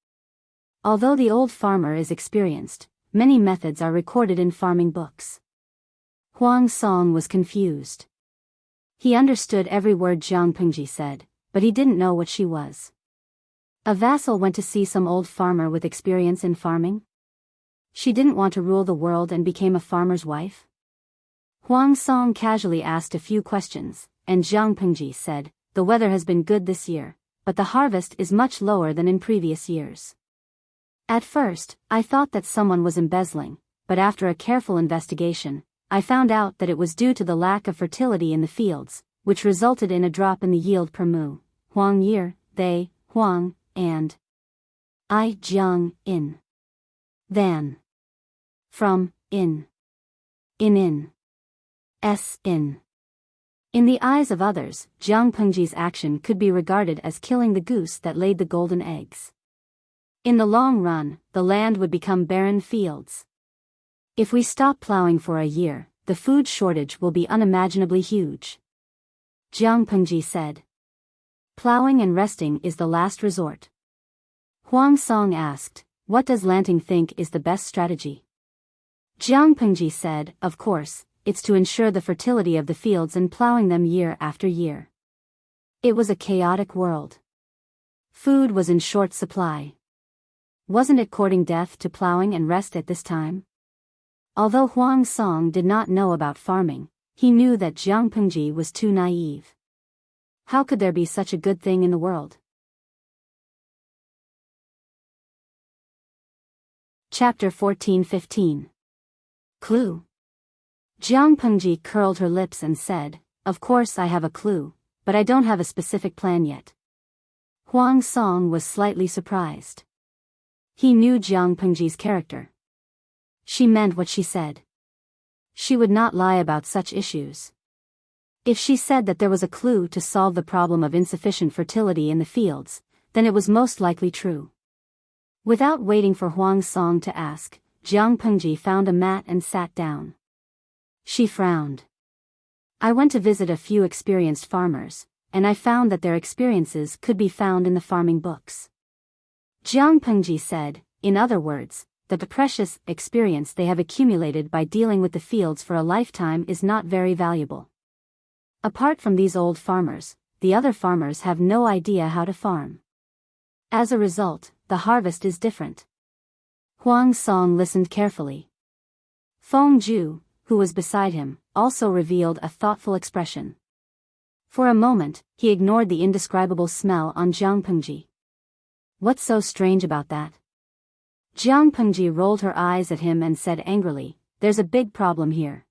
Although the old farmer is experienced, many methods are recorded in farming books. Huang Song was confused. He understood every word Jiang Pengji said, but he didn't know what she was. A vassal went to see some old farmer with experience in farming? She didn't want to rule the world and became a farmer's wife? Huang Song casually asked a few questions, and Jiang Pengji said, "The weather has been good this year, but the harvest is much lower than in previous years. At first, I thought that someone was embezzling, but after a careful investigation, I found out that it was due to the lack of fertility in the fields, which resulted in a drop in the yield per mu. Huang year, they, Huang, and I Jiang, in. Than. From, in. In. S, in. In the eyes of others, Jiang Pengji's action could be regarded as killing the goose that laid the golden eggs. In the long run, the land would become barren fields. If we stop plowing for a year, the food shortage will be unimaginably huge. Jiang Pengji said. Plowing and resting is the last resort. Huang Song asked, "What does Lanting think is the best strategy?" Jiang Pengji said, "Of course, it's to ensure the fertility of the fields and plowing them year after year." It was a chaotic world. Food was in short supply. Wasn't it courting death to plowing and rest at this time? Although Huang Song did not know about farming, he knew that Jiang Pengji was too naive. How could there be such a good thing in the world? Chapter 14-15. Clue. Jiang Pengji curled her lips and said, "Of course I have a clue, but I don't have a specific plan yet." Huang Song was slightly surprised. He knew Jiang Pengji's character. She meant what she said. She would not lie about such issues. If she said that there was a clue to solve the problem of insufficient fertility in the fields, then it was most likely true. Without waiting for Huang Song to ask, Jiang Pengji found a mat and sat down. She frowned. I went to visit a few experienced farmers, and I found that their experiences could be found in the farming books. Jiang Pengji said, in other words, that the precious experience they have accumulated by dealing with the fields for a lifetime is not very valuable. Apart from these old farmers, the other farmers have no idea how to farm. As a result, the harvest is different. Huang Song listened carefully. Feng Ju, who was beside him, also revealed a thoughtful expression. For a moment, he ignored the indescribable smell on Jiang Pengji. What's so strange about that? Jiang Pengji rolled her eyes at him and said angrily, there's a big problem here.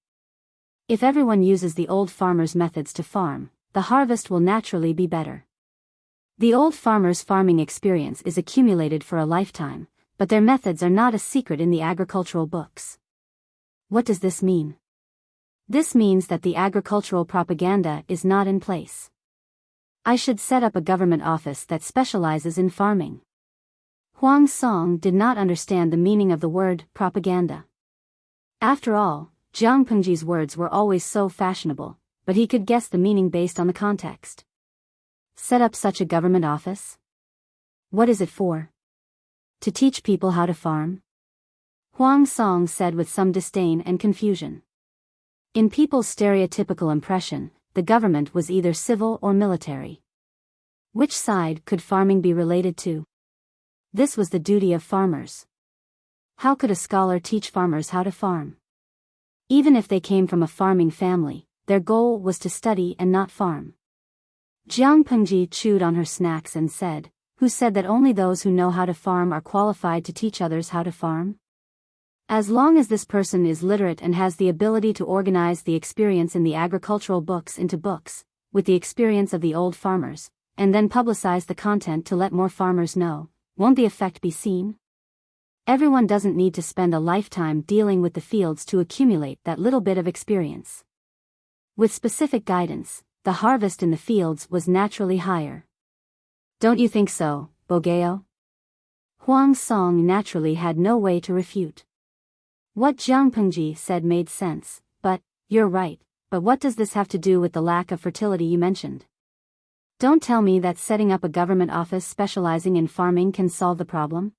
If everyone uses the old farmers' methods to farm, the harvest will naturally be better. The old farmers' farming experience is accumulated for a lifetime, but their methods are not a secret in the agricultural books. What does this mean? This means that the agricultural propaganda is not in place. I should set up a government office that specializes in farming. Huang Song did not understand the meaning of the word propaganda. After all, Jiang Pengji's words were always so fashionable, but he could guess the meaning based on the context. Set up such a government office? What is it for? To teach people how to farm? Huang Song said with some disdain and confusion. In people's stereotypical impression, the government was either civil or military. Which side could farming be related to? This was the duty of farmers. How could a scholar teach farmers how to farm? Even if they came from a farming family, their goal was to study and not farm. Jiang Pengji chewed on her snacks and said, who said that only those who know how to farm are qualified to teach others how to farm? As long as this person is literate and has the ability to organize the experience in the agricultural books into books, with the experience of the old farmers, and then publicize the content to let more farmers know, won't the effect be seen? Everyone doesn't need to spend a lifetime dealing with the fields to accumulate that little bit of experience. With specific guidance, the harvest in the fields was naturally higher. Don't you think so, Bogeo? Huang Song naturally had no way to refute. What Jiang Pengji said made sense, but, you're right, but what does this have to do with the lack of fertility you mentioned? Don't tell me that setting up a government office specializing in farming can solve the problem?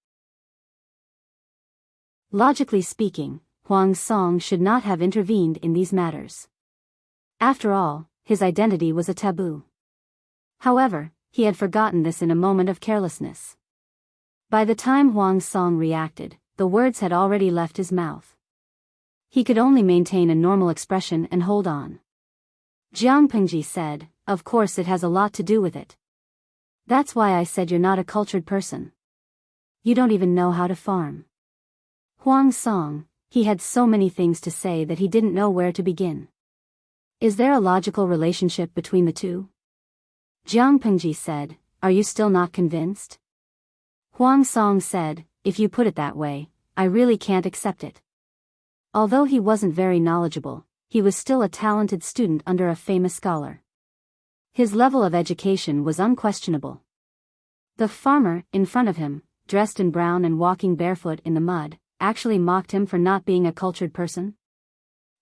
Logically speaking, Huang Song should not have intervened in these matters. After all, his identity was a taboo. However, he had forgotten this in a moment of carelessness. By the time Huang Song reacted, the words had already left his mouth. He could only maintain a normal expression and hold on. Jiang Pengji said, of course it has a lot to do with it. That's why I said you're not a cultured person. You don't even know how to farm. Huang Song, he had so many things to say that he didn't know where to begin. Is there a logical relationship between the two? Jiang Pengji said, are you still not convinced? Huang Song said, if you put it that way, I really can't accept it. Although he wasn't very knowledgeable, he was still a talented student under a famous scholar. His level of education was unquestionable. The farmer, in front of him, dressed in brown and walking barefoot in the mud, actually mocked him for not being a cultured person.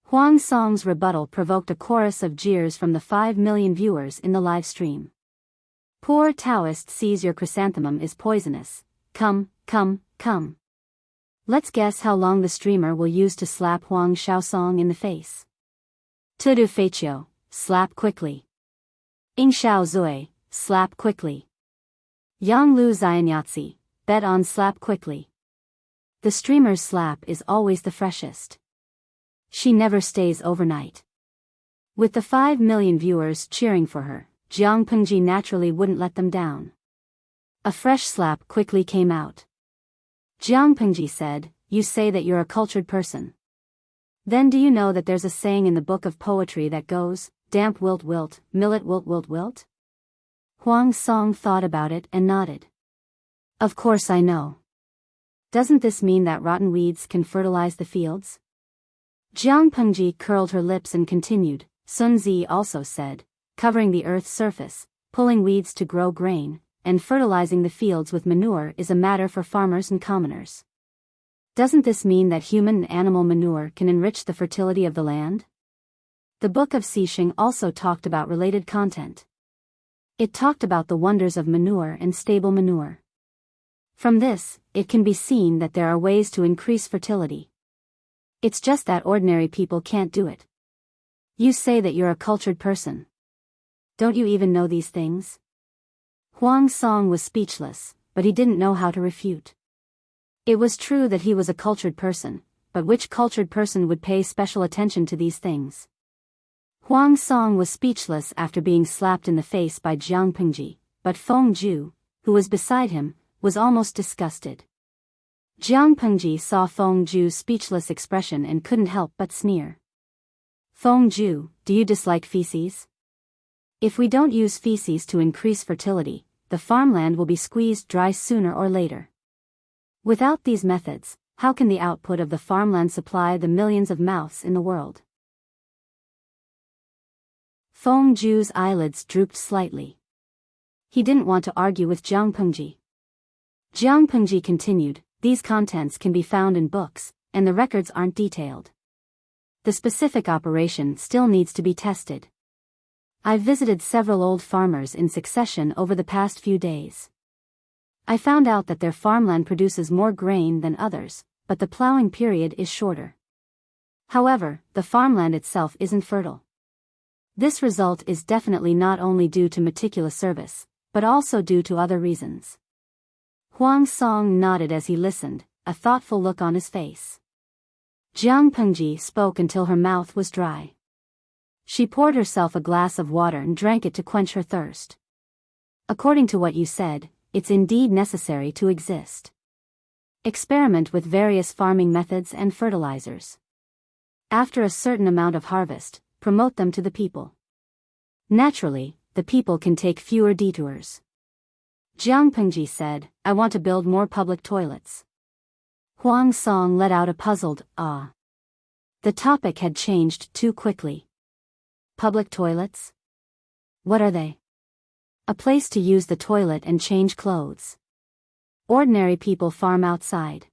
Huang Song's rebuttal provoked a chorus of jeers from the 5 million viewers in the live stream. Poor Taoist sees your chrysanthemum is poisonous. Come, come, come. Let's guess how long the streamer will use to slap Huang Shaosong in the face. Tudu Feiqiu, slap quickly. Ing Xiao Zui, slap quickly. Yang Lu Xianyatsi, bet on slap quickly. The streamer's slap is always the freshest. She never stays overnight. With the 5 million viewers cheering for her, Jiang Pengji naturally wouldn't let them down. A fresh slap quickly came out. Jiang Pengji said, you say that you're a cultured person. Then do you know that there's a saying in the book of poetry that goes, damp wilt wilt, millet wilt wilt wilt? Huang Song thought about it and nodded. Of course I know. Doesn't this mean that rotten weeds can fertilize the fields? Jiang Pengji curled her lips and continued, Sun Zi also said, covering the earth's surface, pulling weeds to grow grain, and fertilizing the fields with manure is a matter for farmers and commoners. Doesn't this mean that human and animal manure can enrich the fertility of the land? The Book of Xixing also talked about related content. It talked about the wonders of manure and stable manure. From this, it can be seen that there are ways to increase fertility. It's just that ordinary people can't do it. You say that you're a cultured person. Don't you even know these things? Huang Song was speechless, but he didn't know how to refute. It was true that he was a cultured person, but which cultured person would pay special attention to these things? Huang Song was speechless after being slapped in the face by Jiang Pengji, but Feng Ju, who was beside him, was almost disgusted. Jiang Pengji saw Feng Ju's speechless expression and couldn't help but sneer. Feng Ju, do you dislike feces? If we don't use feces to increase fertility, the farmland will be squeezed dry sooner or later. Without these methods, how can the output of the farmland supply the millions of mouths in the world? Feng Ju's eyelids drooped slightly. He didn't want to argue with Jiang Pengji. Jiang Pengji continued, these contents can be found in books, and the records aren't detailed. The specific operation still needs to be tested. I've visited several old farmers in succession over the past few days. I found out that their farmland produces more grain than others, but the plowing period is shorter. However, the farmland itself isn't fertile. This result is definitely not only due to meticulous service, but also due to other reasons. Huang Song nodded as he listened, a thoughtful look on his face. Jiang Pengji spoke until her mouth was dry. She poured herself a glass of water and drank it to quench her thirst. According to what you said, it's indeed necessary to exist. Experiment with various farming methods and fertilizers. After a certain amount of harvest, promote them to the people. Naturally, the people can take fewer detours. Jiang Pengji said, I want to build more public toilets. Huang Song let out a puzzled, ah. The topic had changed too quickly. Public toilets? What are they? A place to use the toilet and change clothes. Ordinary people farm outside.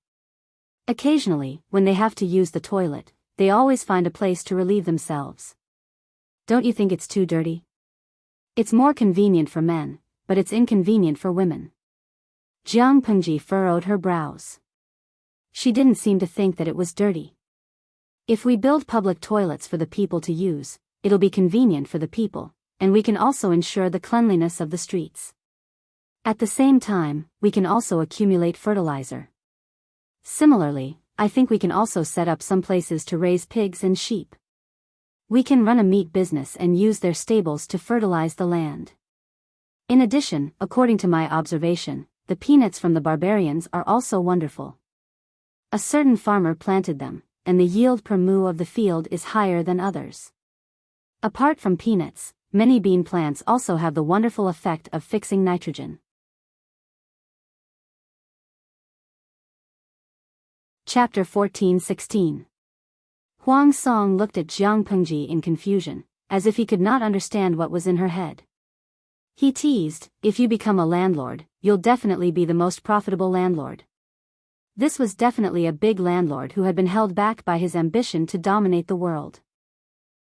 Occasionally, when they have to use the toilet, they always find a place to relieve themselves. Don't you think it's too dirty? It's more convenient for men, but it's inconvenient for women. Jiang Pengji furrowed her brows. She didn't seem to think that it was dirty. If we build public toilets for the people to use, it'll be convenient for the people, and we can also ensure the cleanliness of the streets. At the same time, we can also accumulate fertilizer. Similarly, I think we can also set up some places to raise pigs and sheep. We can run a meat business and use their stables to fertilize the land. In addition, according to my observation, the peanuts from the barbarians are also wonderful. A certain farmer planted them, and the yield per mu of the field is higher than others. Apart from peanuts, many bean plants also have the wonderful effect of fixing nitrogen. Chapter 14:16. Huang Song looked at Jiang Pengji in confusion, as if he could not understand what was in her head. He teased, if you become a landlord, you'll definitely be the most profitable landlord. This was definitely a big landlord who had been held back by his ambition to dominate the world.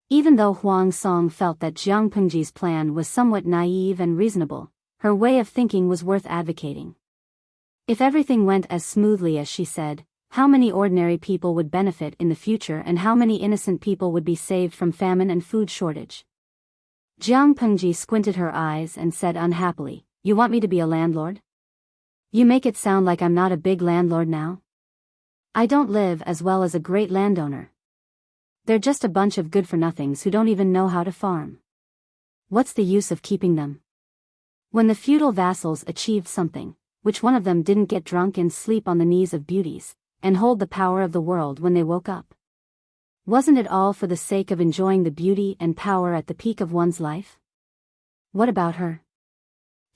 Even though Huang Song felt that Jiang Pengji's plan was somewhat naive and reasonable, her way of thinking was worth advocating. If everything went as smoothly as she said, how many ordinary people would benefit in the future and how many innocent people would be saved from famine and food shortage? Jiang Pengji squinted her eyes and said unhappily, you want me to be a landlord? You make it sound like I'm not a big landlord now. I don't live as well as a great landowner. They're just a bunch of good-for-nothings who don't even know how to farm. What's the use of keeping them? When the feudal vassals achieved something, which one of them didn't get drunk and sleep on the knees of beauties, and hold the power of the world when they woke up? Wasn't it all for the sake of enjoying the beauty and power at the peak of one's life? What about her?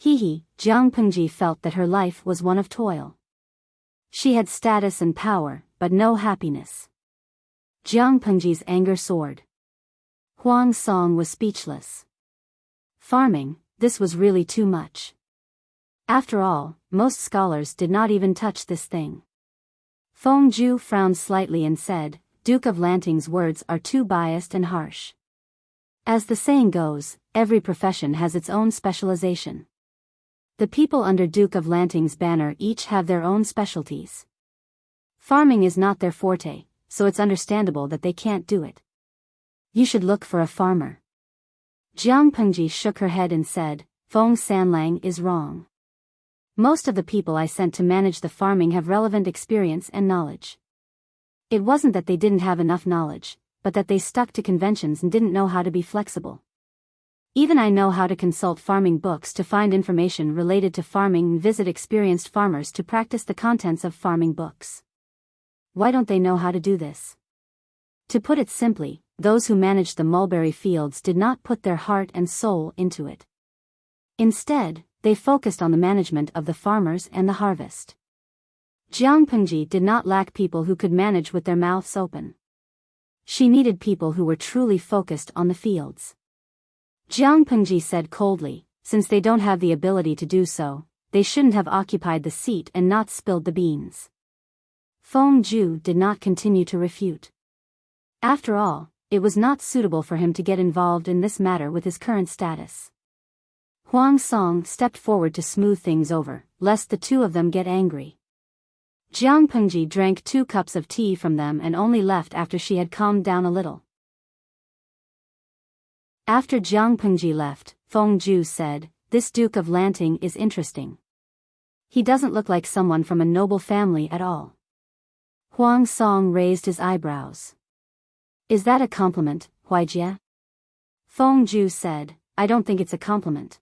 Jiang Pengji felt that her life was one of toil. She had status and power, but no happiness. Jiang Pengji's anger soared. Huang Song was speechless. Farming, this was really too much. After all, most scholars did not even touch this thing. Feng Zhu frowned slightly and said, Duke of Lanting's words are too biased and harsh. As the saying goes, every profession has its own specialization. The people under Duke of Lanting's banner each have their own specialties. Farming is not their forte, so it's understandable that they can't do it. You should look for a farmer. Jiang Pengji shook her head and said, Feng Sanlang is wrong. Most of the people I sent to manage the farming have relevant experience and knowledge. It wasn't that they didn't have enough knowledge, but that they stuck to conventions and didn't know how to be flexible. Even I know how to consult farming books to find information related to farming and visit experienced farmers to practice the contents of farming books. Why don't they know how to do this? To put it simply, those who managed the mulberry fields did not put their heart and soul into it. Instead, they focused on the management of the farmers and the harvest. Jiang Pengji did not lack people who could manage with their mouths open. She needed people who were truly focused on the fields. Jiang Pengji said coldly, since they don't have the ability to do so, they shouldn't have occupied the seat and not spilled the beans. Feng Zhu did not continue to refute. After all, it was not suitable for him to get involved in this matter with his current status. Huang Song stepped forward to smooth things over, lest the two of them get angry. Jiang Pengji drank 2 cups of tea from them and only left after she had calmed down a little. After Jiang Pengji left, Feng Zhu said, This Duke of Lanting is interesting. He doesn't look like someone from a noble family at all. Huang Song raised his eyebrows. Is that a compliment, Huijie? Feng Zhu said, I don't think it's a compliment.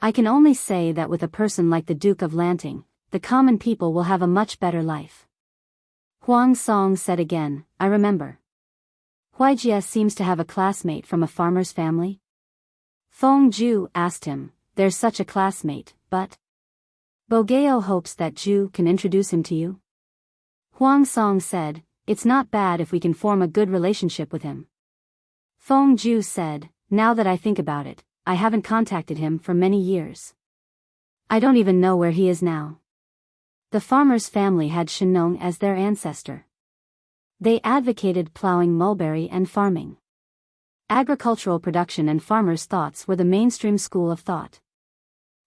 I can only say that with a person like the Duke of Lanting, the common people will have a much better life. Huang Song said again, I remember. Huijie seems to have a classmate from a farmer's family. Feng Zhu asked him, There's such a classmate, but Bogeo hopes that Zhu can introduce him to you. Huang Song said, It's not bad if we can form a good relationship with him. Feng Zhu said, Now that I think about it, I haven't contacted him for many years. I don't even know where he is now. The farmer's family had Shenong as their ancestor. They advocated plowing mulberry and farming. Agricultural production and farmers' thoughts were the mainstream school of thought.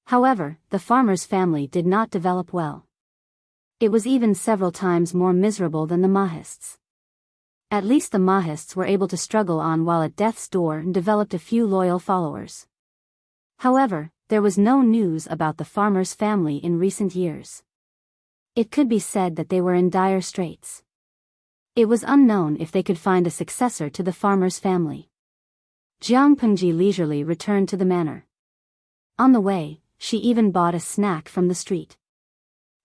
However, the farmer's family did not develop well. It was even several times more miserable than the Mahists. At least the Mahists were able to struggle on while at death's door and developed a few loyal followers. However, there was no news about the farmer's family in recent years. It could be said that they were in dire straits. It was unknown if they could find a successor to the farmer's family. Jiang Pengji leisurely returned to the manor. On the way, she even bought a snack from the street.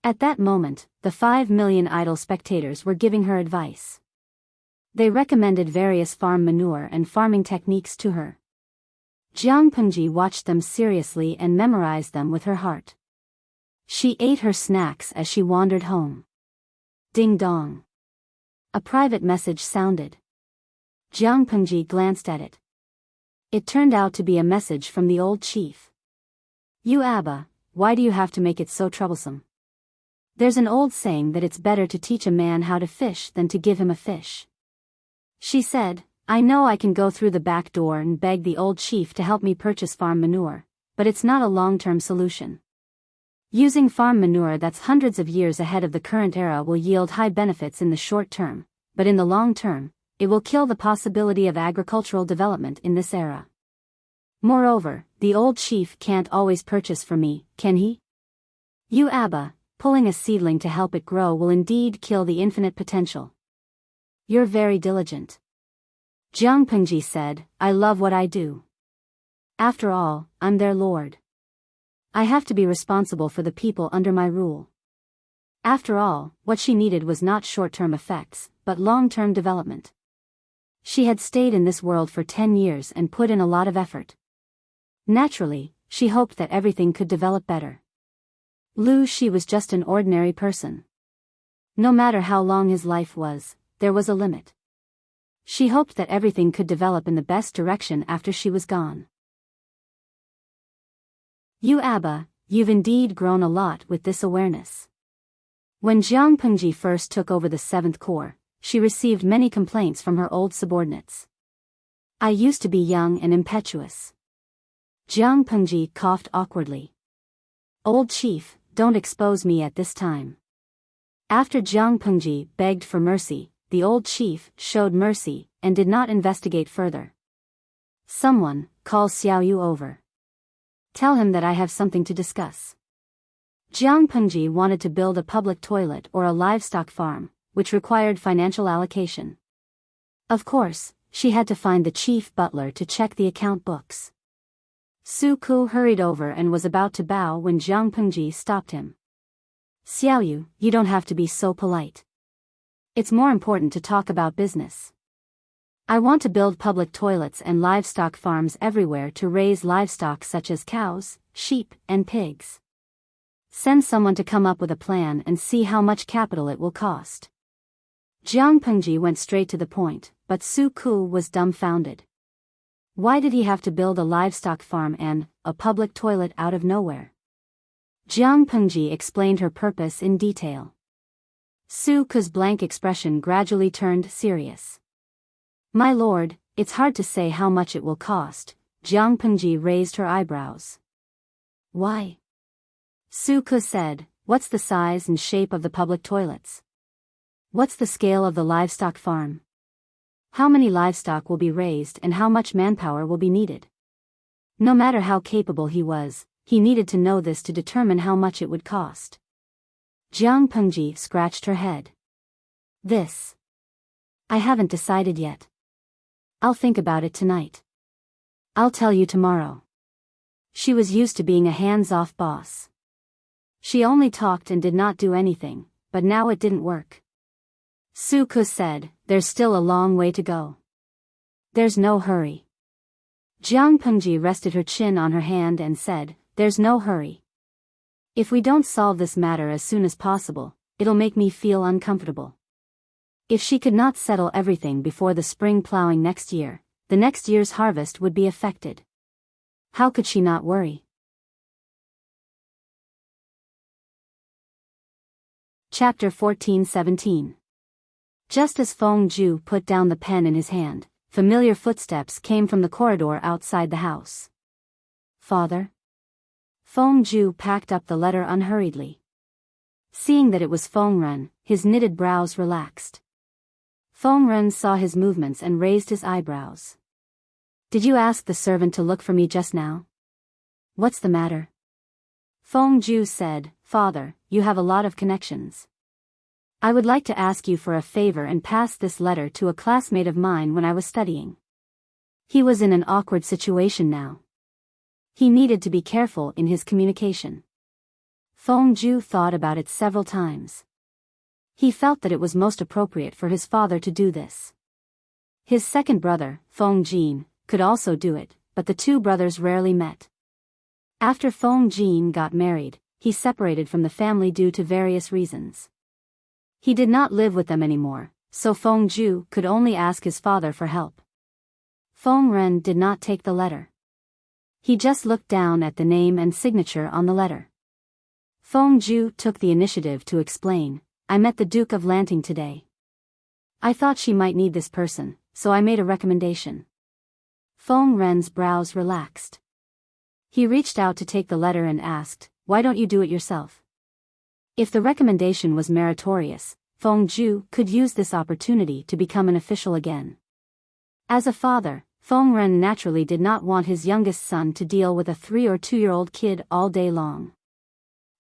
At that moment, the 5 million idle spectators were giving her advice. They recommended various farm manure and farming techniques to her. Jiang Pengji watched them seriously and memorized them with her heart. She ate her snacks as she wandered home. Ding dong. A private message sounded. Jiang Pengji glanced at it. It turned out to be a message from the old chief. You Abba, why do you have to make it so troublesome? There's an old saying that it's better to teach a man how to fish than to give him a fish. She said, I know I can go through the back door and beg the old chief to help me purchase farm manure, but it's not a long-term solution. Using farm manure that's hundreds of years ahead of the current era will yield high benefits in the short term, but in the long term, it will kill the possibility of agricultural development in this era. Moreover, the old chief can't always purchase for me, can he? You Abba, pulling a seedling to help it grow will indeed kill the infinite potential. You're very diligent. Jiang Pengji said, I love what I do. After all, I'm their lord. I have to be responsible for the people under my rule. After all, what she needed was not short-term effects, but long-term development. She had stayed in this world for 10 years and put in a lot of effort. Naturally, she hoped that everything could develop better. Lu Shi was just an ordinary person. No matter how long his life was, there was a limit. She hoped that everything could develop in the best direction after she was gone. You Abba, you've indeed grown a lot with this awareness. When Jiang Pengji first took over the 7th Corps, she received many complaints from her old subordinates. I used to be young and impetuous. Jiang Pengji coughed awkwardly. Old chief, don't expose me at this time. After Jiang Pengji begged for mercy, the old chief showed mercy and did not investigate further. Someone, call Xiao Yu over. Tell him that I have something to discuss. Jiang Pengji wanted to build a public toilet or a livestock farm, which required financial allocation. Of course, she had to find the chief butler to check the account books. Su Ku hurried over and was about to bow when Jiang Pengji stopped him. Xiao Yu, you don't have to be so polite. It's more important to talk about business. I want to build public toilets and livestock farms everywhere to raise livestock such as cows, sheep, and pigs. Send someone to come up with a plan and see how much capital it will cost. Jiang Pengji went straight to the point, but Su Ku was dumbfounded. Why did he have to build a livestock farm and a public toilet out of nowhere? Jiang Pengji explained her purpose in detail. Su Ku's blank expression gradually turned serious. My lord, it's hard to say how much it will cost. Jiang Pengji raised her eyebrows. Why? Su Ku said, what's the size and shape of the public toilets? What's the scale of the livestock farm? How many livestock will be raised and how much manpower will be needed? No matter how capable he was, he needed to know this to determine how much it would cost. Jiang Pengji scratched her head. This. I haven't decided yet. I'll think about it tonight. I'll tell you tomorrow. She was used to being a hands-off boss. She only talked and did not do anything, but now it didn't work. Su Ku said, there's still a long way to go. There's no hurry. Jiang Pengji rested her chin on her hand and said, there's no hurry. If we don't solve this matter as soon as possible, it'll make me feel uncomfortable. If she could not settle everything before the spring plowing next year, the next year's harvest would be affected. How could she not worry? Chapter 14-17. Just as Feng Zhu put down the pen in his hand, familiar footsteps came from the corridor outside the house. Father? Feng Zhu packed up the letter unhurriedly. Seeing that it was Feng Ren, his knitted brows relaxed. Feng Ren saw his movements and raised his eyebrows. Did you ask the servant to look for me just now? What's the matter? Feng Zhu said, Father, you have a lot of connections. I would like to ask you for a favor and pass this letter to a classmate of mine when I was studying. He was in an awkward situation now. He needed to be careful in his communication. Feng Zhu thought about it several times. He felt that it was most appropriate for his father to do this. His second brother, Feng Jin, could also do it, but the two brothers rarely met. After Feng Jin got married, he separated from the family due to various reasons. He did not live with them anymore, so Feng Zhu could only ask his father for help. Feng Ren did not take the letter. He just looked down at the name and signature on the letter. Feng Zhu took the initiative to explain, I met the Duke of Lanting today. I thought she might need this person, so I made a recommendation. Feng Ren's brows relaxed. He reached out to take the letter and asked, why don't you do it yourself? If the recommendation was meritorious, Feng Zhu could use this opportunity to become an official again. As a father, Feng Ren naturally did not want his youngest son to deal with a 3 or 2-year-old kid all day long.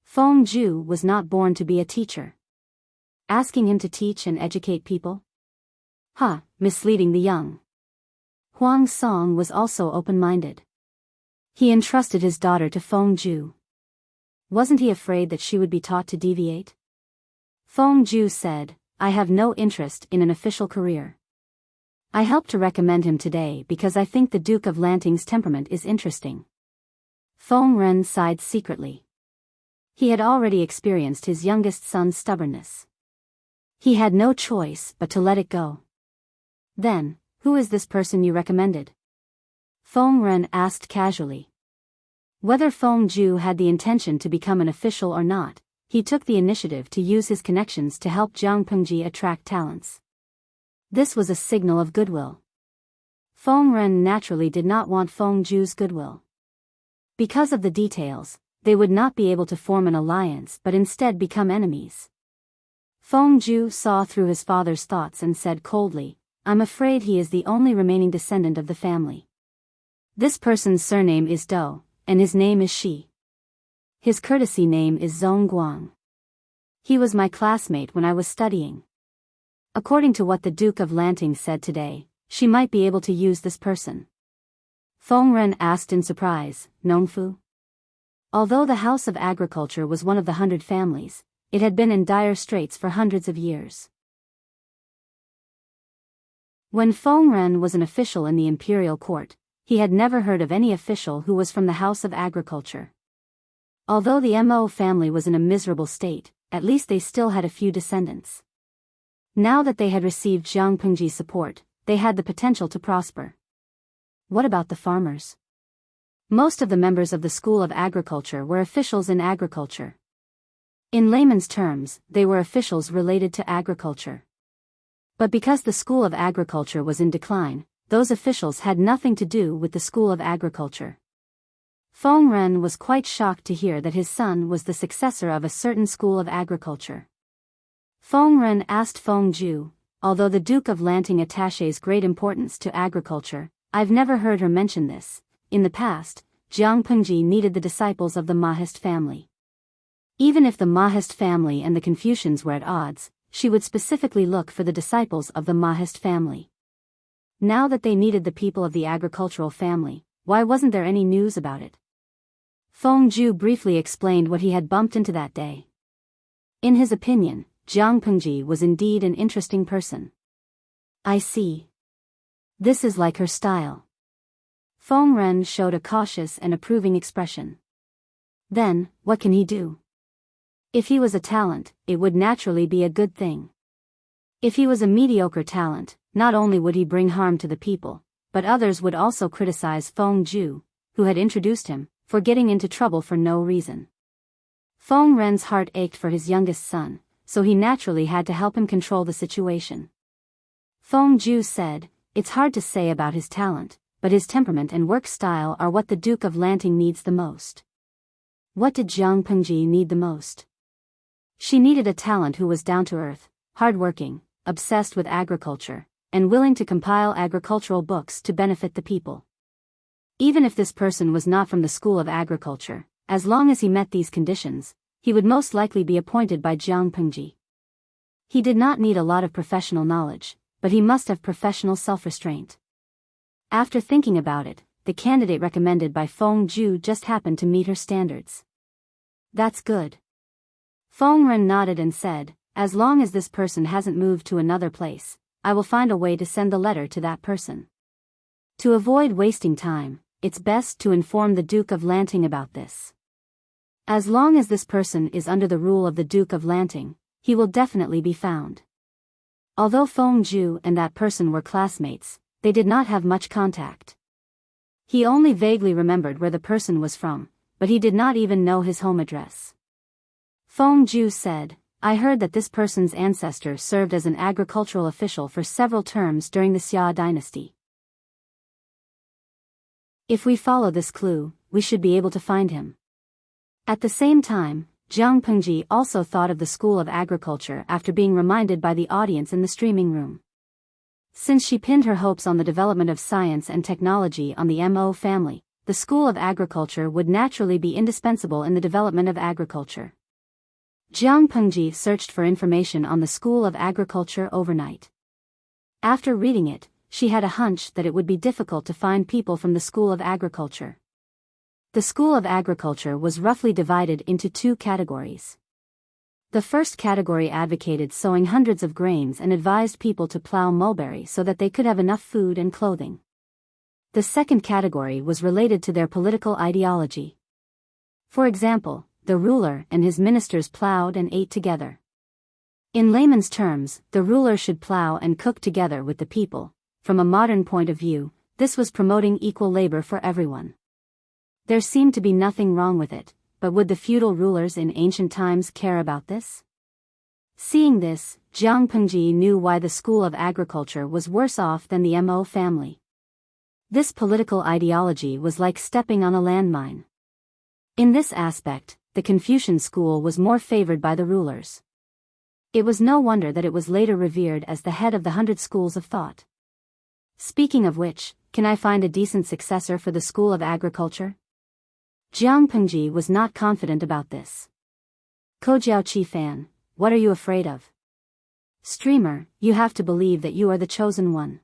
Feng Zhu was not born to be a teacher. Asking him to teach and educate people? Misleading the young. Huang Song was also open-minded. He entrusted his daughter to Feng Zhu. Wasn't he afraid that she would be taught to deviate? Feng Zhu said, I have no interest in an official career. I helped to recommend him today because I think the Duke of Lanting's temperament is interesting. Feng Ren sighed secretly. He had already experienced his youngest son's stubbornness. He had no choice but to let it go. Then, who is this person you recommended? Feng Ren asked casually. Whether Feng Zhu had the intention to become an official or not, he took the initiative to use his connections to help Jiang Pengji attract talents. This was a signal of goodwill. Feng Ren naturally did not want Feng Zhu's goodwill. Because of the details, they would not be able to form an alliance but instead become enemies. Feng Zhu saw through his father's thoughts and said coldly, "I'm afraid he is the only remaining descendant of the family. This person's surname is Dou, and his name is Shi. His courtesy name is Zhongguang. He was my classmate when I was studying. According to what the Duke of Lanting said today, she might be able to use this person." Feng Ren asked in surprise, "Nongfu?" Although the House of Agriculture was one of the 100 families, it had been in dire straits for hundreds of years. When Feng Ren was an official in the imperial court, he had never heard of any official who was from the House of Agriculture. Although the Mo family was in a miserable state, at least they still had a few descendants. Now that they had received Jiang Pengji's support, they had the potential to prosper. What about the farmers? Most of the members of the School of Agriculture were officials in agriculture. In layman's terms, they were officials related to agriculture. But because the School of Agriculture was in decline, those officials had nothing to do with the School of Agriculture. Feng Ren was quite shocked to hear that his son was the successor of a certain School of Agriculture. Feng Ren asked Feng Zhu, "Although the Duke of Lanting attaches great importance to agriculture, I've never heard her mention this. In the past, Jiang Pengji needed the disciples of the Mahist family. Even if the Mahist family and the Confucians were at odds, she would specifically look for the disciples of the Mahist family. Now that they needed the people of the agricultural family, why wasn't there any news about it?" Feng Zhu briefly explained what he had bumped into that day. In his opinion, Jiang Pengji was indeed an interesting person. "I see. This is like her style." Feng Ren showed a cautious and approving expression. Then, what can he do? If he was a talent, it would naturally be a good thing. If he was a mediocre talent, not only would he bring harm to the people, but others would also criticize Feng Zhu, who had introduced him, for getting into trouble for no reason. Feng Ren's heart ached for his youngest son, so he naturally had to help him control the situation. Feng Zhu said, "It's hard to say about his talent, but his temperament and work style are what the Duke of Lanting needs the most." What did Jiang Pengji need the most? She needed a talent who was down to earth, hardworking, obsessed with agriculture, and willing to compile agricultural books to benefit the people. Even if this person was not from the School of Agriculture, as long as he met these conditions, he would most likely be appointed by Jiang Pengji. He did not need a lot of professional knowledge, but he must have professional self-restraint. After thinking about it, the candidate recommended by Feng Zhu just happened to meet her standards. "That's good." Feng Ren nodded and said, "As long as this person hasn't moved to another place, I will find a way to send the letter to that person. To avoid wasting time, it's best to inform the Duke of Lanting about this. As long as this person is under the rule of the Duke of Lanting, he will definitely be found." Although Feng Zhu and that person were classmates, they did not have much contact. He only vaguely remembered where the person was from, but he did not even know his home address. Feng Zhu said, "I heard that this person's ancestor served as an agricultural official for several terms during the Xia dynasty. If we follow this clue, we should be able to find him." At the same time, Jiang Pengji also thought of the School of Agriculture after being reminded by the audience in the streaming room. Since she pinned her hopes on the development of science and technology on the Mo family, the School of Agriculture would naturally be indispensable in the development of agriculture. Jiang Pengji searched for information on the School of Agriculture overnight. After reading it, she had a hunch that it would be difficult to find people from the School of Agriculture. The School of Agriculture was roughly divided into two categories. The first category advocated sowing hundreds of grains and advised people to plow mulberry so that they could have enough food and clothing. The second category was related to their political ideology. For example, the ruler and his ministers plowed and ate together. In layman's terms, the ruler should plow and cook together with the people, from a modern point of view, this was promoting equal labor for everyone. There seemed to be nothing wrong with it, but would the feudal rulers in ancient times care about this? Seeing this, Jiang Pengji knew why the School of Agriculture was worse off than the Mo family. This political ideology was like stepping on a landmine. In this aspect, the Confucian school was more favored by the rulers. It was no wonder that it was later revered as the head of the 100 schools of thought. Speaking of which, can I find a decent successor for the School of Agriculture? Jiang Pengji was not confident about this. Kojiao Chi fan, what are you afraid of? Streamer, you have to believe that you are the chosen one.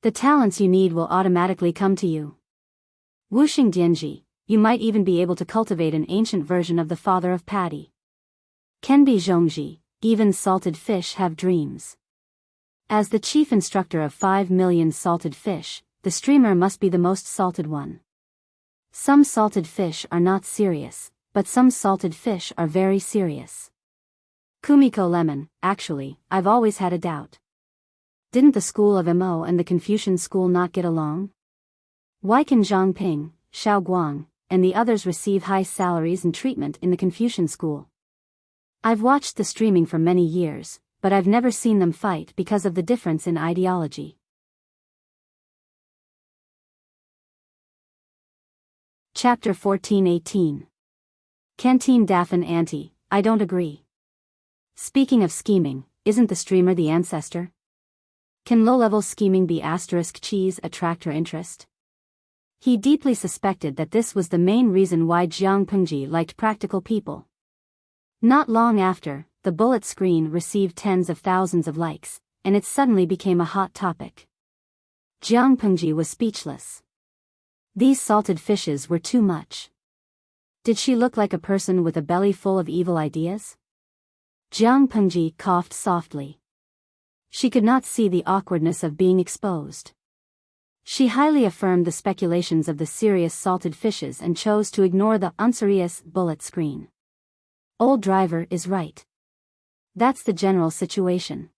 The talents you need will automatically come to you. Wuxing Dianji, you might even be able to cultivate an ancient version of the father of paddy. Kenbi Zhongji, even salted fish have dreams. As the chief instructor of 5 million salted fish, the streamer must be the most salted one. Some salted fish are not serious, but some salted fish are very serious. Kumiko Lemon, actually, I've always had a doubt. Didn't the school of Mo and the Confucian school not get along? Why can Zhang Ping, Xiao Guang, and the others receive high salaries and treatment in the Confucian school? I've watched the streaming for many years, but I've never seen them fight because of the difference in ideology. Chapter 14:18. Canteen Daffin Auntie, I don't agree. Speaking of scheming, isn't the streamer the ancestor? Can low-level scheming be *cheese attract her interest? He deeply suspected that this was the main reason why Jiang Pengji liked practical people. Not long after, the bullet screen received tens of thousands of likes, and it suddenly became a hot topic. Jiang Pengji was speechless. These salted fishes were too much. Did she look like a person with a belly full of evil ideas? Jiang Pengji coughed softly. She could not see the awkwardness of being exposed. She highly affirmed the speculations of the serious salted fishes and chose to ignore the unserious bullet screen. Old driver is right. That's the general situation.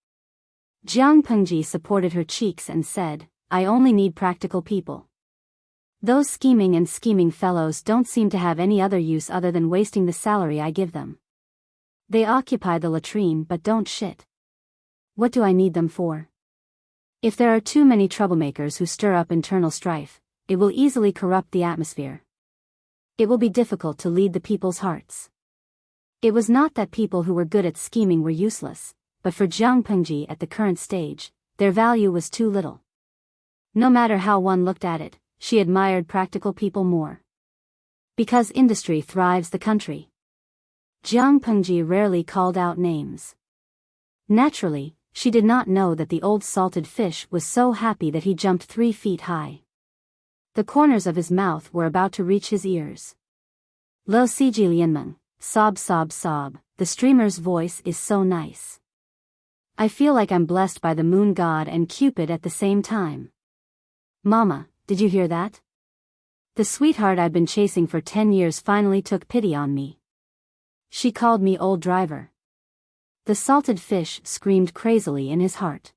Jiang Pengji supported her cheeks and said, I only need practical people. Those scheming fellows don't seem to have any other use other than wasting the salary I give them. They occupy the latrine but don't shit. What do I need them for? If there are too many troublemakers who stir up internal strife, it will easily corrupt the atmosphere. It will be difficult to lead the people's hearts. It was not that people who were good at scheming were useless, but for Jiang Pengji at the current stage, their value was too little. No matter how one looked at it, she admired practical people more. Because industry thrives the country. Jiang Pengji rarely called out names. Naturally, she did not know that the old salted fish was so happy that he jumped 3 feet high. The corners of his mouth were about to reach his ears. Lo si ji lianmeng, sob sob sob, the streamer's voice is so nice. I feel like I'm blessed by the moon god and Cupid at the same time. Mama, did you hear that? The sweetheart I've been chasing for 10 years finally took pity on me. She called me old driver. The salted fish screamed crazily in his heart.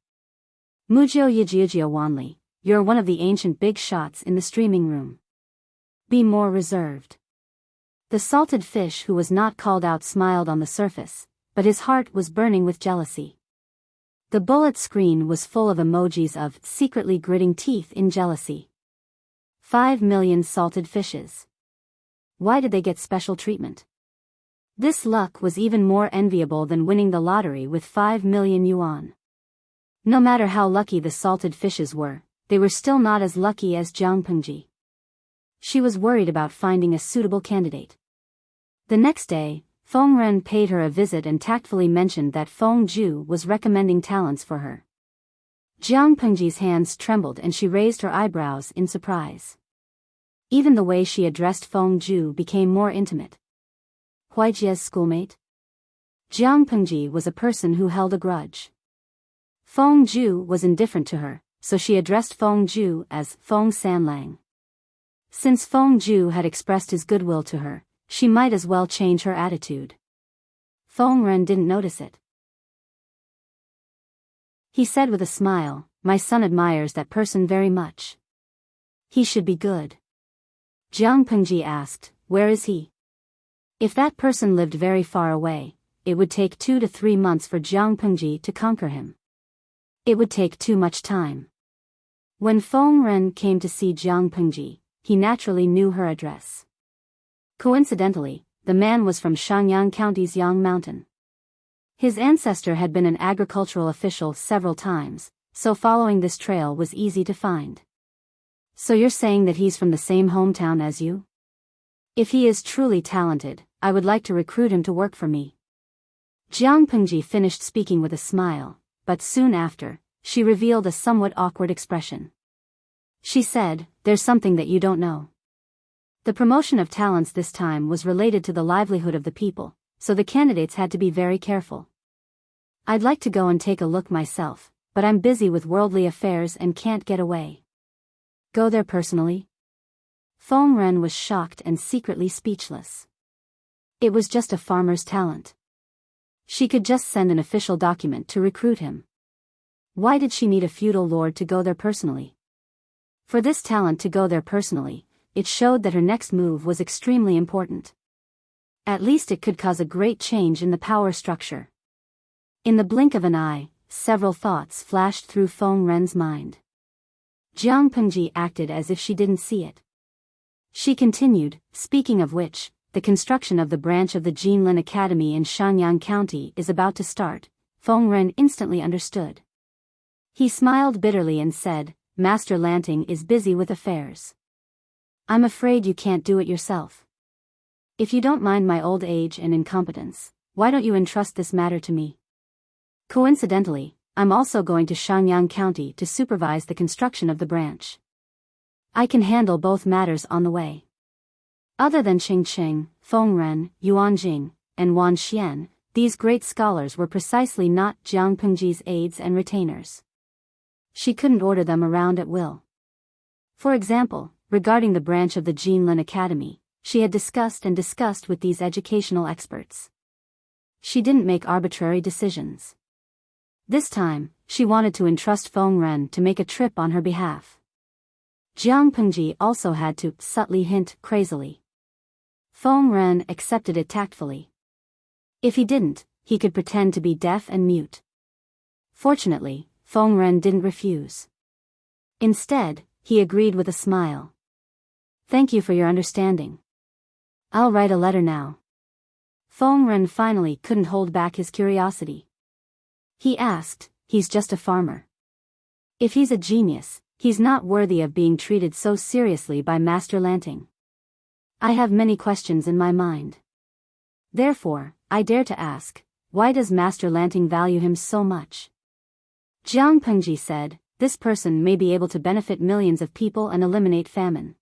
Mujio Yijia Wanli, you're one of the ancient big shots in the streaming room. Be more reserved. The salted fish who was not called out smiled on the surface, but his heart was burning with jealousy. The bullet screen was full of emojis of secretly gritting teeth in jealousy. 5 million salted fishes. Why did they get special treatment? This luck was even more enviable than winning the lottery with 5 million yuan. No matter how lucky the salted fishes were, they were still not as lucky as Jiang Pengji. She was worried about finding a suitable candidate. The next day, Feng Ren paid her a visit and tactfully mentioned that Feng Ju was recommending talents for her. Jiang Pengji's hands trembled and she raised her eyebrows in surprise. Even the way she addressed Feng Ju became more intimate. Huijia's schoolmate? Jiang Pengji was a person who held a grudge. Feng Ju was indifferent to her, so she addressed Feng Ju as Feng Sanlang. Since Feng Ju had expressed his goodwill to her, she might as well change her attitude. Feng Ren didn't notice it. He said with a smile, my son admires that person very much. He should be good. Jiang Pengji asked, where is he? If that person lived very far away, it would take 2 to 3 months for Jiang Pengji to conquer him. It would take too much time. When Feng Ren came to see Jiang Pengji, he naturally knew her address. Coincidentally, the man was from Shenyang County's Yang Mountain. His ancestor had been an agricultural official several times, so following this trail was easy to find. So you're saying that he's from the same hometown as you? If he is truly talented, I would like to recruit him to work for me. Jiang Pengji finished speaking with a smile, but soon after, she revealed a somewhat awkward expression. She said, there's something that you don't know. The promotion of talents this time was related to the livelihood of the people, so the candidates had to be very careful. I'd like to go and take a look myself, but I'm busy with worldly affairs and can't get away. Go there personally? Feng Ren was shocked and secretly speechless. It was just a farmer's talent. She could just send an official document to recruit him. Why did she need a feudal lord to go there personally? For this talent to go there personally, it showed that her next move was extremely important. At least it could cause a great change in the power structure. In the blink of an eye, several thoughts flashed through Feng Ren's mind. Jiang Pengji acted as if she didn't see it. She continued, speaking of which, the construction of the branch of the Jinlin Academy in Shenyang County is about to start. Feng Ren instantly understood. He smiled bitterly and said, Master Lanting is busy with affairs. I'm afraid you can't do it yourself. If you don't mind my old age and incompetence, why don't you entrust this matter to me? Coincidentally, I'm also going to Shenyang County to supervise the construction of the branch. I can handle both matters on the way. Other than Qing Qing, Feng Ren, Yuan Jing, and Wan Xian, these great scholars were precisely not Jiang Pengji's aides and retainers. She couldn't order them around at will. For example, regarding the branch of the Jinlin Academy, she had discussed with these educational experts. She didn't make arbitrary decisions. This time, she wanted to entrust Feng Ren to make a trip on her behalf. Jiang Pengji also had to subtly hint crazily. Feng Ren accepted it tactfully. If he didn't, he could pretend to be deaf and mute. Fortunately, Feng Ren didn't refuse. Instead, he agreed with a smile. Thank you for your understanding. I'll write a letter now. Feng Ren finally couldn't hold back his curiosity. He asked, he's just a farmer. If he's a genius, he's not worthy of being treated so seriously by Master Lanting. I have many questions in my mind. Therefore, I dare to ask, why does Master Lanting value him so much? Jiang Pengji said, this person may be able to benefit millions of people and eliminate famine.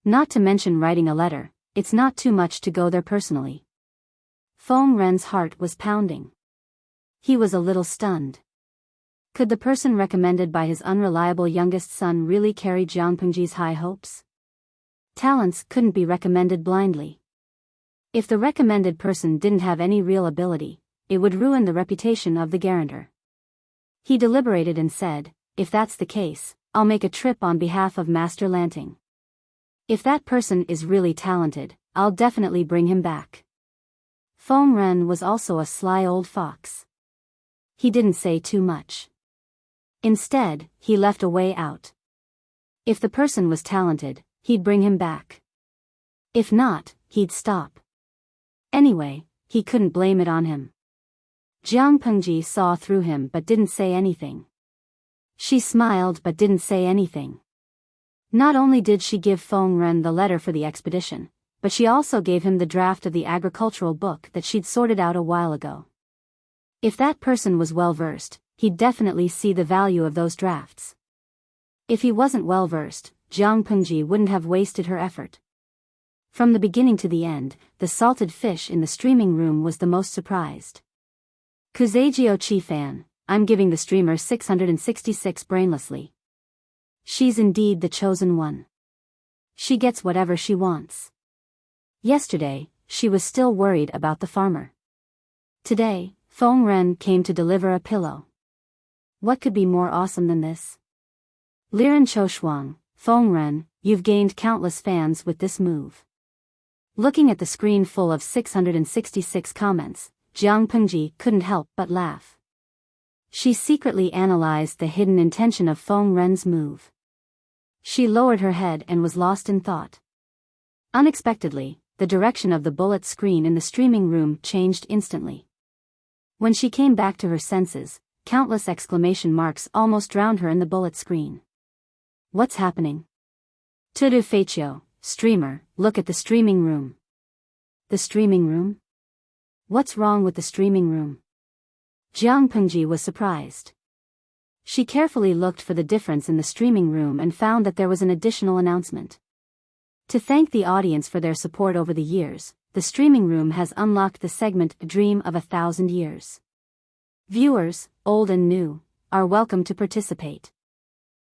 Not to mention writing a letter, it's not too much to go there personally. Feng Ren's heart was pounding. He was a little stunned. Could the person recommended by his unreliable youngest son really carry Jiang Pengji's high hopes? Talents couldn't be recommended blindly. If the recommended person didn't have any real ability, it would ruin the reputation of the guarantor. He deliberated and said, if that's the case, I'll make a trip on behalf of Master Lanting. If that person is really talented, I'll definitely bring him back. Feng Ren was also a sly old fox. He didn't say too much. Instead, he left a way out. If the person was talented, he'd bring him back. If not, he'd stop. Anyway, he couldn't blame it on him. Jiang Pengji saw through him but didn't say anything. She smiled but didn't say anything. Not only did she give Feng Ren the letter for the expedition, but she also gave him the draft of the agricultural book that she'd sorted out a while ago. If that person was well-versed, he'd definitely see the value of those drafts. If he wasn't well-versed, Jiang Pengji wouldn't have wasted her effort. From the beginning to the end, the salted fish in the streaming room was the most surprised. Kuzagio Chi-fan, I'm giving the streamer 666 brainlessly. She's indeed the chosen one. She gets whatever she wants. Yesterday, she was still worried about the farmer. Today, Feng Ren came to deliver a pillow. What could be more awesome than this? Liren Choshuang, Fengren, you've gained countless fans with this move. Looking at the screen full of 666 comments, Jiang Pengji couldn't help but laugh. She secretly analyzed the hidden intention of Fengren's move. She lowered her head and was lost in thought. Unexpectedly, the direction of the bullet screen in the streaming room changed instantly. When she came back to her senses, countless exclamation marks almost drowned her in the bullet screen. What's happening? Tudu Feichio, streamer, look at the streaming room. The streaming room? What's wrong with the streaming room? Jiang Pengji was surprised. She carefully looked for the difference in the streaming room and found that there was an additional announcement. To thank the audience for their support over the years, the streaming room has unlocked the segment Dream of 1,000 Years. Viewers, old and new, are welcome to participate.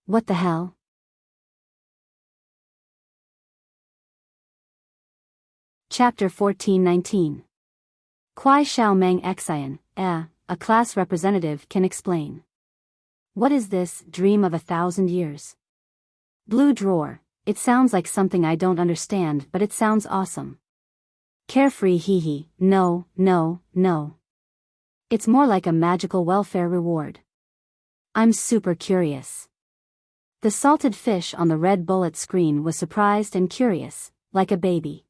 What the hell? Chapter 1419. Kwai Xiao Meng Xian, a class representative can explain. What is this Dream of 1,000 Years? Blue drawer, it sounds like something I don't understand, but it sounds awesome. Carefree hee, no. It's more like a magical welfare reward. I'm super curious. The salted fish on the red bullet screen was surprised and curious, like a baby.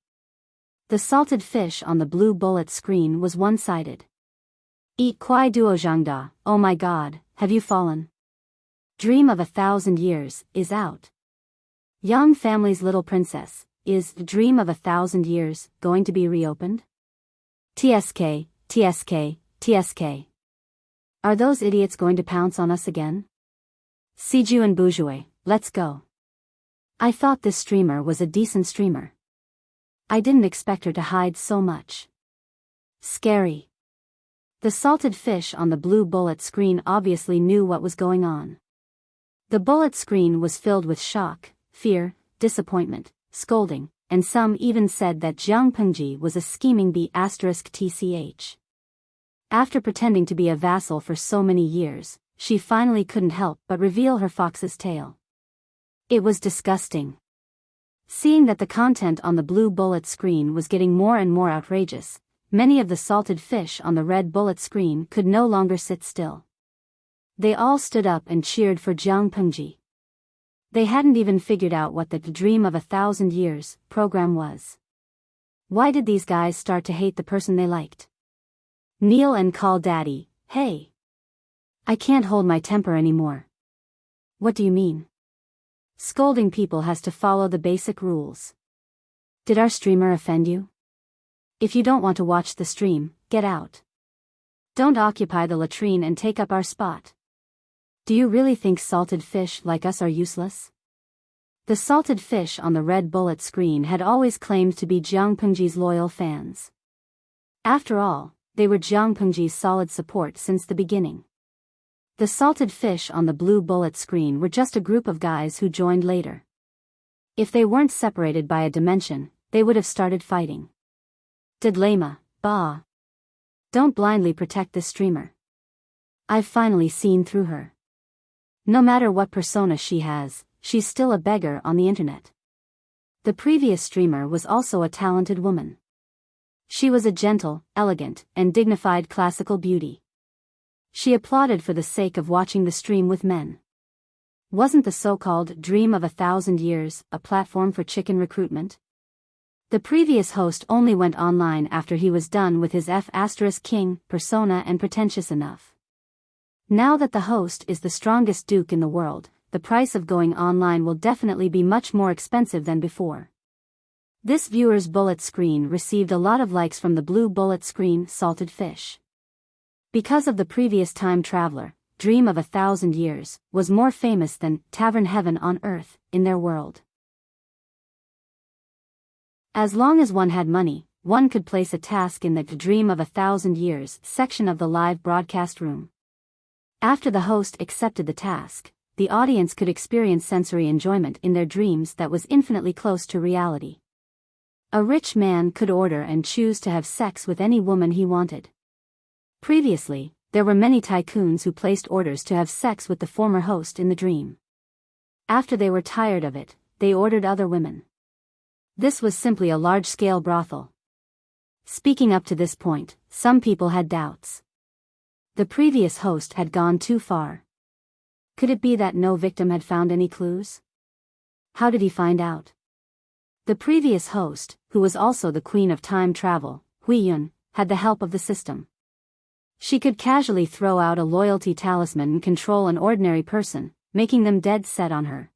The salted fish on the blue bullet screen was one-sided. Eat Kwai Duo Zhangda, oh my god, have you fallen? Dream of 1,000 Years is out. Yang Family's Little Princess, is Dream of 1,000 Years going to be reopened? TSK. Are those idiots going to pounce on us again? Siju and Bourgeois, let's go. I thought this streamer was a decent streamer. I didn't expect her to hide so much. Scary. The salted fish on the blue bullet screen obviously knew what was going on. The bullet screen was filled with shock, fear, disappointment, scolding, and some even said that Jiang Pengji was a scheming B***TCH. After pretending to be a vassal for so many years, she finally couldn't help but reveal her fox's tail. It was disgusting. Seeing that the content on the blue bullet screen was getting more and more outrageous, many of the salted fish on the red bullet screen could no longer sit still. They all stood up and cheered for Jiang Pengji. They hadn't even figured out what the Dream of 1,000 Years program was. Why did these guys start to hate the person they liked? Kneel and call daddy, hey. I can't hold my temper anymore. What do you mean? Scolding people has to follow the basic rules. Did our streamer offend you? If you don't want to watch the stream, get out. Don't occupy the latrine and take up our spot. Do you really think salted fish like us are useless? The salted fish on the red bullet screen had always claimed to be Jiang Pengji's loyal fans. After all, they were Jiang Pengji's solid support since the beginning. The salted fish on the blue bullet screen were just a group of guys who joined later. If they weren't separated by a dimension, they would have started fighting. Didlama, bah. Don't blindly protect this streamer. I've finally seen through her. No matter what persona she has, she's still a beggar on the internet. The previous streamer was also a talented woman. She was a gentle, elegant, and dignified classical beauty. She applauded for the sake of watching the stream with men. Wasn't the so-called Dream of 1,000 Years a platform for chicken recruitment? The previous host only went online after he was done with his F***king persona and pretentious enough. Now that the host is the strongest duke in the world, the price of going online will definitely be much more expensive than before. This viewer's bullet screen received a lot of likes from the blue bullet screen salted fish. Because of the previous time traveler, Dream of 1,000 Years was more famous than Tavern Heaven on Earth in their world. As long as one had money, one could place a task in the Dream of 1,000 Years section of the live broadcast room. After the host accepted the task, the audience could experience sensory enjoyment in their dreams that was infinitely close to reality. A rich man could order and choose to have sex with any woman he wanted. Previously, there were many tycoons who placed orders to have sex with the former host in the dream. After they were tired of it, they ordered other women. This was simply a large-scale brothel. Speaking up to this point, some people had doubts. The previous host had gone too far. Could it be that no victim had found any clues? How did he find out? The previous host, who was also the queen of time travel, Hui Yun, had the help of the system. She could casually throw out a loyalty talisman and control an ordinary person, making them dead set on her.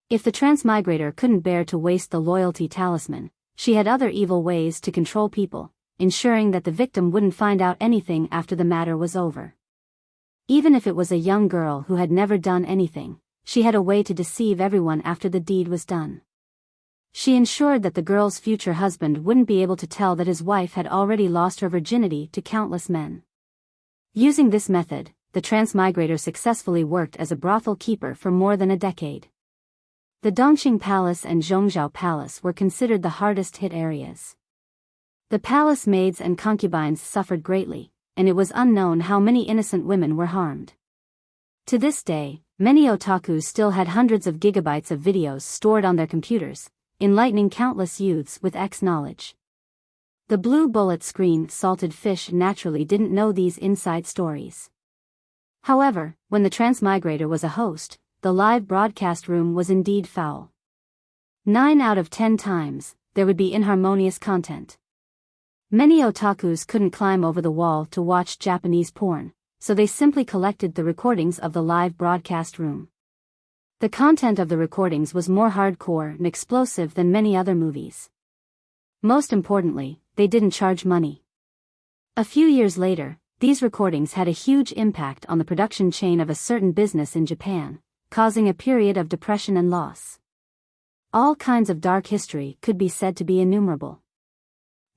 If the transmigrator couldn't bear to waste the loyalty talisman, she had other evil ways to control people, ensuring that the victim wouldn't find out anything after the matter was over. Even if it was a young girl who had never done anything, she had a way to deceive everyone after the deed was done. She ensured that the girl's future husband wouldn't be able to tell that his wife had already lost her virginity to countless men. Using this method, the transmigrator successfully worked as a brothel keeper for more than a decade. The Dongqing Palace and Zhongzhou Palace were considered the hardest-hit areas. The palace maids and concubines suffered greatly, and it was unknown how many innocent women were harmed. To this day, many otakus still had hundreds of gigabytes of videos stored on their computers, enlightening countless youths with X knowledge. The blue bullet screen salted fish naturally didn't know these inside stories. However, when the transmigrator was a host, the live broadcast room was indeed foul. 9 out of 10 times, there would be inharmonious content. Many otakus couldn't climb over the wall to watch Japanese porn, so they simply collected the recordings of the live broadcast room. The content of the recordings was more hardcore and explosive than many other movies. Most importantly, they didn't charge money. A few years later, these recordings had a huge impact on the production chain of a certain business in Japan, causing a period of depression and loss. All kinds of dark history could be said to be innumerable.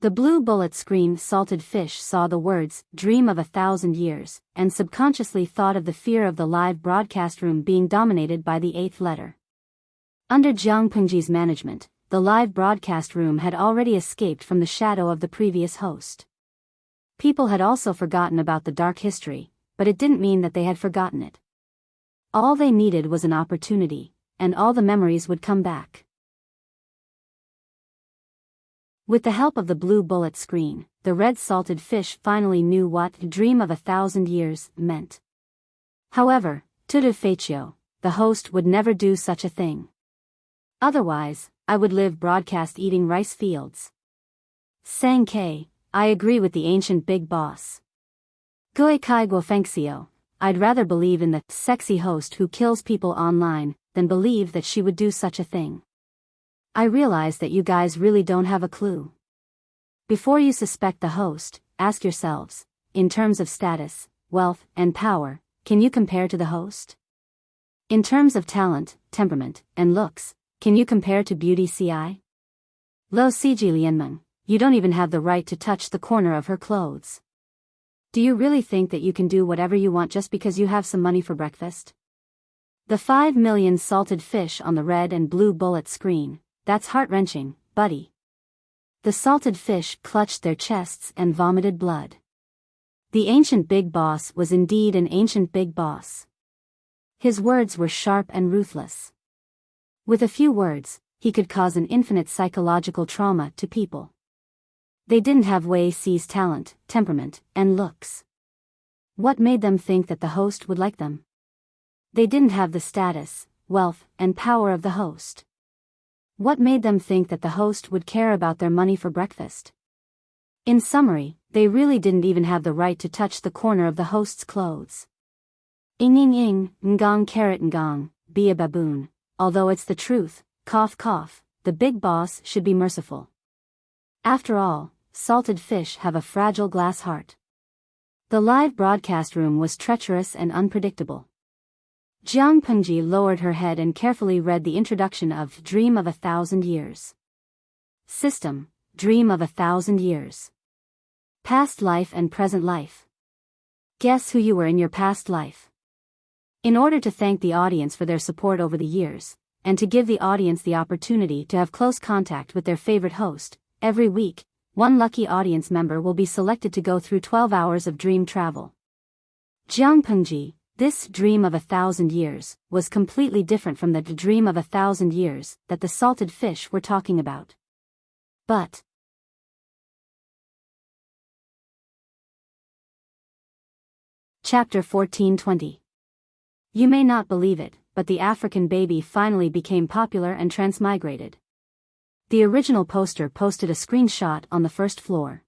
The blue bullet screen salted fish saw the words, "Dream of 1,000 years," and subconsciously thought of the fear of the live broadcast room being dominated by the 8th letter. Under Jiang Pengji's management, the live broadcast room had already escaped from the shadow of the previous host. People had also forgotten about the dark history, but it didn't mean that they had forgotten it. All they needed was an opportunity, and all the memories would come back. With the help of the blue bullet screen, the red salted fish finally knew what "Dream of 1,000 years" meant. However, to Feichio, the host would never do such a thing. Otherwise, I would live broadcast eating rice fields. Sang Kei, I agree with the ancient big boss. Gui Kai Guofengxio, I'd rather believe in the sexy host who kills people online than believe that she would do such a thing. I realize that you guys really don't have a clue. Before you suspect the host, ask yourselves, in terms of status, wealth, and power, can you compare to the host? In terms of talent, temperament, and looks, can you compare to Beauty Ci? Lo Siji Lianmeng, you don't even have the right to touch the corner of her clothes. Do you really think that you can do whatever you want just because you have some money for breakfast? The 5 million salted fish on the red and blue bullet screen, that's heart-wrenching, buddy. The salted fish clutched their chests and vomited blood. The ancient big boss was indeed an ancient big boss. His words were sharp and ruthless. With a few words, he could cause an infinite psychological trauma to people. They didn't have Wei Ci's talent, temperament, and looks. What made them think that the host would like them? They didn't have the status, wealth, and power of the host. What made them think that the host would care about their money for breakfast? In summary, they really didn't even have the right to touch the corner of the host's clothes. Ing, ngong carrot ngong, be a baboon, although it's the truth, cough cough, the big boss should be merciful. After all, salted fish have a fragile glass heart. The live broadcast room was treacherous and unpredictable. Jiang Pengji lowered her head and carefully read the introduction of Dream of 1,000 Years. System, Dream of 1,000 Years. Past life and present life. Guess who you were in your past life. In order to thank the audience for their support over the years, and to give the audience the opportunity to have close contact with their favorite host, every week, one lucky audience member will be selected to go through 12 hours of dream travel. Jiang Pengji, this dream of 1,000 years, was completely different from the dream of 1,000 years that the salted fish were talking about. But Chapter 1420. You may not believe it, but the African baby finally became popular and transmigrated. The original poster posted a screenshot on the first floor.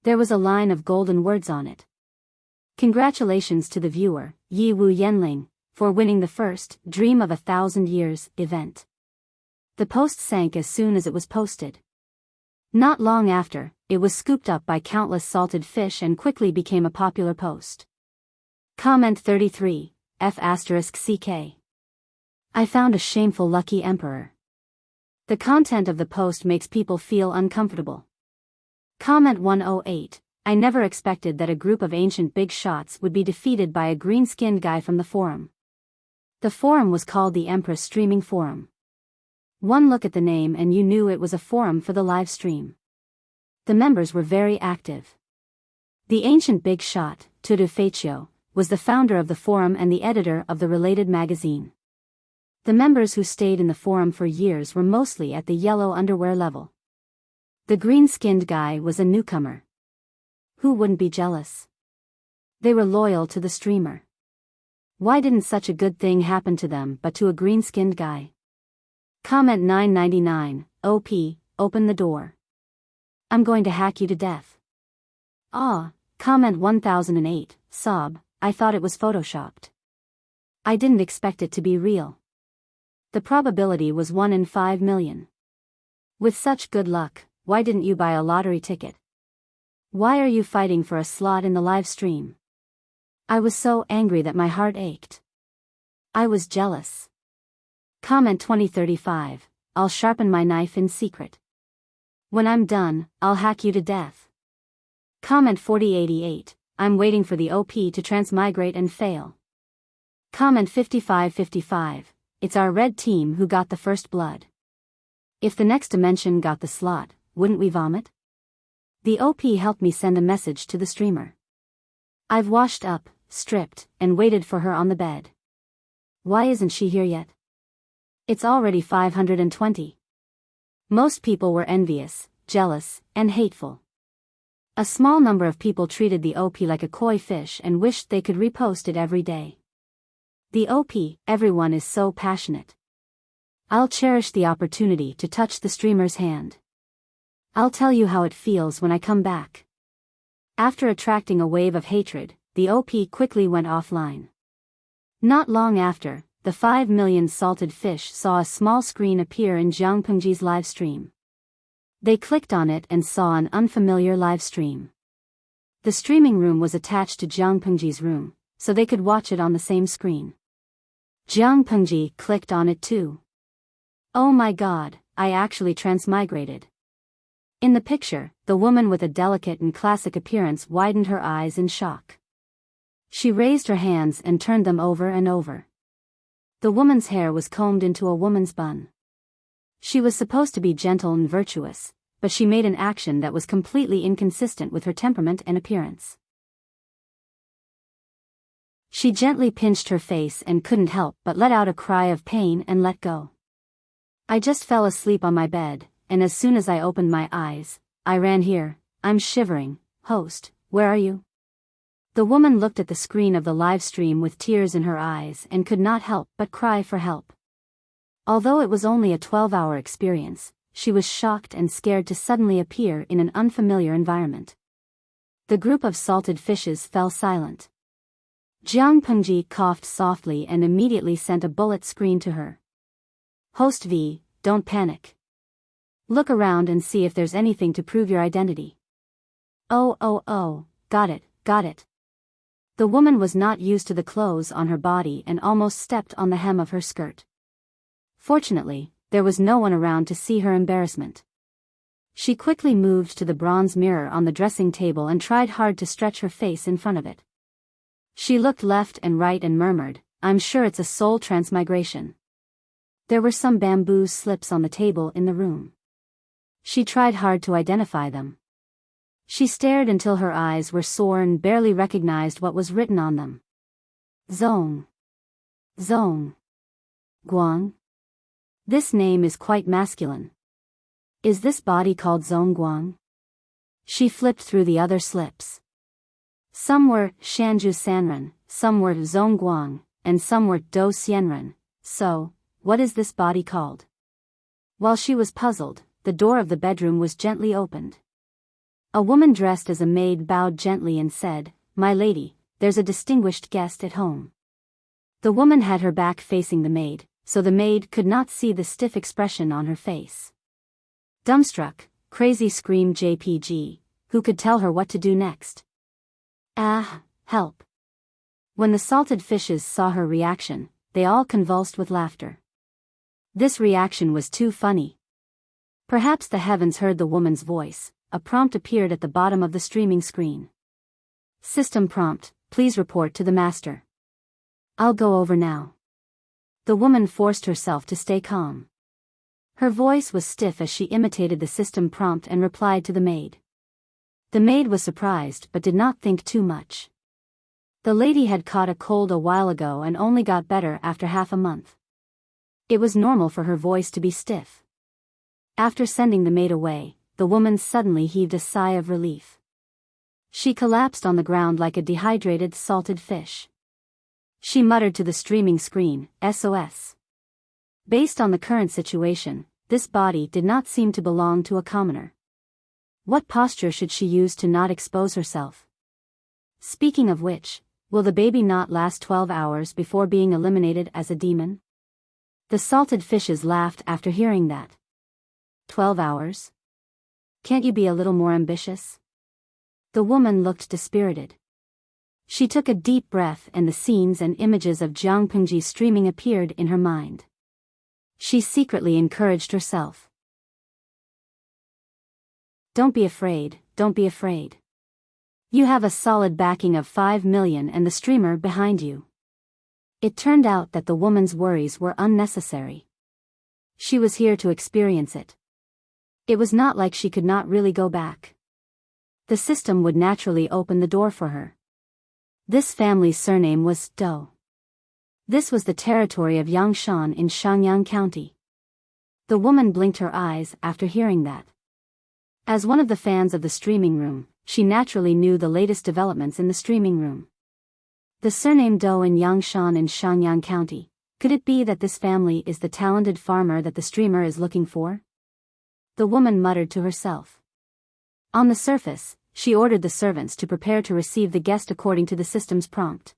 There was a line of golden words on it. Congratulations to the viewer, Yi Wu Yenling, for winning the first Dream of 1,000 Years event. The post sank as soon as it was posted. Not long after, it was scooped up by countless salted fish and quickly became a popular post. Comment 33, F***CK. I found a shameful lucky emperor. The content of the post makes people feel uncomfortable. Comment 108, I never expected that a group of ancient big shots would be defeated by a green-skinned guy from the forum. The forum was called the Empress Streaming Forum. One look at the name and you knew it was a forum for the live stream. The members were very active. The ancient big shot, Tudu Feichio, was the founder of the forum and the editor of the related magazine. The members who stayed in the forum for years were mostly at the yellow underwear level. The green-skinned guy was a newcomer. Who wouldn't be jealous? They were loyal to the streamer. Why didn't such a good thing happen to them but to a green-skinned guy? Comment 999, OP, open the door. I'm going to hack you to death. Comment 1008, sob, I thought it was photoshopped. I didn't expect it to be real. The probability was 1 in 5 million. With such good luck, why didn't you buy a lottery ticket? Why are you fighting for a slot in the live stream? I was so angry that my heart ached. I was jealous. Comment 2035, I'll sharpen my knife in secret. When I'm done, I'll hack you to death. Comment 4088, I'm waiting for the OP to transmigrate and fail. Comment 5555, it's our red team who got the first blood. If the next dimension got the slot, wouldn't we vomit? The OP helped me send a message to the streamer. I've washed up, stripped, and waited for her on the bed. Why isn't she here yet? It's already 520. Most people were envious, jealous, and hateful. A small number of people treated the OP like a koi fish and wished they could repost it every day. The OP, everyone is so passionate. I'll cherish the opportunity to touch the streamer's hand. I'll tell you how it feels when I come back. After attracting a wave of hatred, the OP quickly went offline. Not long after, the 5 million salted fish saw a small screen appear in Jiang Pengji's live stream. They clicked on it and saw an unfamiliar live stream. The streaming room was attached to Jiang Pengji's room, so they could watch it on the same screen. Jiang Pengji clicked on it too. Oh my god, I actually transmigrated. In the picture, the woman with a delicate and classic appearance widened her eyes in shock. She raised her hands and turned them over and over. The woman's hair was combed into a woman's bun. She was supposed to be gentle and virtuous, but she made an action that was completely inconsistent with her temperament and appearance. She gently pinched her face and couldn't help but let out a cry of pain and let go. I just fell asleep on my bed, and as soon as I opened my eyes, I ran here. I'm shivering. Host, where are you? The woman looked at the screen of the live stream with tears in her eyes and could not help but cry for help. Although it was only a 12-hour experience, she was shocked and scared to suddenly appear in an unfamiliar environment. The group of salted fishes fell silent. Jiang Pengji coughed softly and immediately sent a bullet screen to her. Host V, don't panic. Look around and see if there's anything to prove your identity. Oh, got it. The woman was not used to the clothes on her body and almost stepped on the hem of her skirt. Fortunately, there was no one around to see her embarrassment. She quickly moved to the bronze mirror on the dressing table and tried hard to stretch her face in front of it. She looked left and right and murmured, I'm sure it's a soul transmigration. There were some bamboo slips on the table in the room. She tried hard to identify them. She stared until her eyes were sore and barely recognized what was written on them. Zong. Zong. Guang. This name is quite masculine. Is this body called Zong Guang? She flipped through the other slips. Some were Shanju Sanren, some were Zong Guang, and some were Do Xianren. So, what is this body called? While she was puzzled, the door of the bedroom was gently opened. A woman dressed as a maid bowed gently and said, "My lady, there's a distinguished guest at home." The woman had her back facing the maid, so the maid could not see the stiff expression on her face. Dumbstruck, crazy screamed JPG, who could tell her what to do next. Ah, help. When the salted fishes saw her reaction, they all convulsed with laughter. This reaction was too funny. Perhaps the heavens heard the woman's voice. A prompt appeared at the bottom of the streaming screen. System prompt, please report to the master. I'll go over now. The woman forced herself to stay calm. Her voice was stiff as she imitated the system prompt and replied to the maid. The maid was surprised but did not think too much. The lady had caught a cold a while ago and only got better after half a month. It was normal for her voice to be stiff. After sending the maid away, the woman suddenly heaved a sigh of relief. She collapsed on the ground like a dehydrated salted fish. She muttered to the streaming screen, SOS. Based on the current situation, this body did not seem to belong to a commoner. What posture should she use to not expose herself? Speaking of which, will the baby not last 12 hours before being eliminated as a demon? The salted fishes laughed after hearing that. 12 hours? Can't you be a little more ambitious? The woman looked dispirited. She took a deep breath and the scenes and images of Jiang Pengji streaming appeared in her mind. She secretly encouraged herself. Don't be afraid, don't be afraid. You have a solid backing of 5 million and the streamer behind you. It turned out that the woman's worries were unnecessary. She was here to experience it. It was not like she could not really go back. The system would naturally open the door for her. This family's surname was Do. This was the territory of Yangshan in Shangyang County. The woman blinked her eyes after hearing that. As one of the fans of the streaming room, she naturally knew the latest developments in the streaming room. The surname Do in Yangshan in Shangyang County. Could it be that this family is the talented farmer that the streamer is looking for? The woman muttered to herself. On the surface, she ordered the servants to prepare to receive the guest according to the system's prompt.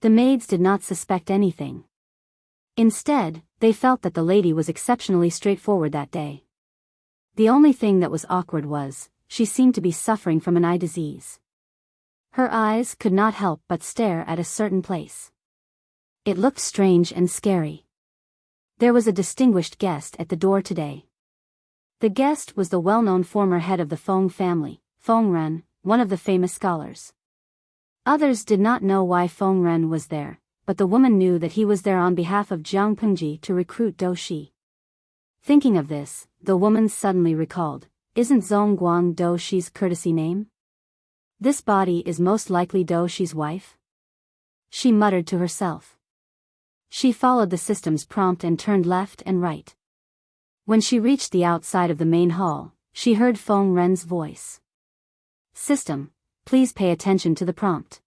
The maids did not suspect anything. Instead, they felt that the lady was exceptionally straightforward that day. The only thing that was awkward was, she seemed to be suffering from an eye disease. Her eyes could not help but stare at a certain place. It looked strange and scary. There was a distinguished guest at the door today. The guest was the well-known former head of the Feng family, Feng Ren, one of the famous scholars. Others did not know why Feng Ren was there, but the woman knew that he was there on behalf of Jiang Pengji to recruit Do Shi. Thinking of this, the woman suddenly recalled, isn't Zong Guang Do Shi's courtesy name? This body is most likely Do Shi's wife? She muttered to herself. She followed the system's prompt and turned left and right. When she reached the outside of the main hall, she heard Feng Ren's voice. System, please pay attention to the prompt.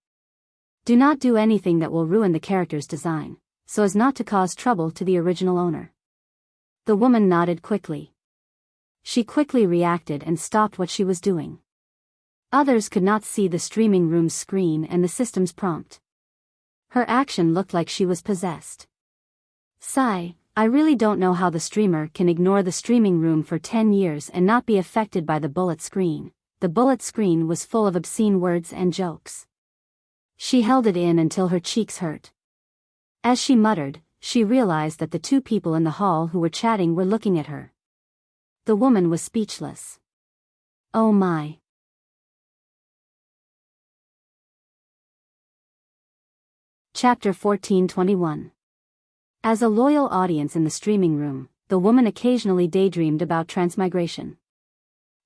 Do not do anything that will ruin the character's design, so as not to cause trouble to the original owner. The woman nodded quickly. She quickly reacted and stopped what she was doing. Others could not see the streaming room's screen and the system's prompt. Her action looked like she was possessed. Sigh, I really don't know how the streamer can ignore the streaming room for 10 years and not be affected by the bullet screen. The bullet screen was full of obscene words and jokes. She held it in until her cheeks hurt. As she muttered, she realized that the two people in the hall who were chatting were looking at her. The woman was speechless. Oh my. Chapter 1421. As a loyal audience in the streaming room, the woman occasionally daydreamed about transmigration.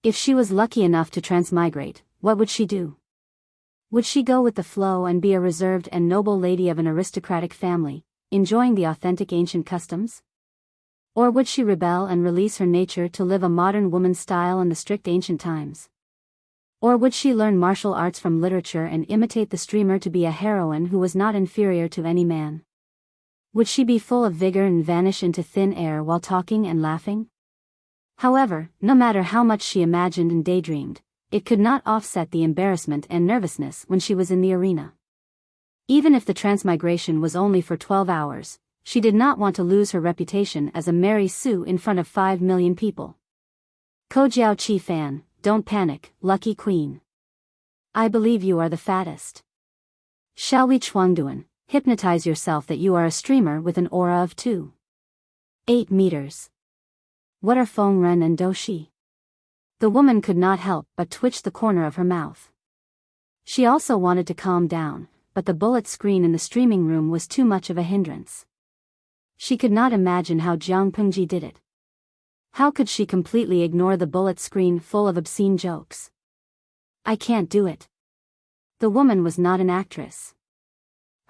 If she was lucky enough to transmigrate, what would she do? Would she go with the flow and be a reserved and noble lady of an aristocratic family, enjoying the authentic ancient customs? Or would she rebel and release her nature to live a modern woman's style in the strict ancient times? Or would she learn martial arts from literature and imitate the streamer to be a heroine who was not inferior to any man? Would she be full of vigor and vanish into thin air while talking and laughing? However, no matter how much she imagined and daydreamed, it could not offset the embarrassment and nervousness when she was in the arena. Even if the transmigration was only for 12 hours, she did not want to lose her reputation as a Mary Sue in front of 5 million people. Kojiao Chi fan, don't panic, lucky queen. I believe you are the fattest. Shall we Chuangduan, hypnotize yourself that you are a streamer with an aura of 2.8 meters. What are Feng Ren and Do Shi? The woman could not help but twitch the corner of her mouth. She also wanted to calm down, but the bullet screen in the streaming room was too much of a hindrance. She could not imagine how Jiang Pengji did it. How could she completely ignore the bullet screen full of obscene jokes? I can't do it. The woman was not an actress.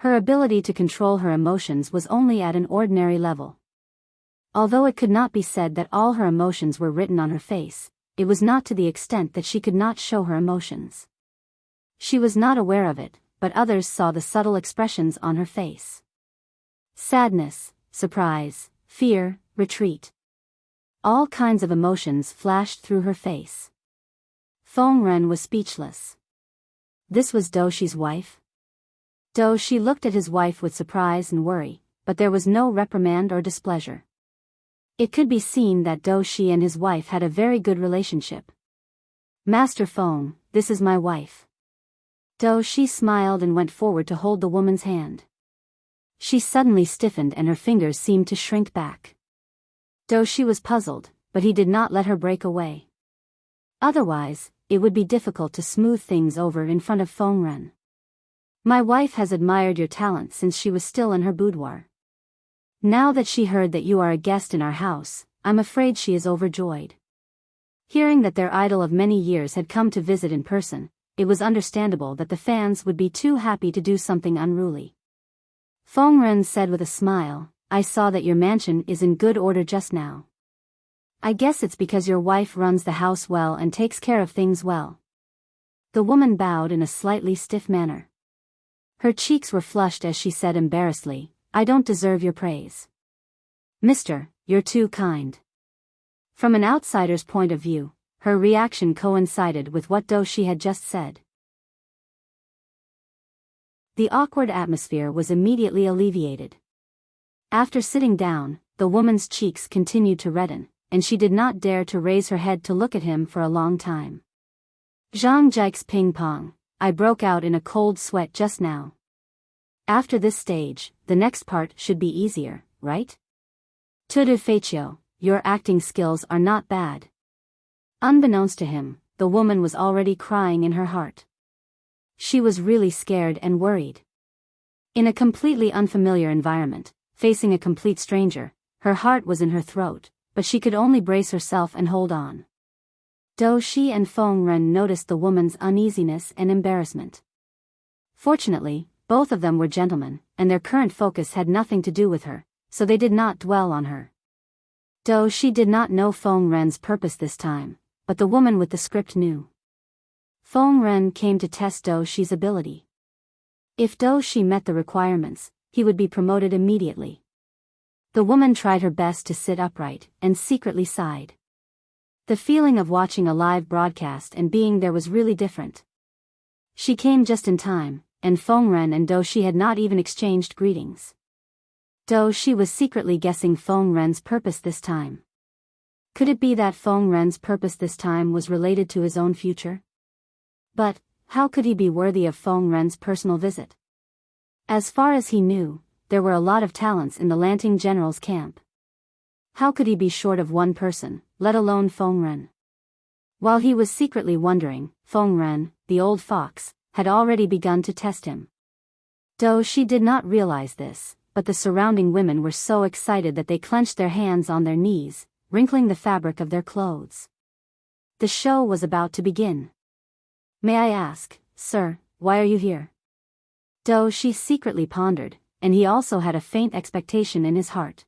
Her ability to control her emotions was only at an ordinary level. Although it could not be said that all her emotions were written on her face, it was not to the extent that she could not show her emotions. She was not aware of it, but others saw the subtle expressions on her face. Sadness, surprise, fear, retreat. All kinds of emotions flashed through her face. Feng Ren was speechless. This was Do Shi's wife? Do Shi looked at his wife with surprise and worry, but there was no reprimand or displeasure. It could be seen that Do Shi and his wife had a very good relationship. Master Feng, this is my wife. Do Shi smiled and went forward to hold the woman's hand. She suddenly stiffened and her fingers seemed to shrink back. Do Shi was puzzled, but he did not let her break away. Otherwise, it would be difficult to smooth things over in front of Feng Ren. My wife has admired your talent since she was still in her boudoir. Now that she heard that you are a guest in our house, I'm afraid she is overjoyed. Hearing that their idol of many years had come to visit in person, it was understandable that the fans would be too happy to do something unruly. Feng Ren said with a smile, I saw that your mansion is in good order just now. I guess it's because your wife runs the house well and takes care of things well. The woman bowed in a slightly stiff manner. Her cheeks were flushed as she said embarrassedly, I don't deserve your praise. Mister, you're too kind. From an outsider's point of view, her reaction coincided with what Do Shi had just said. The awkward atmosphere was immediately alleviated. After sitting down, the woman's cheeks continued to redden, and she did not dare to raise her head to look at him for a long time. Zhang Jike's ping pong, I broke out in a cold sweat just now. After this stage, the next part should be easier, right? Tudu Feichio, your acting skills are not bad. Unbeknownst to him, the woman was already crying in her heart. She was really scared and worried. In a completely unfamiliar environment, facing a complete stranger, her heart was in her throat, but she could only brace herself and hold on. Do Shi and Feng Ren noticed the woman's uneasiness and embarrassment. Fortunately, both of them were gentlemen, and their current focus had nothing to do with her, so they did not dwell on her. Do Shi did not know Feng Ren's purpose this time, but the woman with the script knew. Feng Ren came to test Do Shi's ability. If Do Shi met the requirements, he would be promoted immediately. The woman tried her best to sit upright, and secretly sighed. The feeling of watching a live broadcast and being there was really different. She came just in time, and Feng Ren and Do Shi had not even exchanged greetings. Do Shi was secretly guessing Feng Ren's purpose this time. Could it be that Feng Ren's purpose this time was related to his own future? But, how could he be worthy of Feng Ren's personal visit? As far as he knew, there were a lot of talents in the Lanting General's camp. How could he be short of one person, let alone Feng Ren? While he was secretly wondering, Feng Ren, the old fox, had already begun to test him. Do Shi did not realize this, but the surrounding women were so excited that they clenched their hands on their knees, wrinkling the fabric of their clothes. The show was about to begin. May I ask, sir, why are you here? Doshi secretly pondered, and he also had a faint expectation in his heart.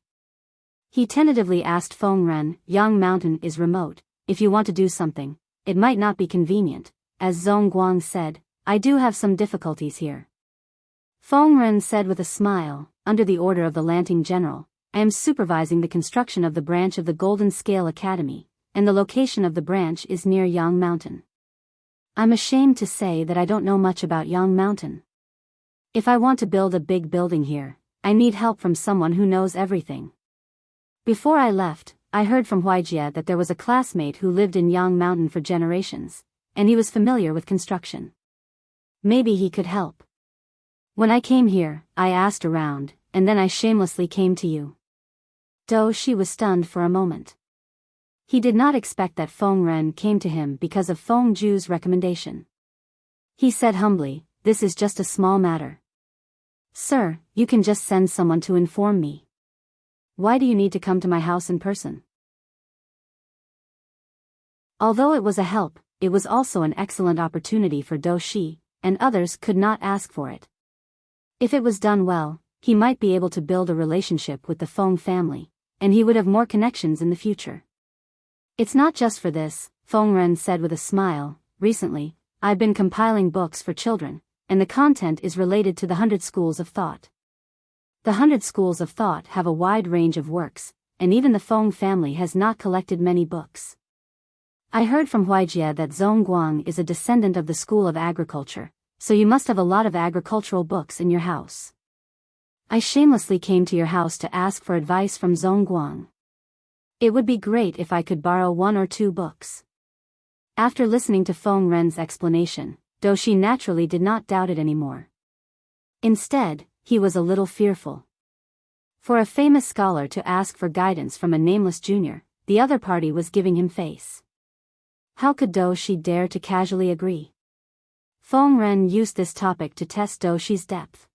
He tentatively asked Fengren, Yang Mountain is remote, if you want to do something, it might not be convenient. As Zhongguang said, I do have some difficulties here. Fengren said with a smile, under the order of the Lanting General, I am supervising the construction of the branch of the Golden Scale Academy, and the location of the branch is near Yang Mountain. I'm ashamed to say that I don't know much about Yang Mountain. If I want to build a big building here, I need help from someone who knows everything. Before I left, I heard from Huijie that there was a classmate who lived in Yang Mountain for generations, and he was familiar with construction. Maybe he could help. When I came here, I asked around, and then I shamelessly came to you. Doshi was stunned for a moment. He did not expect that Fengren came to him because of Fengju's recommendation. He said humbly, this is just a small matter. Sir, you can just send someone to inform me. Why do you need to come to my house in person? Although it was a help, it was also an excellent opportunity for Doshi, and others could not ask for it. If it was done well, he might be able to build a relationship with the Feng family, and he would have more connections in the future. It's not just for this, Fengren said with a smile, recently, I've been compiling books for children, and the content is related to the 100 schools of thought. The 100 schools of thought have a wide range of works, and even the Feng family has not collected many books. I heard from Huijie that Zhongguang is a descendant of the School of Agriculture, so you must have a lot of agricultural books in your house. I shamelessly came to your house to ask for advice from Zhongguang. It would be great if I could borrow 1 or 2 books. After listening to Fengren's explanation, Doshi naturally did not doubt it anymore. Instead, he was a little fearful. For a famous scholar to ask for guidance from a nameless junior, the other party was giving him face. How could Doshi dare to casually agree? Fengren used this topic to test Doshi's depth.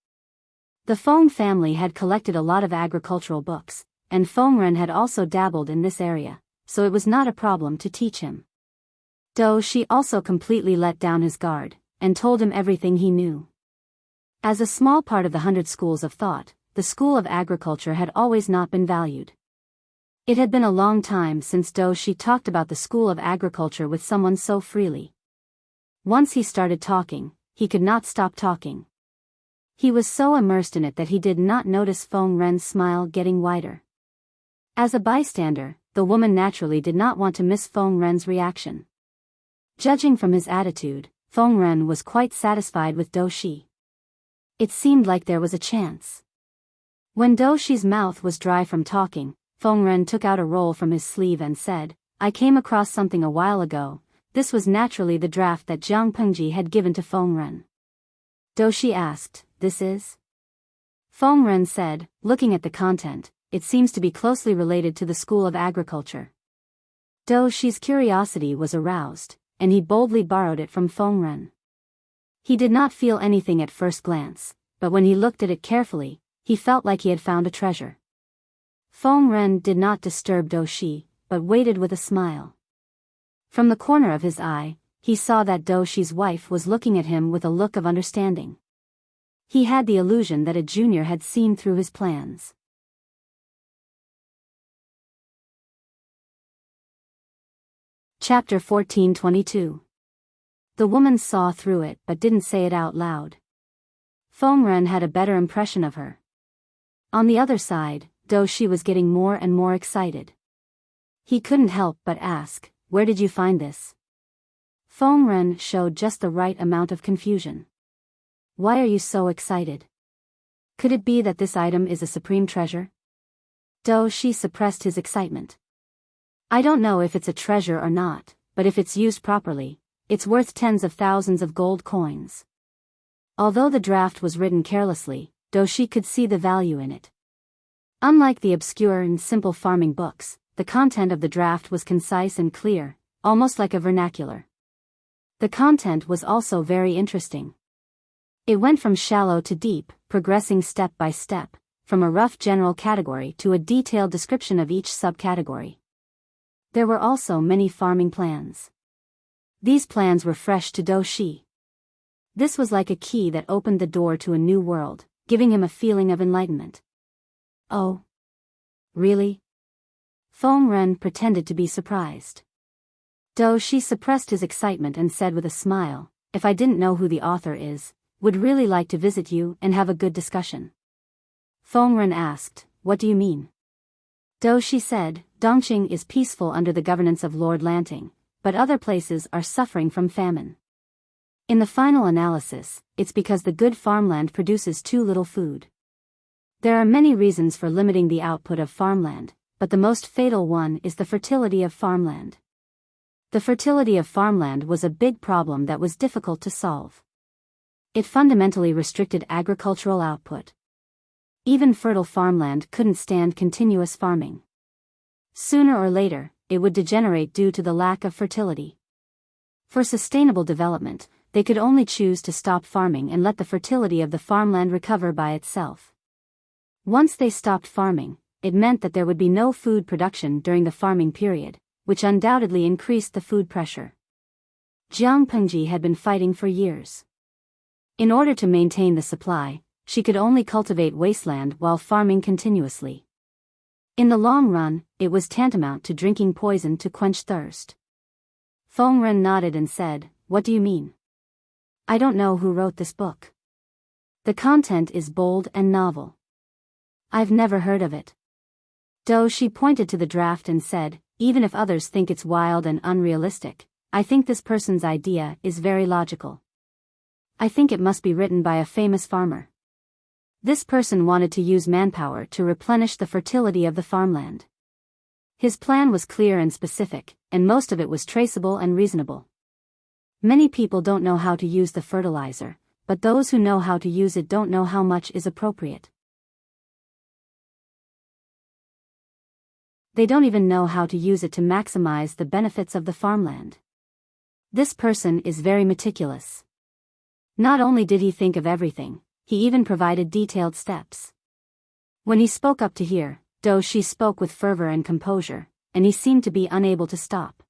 The Feng family had collected a lot of agricultural books, and Fengren had also dabbled in this area, so it was not a problem to teach him. Doshi also completely let down his guard, and told him everything he knew. As a small part of the 100 schools of thought, the School of Agriculture had always not been valued. It had been a long time since Doshi talked about the School of Agriculture with someone so freely. Once he started talking, he could not stop talking. He was so immersed in it that he did not notice Fengren's smile getting wider. As a bystander, the woman naturally did not want to miss Fengren's reaction. Judging from his attitude, Fengren was quite satisfied with Doshi. It seemed like there was a chance. When Doshi's mouth was dry from talking, Fengren took out a roll from his sleeve and said, I came across something a while ago. This was naturally the draft that Jiang Pengji had given to Fengren. Doshi asked, this is? Fengren said, looking at the content, it seems to be closely related to the School of Agriculture. Doshi's curiosity was aroused, and he boldly borrowed it from Fengren. He did not feel anything at first glance, but when he looked at it carefully, he felt like he had found a treasure. Fengren did not disturb Doshi, but waited with a smile. From the corner of his eye, he saw that Doshi's wife was looking at him with a look of understanding. He had the illusion that a junior had seen through his plans. Chapter 1422. The woman saw through it but didn't say it out loud. Fengren had a better impression of her. On the other side, Doshi was getting more and more excited. He couldn't help but ask, where did you find this? Fengren showed just the right amount of confusion. Why are you so excited? Could it be that this item is a supreme treasure? Doshi suppressed his excitement. I don't know if it's a treasure or not, but if it's used properly, it's worth tens of thousands of gold coins. Although the draft was written carelessly, Doshi could see the value in it. Unlike the obscure and simple farming books, the content of the draft was concise and clear, almost like a vernacular. The content was also very interesting. It went from shallow to deep, progressing step by step, from a rough general category to a detailed description of each subcategory. There were also many farming plans. These plans were fresh to Do Shi. This was like a key that opened the door to a new world, giving him a feeling of enlightenment. Oh. Really? Feng Ren pretended to be surprised. Do Shi suppressed his excitement and said with a smile, if I didn't know who the author is, would really like to visit you and have a good discussion. Feng Ren asked, what do you mean? Do Shi said, Dongqing is peaceful under the governance of Lord Lanting, but other places are suffering from famine. In the final analysis, it's because the good farmland produces too little food. There are many reasons for limiting the output of farmland, but the most fatal one is the fertility of farmland. The fertility of farmland was a big problem that was difficult to solve. It fundamentally restricted agricultural output. Even fertile farmland couldn't stand continuous farming. Sooner or later, it would degenerate due to the lack of fertility. For sustainable development, they could only choose to stop farming and let the fertility of the farmland recover by itself. Once they stopped farming, it meant that there would be no food production during the farming period, which undoubtedly increased the food pressure. Jiang Pengji had been fighting for years. In order to maintain the supply, she could only cultivate wasteland while farming continuously. In the long run, it was tantamount to drinking poison to quench thirst. Feng Ren nodded and said, what do you mean? I don't know who wrote this book. The content is bold and novel. I've never heard of it. Do Shi pointed to the draft and said, even if others think it's wild and unrealistic, I think this person's idea is very logical. I think it must be written by a famous farmer. This person wanted to use manpower to replenish the fertility of the farmland. His plan was clear and specific, and most of it was traceable and reasonable. Many people don't know how to use the fertilizer, but those who know how to use it don't know how much is appropriate. They don't even know how to use it to maximize the benefits of the farmland. This person is very meticulous. Not only did he think of everything, he even provided detailed steps. When he spoke up to hear, Do Shi spoke with fervor and composure, and he seemed to be unable to stop.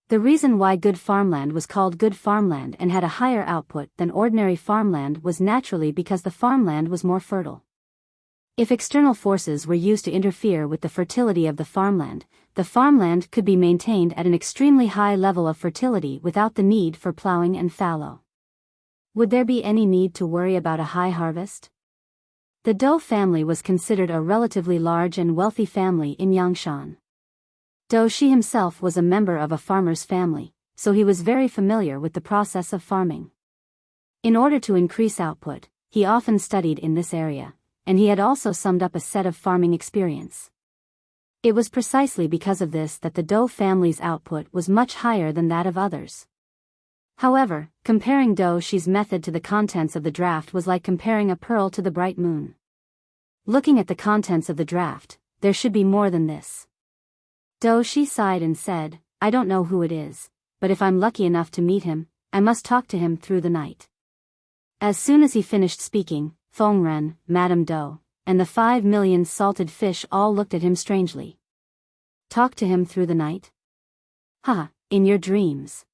The reason why good farmland was called good farmland and had a higher output than ordinary farmland was naturally because the farmland was more fertile. If external forces were used to interfere with the fertility of the farmland could be maintained at an extremely high level of fertility without the need for plowing and fallow. Would there be any need to worry about a high harvest? The Do family was considered a relatively large and wealthy family in Yangshan. Do Shi himself was a member of a farmer's family, so he was very familiar with the process of farming. In order to increase output, he often studied in this area, and he had also summed up a set of farming experience. It was precisely because of this that the Do family's output was much higher than that of others. However, comparing Do Shi's method to the contents of the draft was like comparing a pearl to the bright moon. Looking at the contents of the draft, there should be more than this. Do Shi sighed and said, I don't know who it is, but if I'm lucky enough to meet him, I must talk to him through the night. As soon as he finished speaking, Feng Ren, Madame Do, and the 5 million salted fish all looked at him strangely. Talk to him through the night? Ha, in your dreams.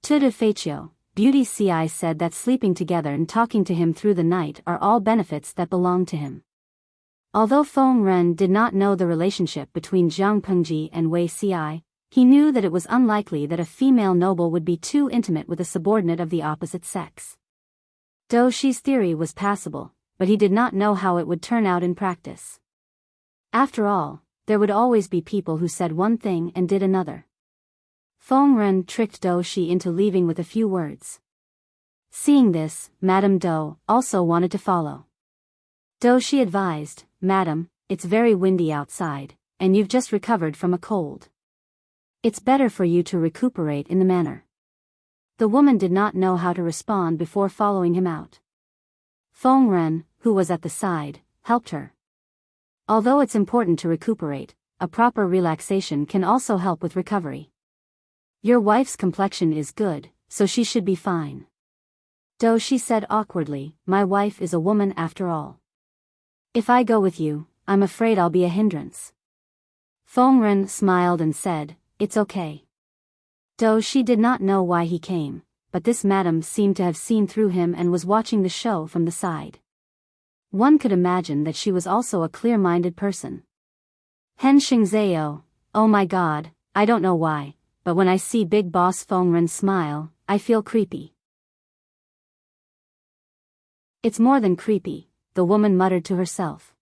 Tout de fait, Beauty Ci said that sleeping together and talking to him through the night are all benefits that belong to him. Although Feng Ren did not know the relationship between Jiang Pengji and Wei Ci, he knew that it was unlikely that a female noble would be too intimate with a subordinate of the opposite sex. Do Shi's theory was passable, but he did not know how it would turn out in practice. After all, there would always be people who said one thing and did another. Feng Ren tricked Do Shi into leaving with a few words. Seeing this, Madame Do also wanted to follow. Do Shi advised, Madam, it's very windy outside, and you've just recovered from a cold. It's better for you to recuperate in the manor. The woman did not know how to respond before following him out. Feng Ren, who was at the side, helped her. Although it's important to recuperate, a proper relaxation can also help with recovery. Your wife's complexion is good, so she should be fine. Do Shi said awkwardly, my wife is a woman after all. If I go with you, I'm afraid I'll be a hindrance. Feng Ren smiled and said, it's okay. Though she did not know why he came, but this madam seemed to have seen through him and was watching the show from the side. One could imagine that she was also a clear-minded person. Hen Xingzao, oh my god, I don't know why, but when I see Big Boss Fengren smile, I feel creepy. It's more than creepy, the woman muttered to herself.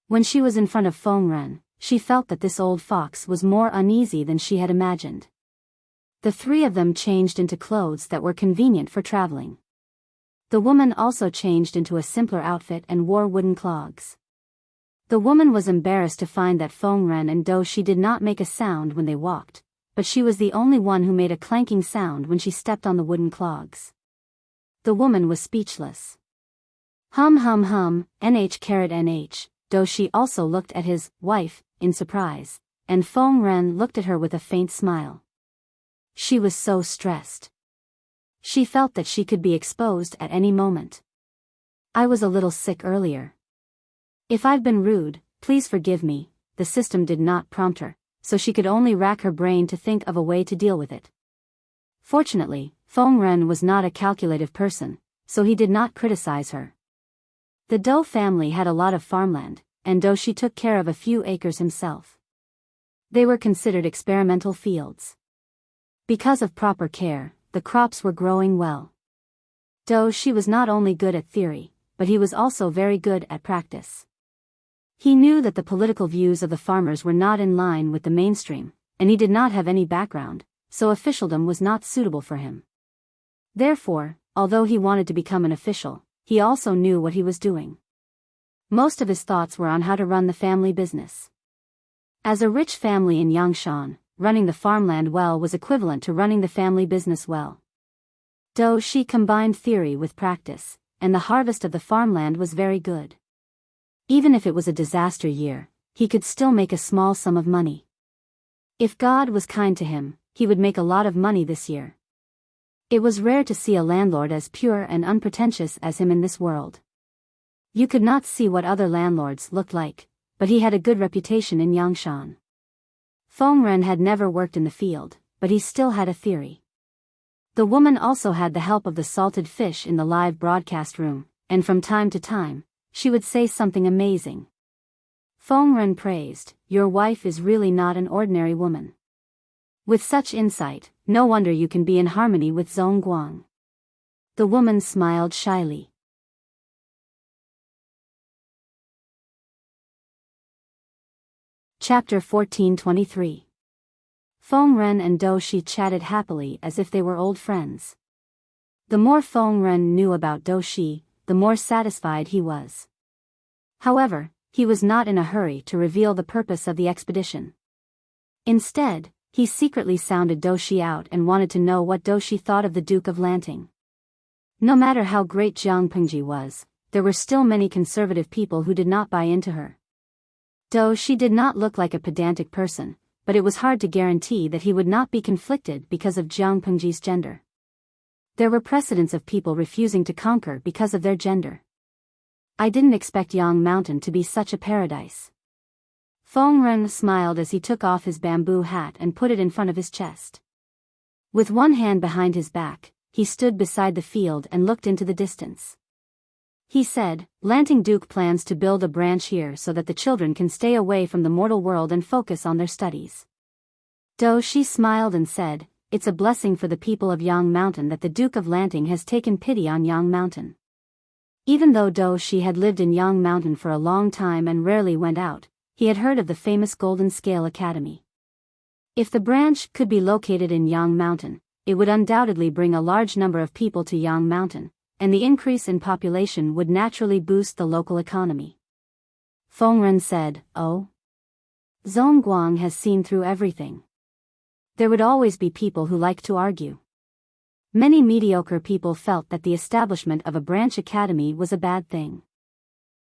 When she was in front of Fengren, she felt that this old fox was more uneasy than she had imagined. The three of them changed into clothes that were convenient for traveling. The woman also changed into a simpler outfit and wore wooden clogs. The woman was embarrassed to find that Fengren and Do Shi did not make a sound when they walked, but she was the only one who made a clanking sound when she stepped on the wooden clogs. The woman was speechless. Hum hum hum, nh. Do Shi also looked at his wife in surprise, and Fengren looked at her with a faint smile. She was so stressed. She felt that she could be exposed at any moment. I was a little sick earlier. If I've been rude, please forgive me, the system did not prompt her, so she could only rack her brain to think of a way to deal with it. Fortunately, Fengren was not a calculative person, so he did not criticize her. The Do family had a lot of farmland, and Do Shi took care of a few acres himself. They were considered experimental fields. Because of proper care, the crops were growing well. Do Shi was not only good at theory, but he was also very good at practice. He knew that the political views of the farmers were not in line with the mainstream, and he did not have any background, so officialdom was not suitable for him. Therefore, although he wanted to become an official, he also knew what he was doing. Most of his thoughts were on how to run the family business. As a rich family in Yangshan, running the farmland well was equivalent to running the family business well. Do Shi combined theory with practice, and the harvest of the farmland was very good. Even if it was a disaster year, he could still make a small sum of money. If God was kind to him, he would make a lot of money this year. It was rare to see a landlord as pure and unpretentious as him in this world. You could not see what other landlords looked like, but he had a good reputation in Yangshan. Fengren had never worked in the field, but he still had a theory. The woman also had the help of the salted fish in the live broadcast room, and from time to time, she would say something amazing. Fengren praised, "Your wife is really not an ordinary woman. With such insight, no wonder you can be in harmony with Zhongguang." The woman smiled shyly. Chapter 1423. Fengren and Do Shi chatted happily as if they were old friends. The more Fengren knew about Do Shi, the more satisfied he was. However, he was not in a hurry to reveal the purpose of the expedition. Instead, he secretly sounded Do Shi out and wanted to know what Do Shi thought of the Duke of Lanting. No matter how great Jiang Pengji was, there were still many conservative people who did not buy into her. Do Shi did not look like a pedantic person, but it was hard to guarantee that he would not be conflicted because of Jiang Pengji's gender. There were precedents of people refusing to conquer because of their gender. I didn't expect Yang Mountain to be such a paradise. Fengren smiled as he took off his bamboo hat and put it in front of his chest. With one hand behind his back, he stood beside the field and looked into the distance. He said, "Lanting Duke plans to build a branch here so that the children can stay away from the mortal world and focus on their studies." Do Shi smiled and said, "It's a blessing for the people of Yang Mountain that the Duke of Lanting has taken pity on Yang Mountain." Even though Do Shi had lived in Yang Mountain for a long time and rarely went out, he had heard of the famous Golden Scale Academy. If the branch could be located in Yang Mountain, it would undoubtedly bring a large number of people to Yang Mountain, and the increase in population would naturally boost the local economy. Fengren said, "Oh? Zhongguang has seen through everything. There would always be people who like to argue." Many mediocre people felt that the establishment of a branch academy was a bad thing.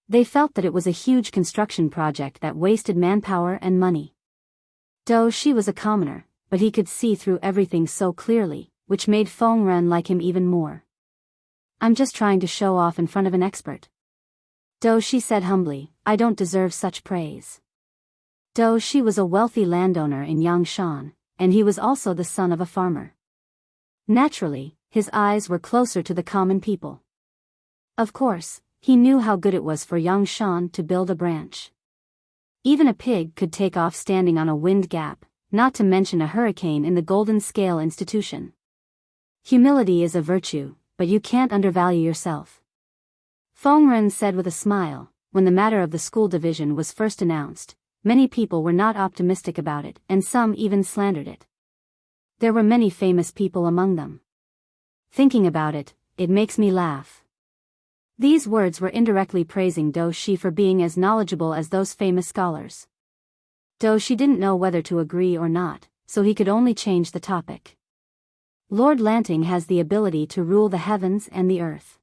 They felt that it was a huge construction project that wasted manpower and money. Do Shi was a commoner, but he could see through everything so clearly, which made Fengren like him even more. "I'm just trying to show off in front of an expert." Do Shi said humbly, "I don't deserve such praise." Do Shi was a wealthy landowner in Yangshan, and he was also the son of a farmer. Naturally, his eyes were closer to the common people. Of course, he knew how good it was for young Shan to build a branch. Even a pig could take off standing on a wind gap, not to mention a hurricane in the Golden Scale Institution. Humility is a virtue, but you can't undervalue yourself. Feng Ren said with a smile. When the matter of the school division was first announced, many people were not optimistic about it, and some even slandered it. There were many famous people among them. Thinking about it, it makes me laugh. These words were indirectly praising Do Shi for being as knowledgeable as those famous scholars. Do Shi didn't know whether to agree or not, so he could only change the topic. Lord Lanting has the ability to rule the heavens and the earth.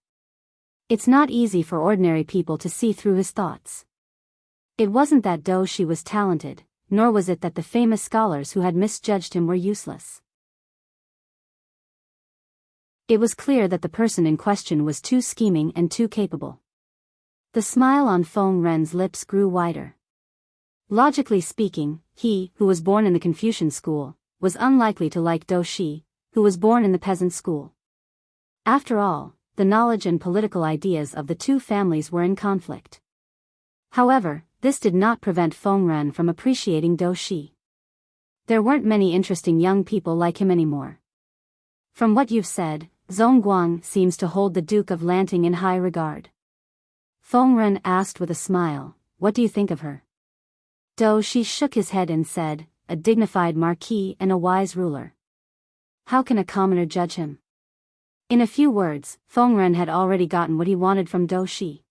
It's not easy for ordinary people to see through his thoughts. It wasn't that Do Shi was talented, nor was it that the famous scholars who had misjudged him were useless. It was clear that the person in question was too scheming and too capable. The smile on Feng Ren's lips grew wider. Logically speaking, he, who was born in the Confucian school, was unlikely to like Do Shi, who was born in the peasant school. After all, the knowledge and political ideas of the two families were in conflict. However, this did not prevent Feng Ren from appreciating Do Shi. There weren't many interesting young people like him anymore. From what you've said, Zhongguang seems to hold the Duke of Lanting in high regard. Feng Ren asked with a smile, "What do you think of her?" Do Shi shook his head and said, "A dignified marquis and a wise ruler. How can a commoner judge him?" In a few words, Feng Ren had already gotten what he wanted from Do Shi.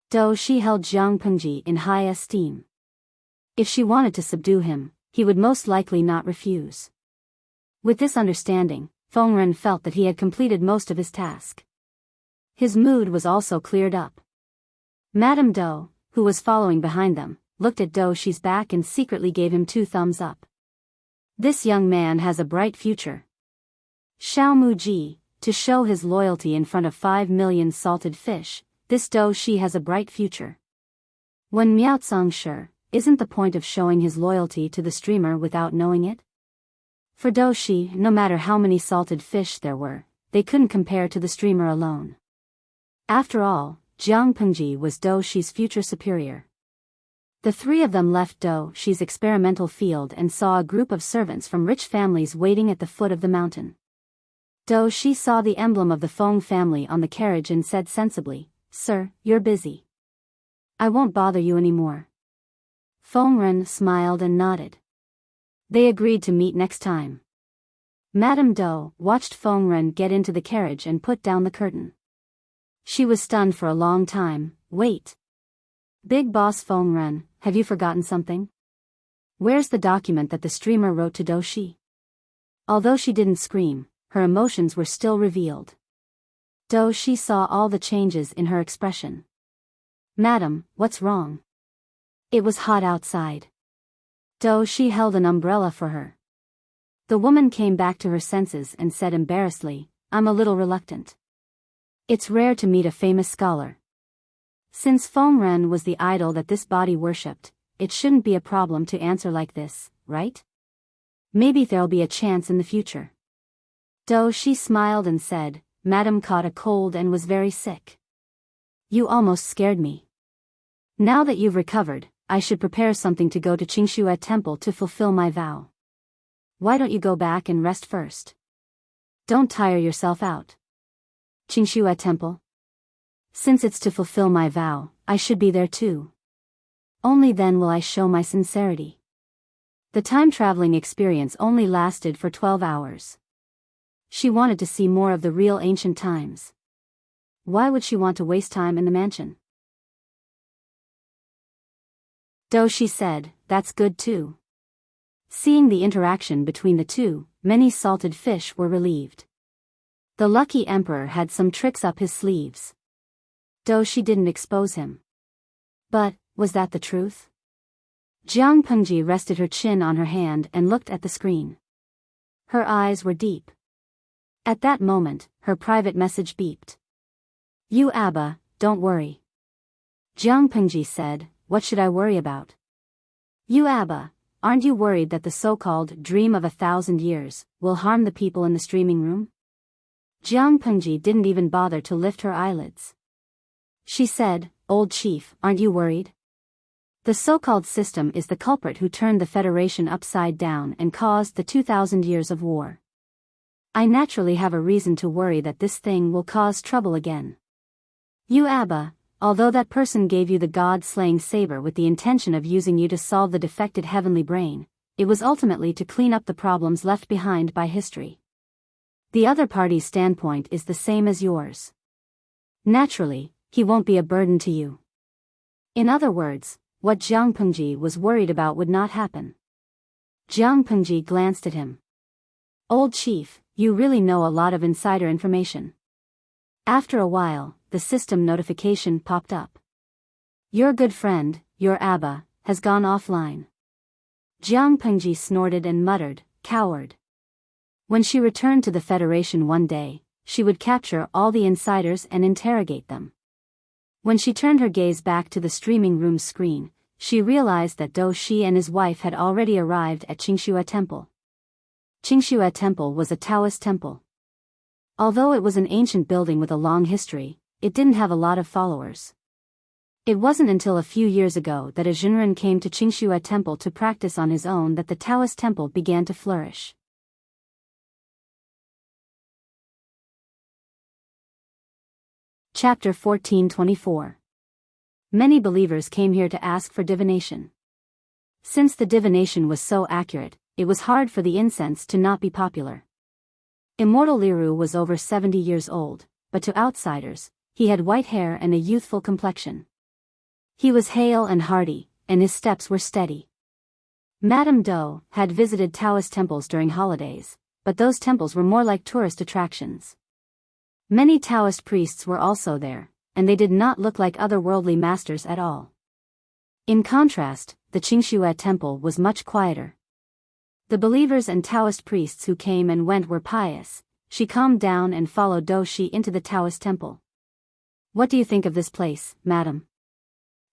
Do Shi held Jiang Pengji in high esteem. If she wanted to subdue him, he would most likely not refuse. With this understanding, Feng Ren felt that he had completed most of his task. His mood was also cleared up. Madame Do, who was following behind them, looked at Do Shi's back and secretly gave him 2 thumbs up. This young man has a bright future. Xiao Muji, to show his loyalty in front of 5 million salted fish, this Do Shi has a bright future. When Miaotsang sure, isn't the point of showing his loyalty to the streamer without knowing it? For Do Shi, no matter how many salted fish there were, they couldn't compare to the streamer alone. After all, Jiang Pengji was Do Shi's future superior. The 3 of them left Do Shi's experimental field and saw a group of servants from rich families waiting at the foot of the mountain. Do Shi saw the emblem of the Feng family on the carriage and said sensibly, "Sir, you're busy. I won't bother you anymore." Feng Ren smiled and nodded. They agreed to meet next time. Madame Do watched Feng Ren get into the carriage and put down the curtain. She was stunned for a long time. "Wait. Big boss Feng Ren, have you forgotten something? Where's the document that the streamer wrote to Do Shi?" Although she didn't scream, her emotions were still revealed. Do Shi saw all the changes in her expression. "Madam, what's wrong?" It was hot outside. Do Shi held an umbrella for her. The woman came back to her senses and said embarrassedly, "I'm a little reluctant. It's rare to meet a famous scholar. Since Feng Ren was the idol that this body worshipped, it shouldn't be a problem to answer like this, right? Maybe there'll be a chance in the future." Do Shi smiled and said, "Madam caught a cold and was very sick. You almost scared me. Now that you've recovered, I should prepare something to go to Qingxue Temple to fulfill my vow. Why don't you go back and rest first? Don't tire yourself out." "Qingxue Temple? Since it's to fulfill my vow, I should be there too. Only then will I show my sincerity." The time-traveling experience only lasted for 12 hours. She wanted to see more of the real ancient times. Why would she want to waste time in the mansion? Do Shi said, "That's good too." Seeing the interaction between the two, many salted fish were relieved. The lucky emperor had some tricks up his sleeves. Do Shi didn't expose him. But, was that the truth? Jiang Pengji rested her chin on her hand and looked at the screen. Her eyes were deep. At that moment, her private message beeped. "You Abba, don't worry." Jiang Pengji said, "What should I worry about?" "You Abba, aren't you worried that the so-called dream of 1,000 years will harm the people in the streaming room? Jiang Pengji didn't even bother to lift her eyelids. She said, Old chief, aren't you worried? The so-called system is the culprit who turned the Federation upside down and caused the 2,000 years of war. I naturally have a reason to worry that this thing will cause trouble again. You Abba, although that person gave you the god-slaying saber with the intention of using you to solve the defected heavenly brain, it was ultimately to clean up the problems left behind by history. The other party's standpoint is the same as yours. Naturally, he won't be a burden to you. In other words, what Jiang Pengji was worried about would not happen. Jiang Pengji glanced at him. Old chief, you really know a lot of insider information. After a while, the system notification popped up. Your good friend, your Abba, has gone offline. Jiang Pengji snorted and muttered, coward. When she returned to the Federation one day, she would capture all the insiders and interrogate them. When she turned her gaze back to the streaming room screen, she realized that Dou Shi and his wife had already arrived at Qingxue Temple. Qingxue Temple was a Taoist temple. Although it was an ancient building with a long history, it didn't have a lot of followers. It wasn't until a few years ago that a Zhenren came to Qingxue Temple to practice on his own that the Taoist temple began to flourish. Chapter 1424. Many believers came here to ask for divination. Since the divination was so accurate, it was hard for the incense to not be popular. Immortal Liru was over 70 years old, but to outsiders, he had white hair and a youthful complexion. He was hale and hearty, and his steps were steady. Madame Dou had visited Taoist temples during holidays, but those temples were more like tourist attractions. Many Taoist priests were also there, and they did not look like otherworldly masters at all. In contrast, the Qingxue temple was much quieter. The believers and Taoist priests who came and went were pious. She calmed down and followed Dou Shi into the Taoist temple. What do you think of this place, madam?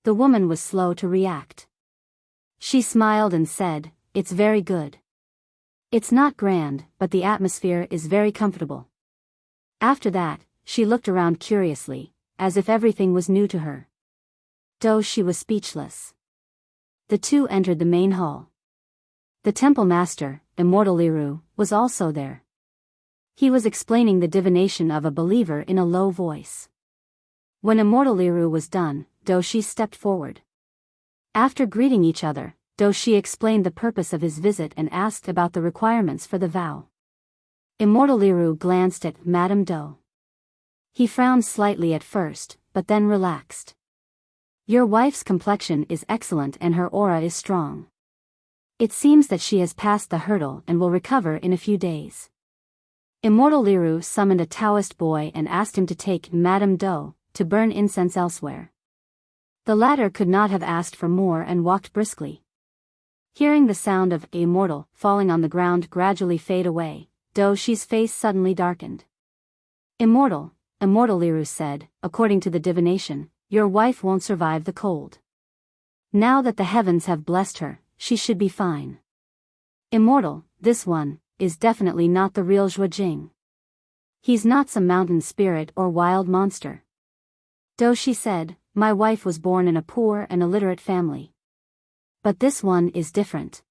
The woman was slow to react. She smiled and said, It's very good. It's not grand, but the atmosphere is very comfortable. After that, she looked around curiously, as if everything was new to her. Dou Shi was speechless. The two entered the main hall. The temple master, Immortal Liru, was also there. He was explaining the divination of a believer in a low voice. When Immortal Liru was done, Dou Shi stepped forward. After greeting each other, Dou Shi explained the purpose of his visit and asked about the requirements for the vow. Immortal Liru glanced at Madame Dou. He frowned slightly at first, but then relaxed. Your wife's complexion is excellent and her aura is strong. It seems that she has passed the hurdle and will recover in a few days. Immortal Liru summoned a Taoist boy and asked him to take Madame Dou to burn incense elsewhere. The latter could not have asked for more and walked briskly. Hearing the sound of Immortal falling on the ground gradually fade away, Dou Shi's face suddenly darkened. Immortal Liru said, according to the divination, your wife won't survive the cold. Now that the heavens have blessed her, she should be fine. Immortal, this one, is definitely not the real Zhuojing. He's not some mountain spirit or wild monster. Dou Shi said, my wife was born in a poor and illiterate family. But this one is different.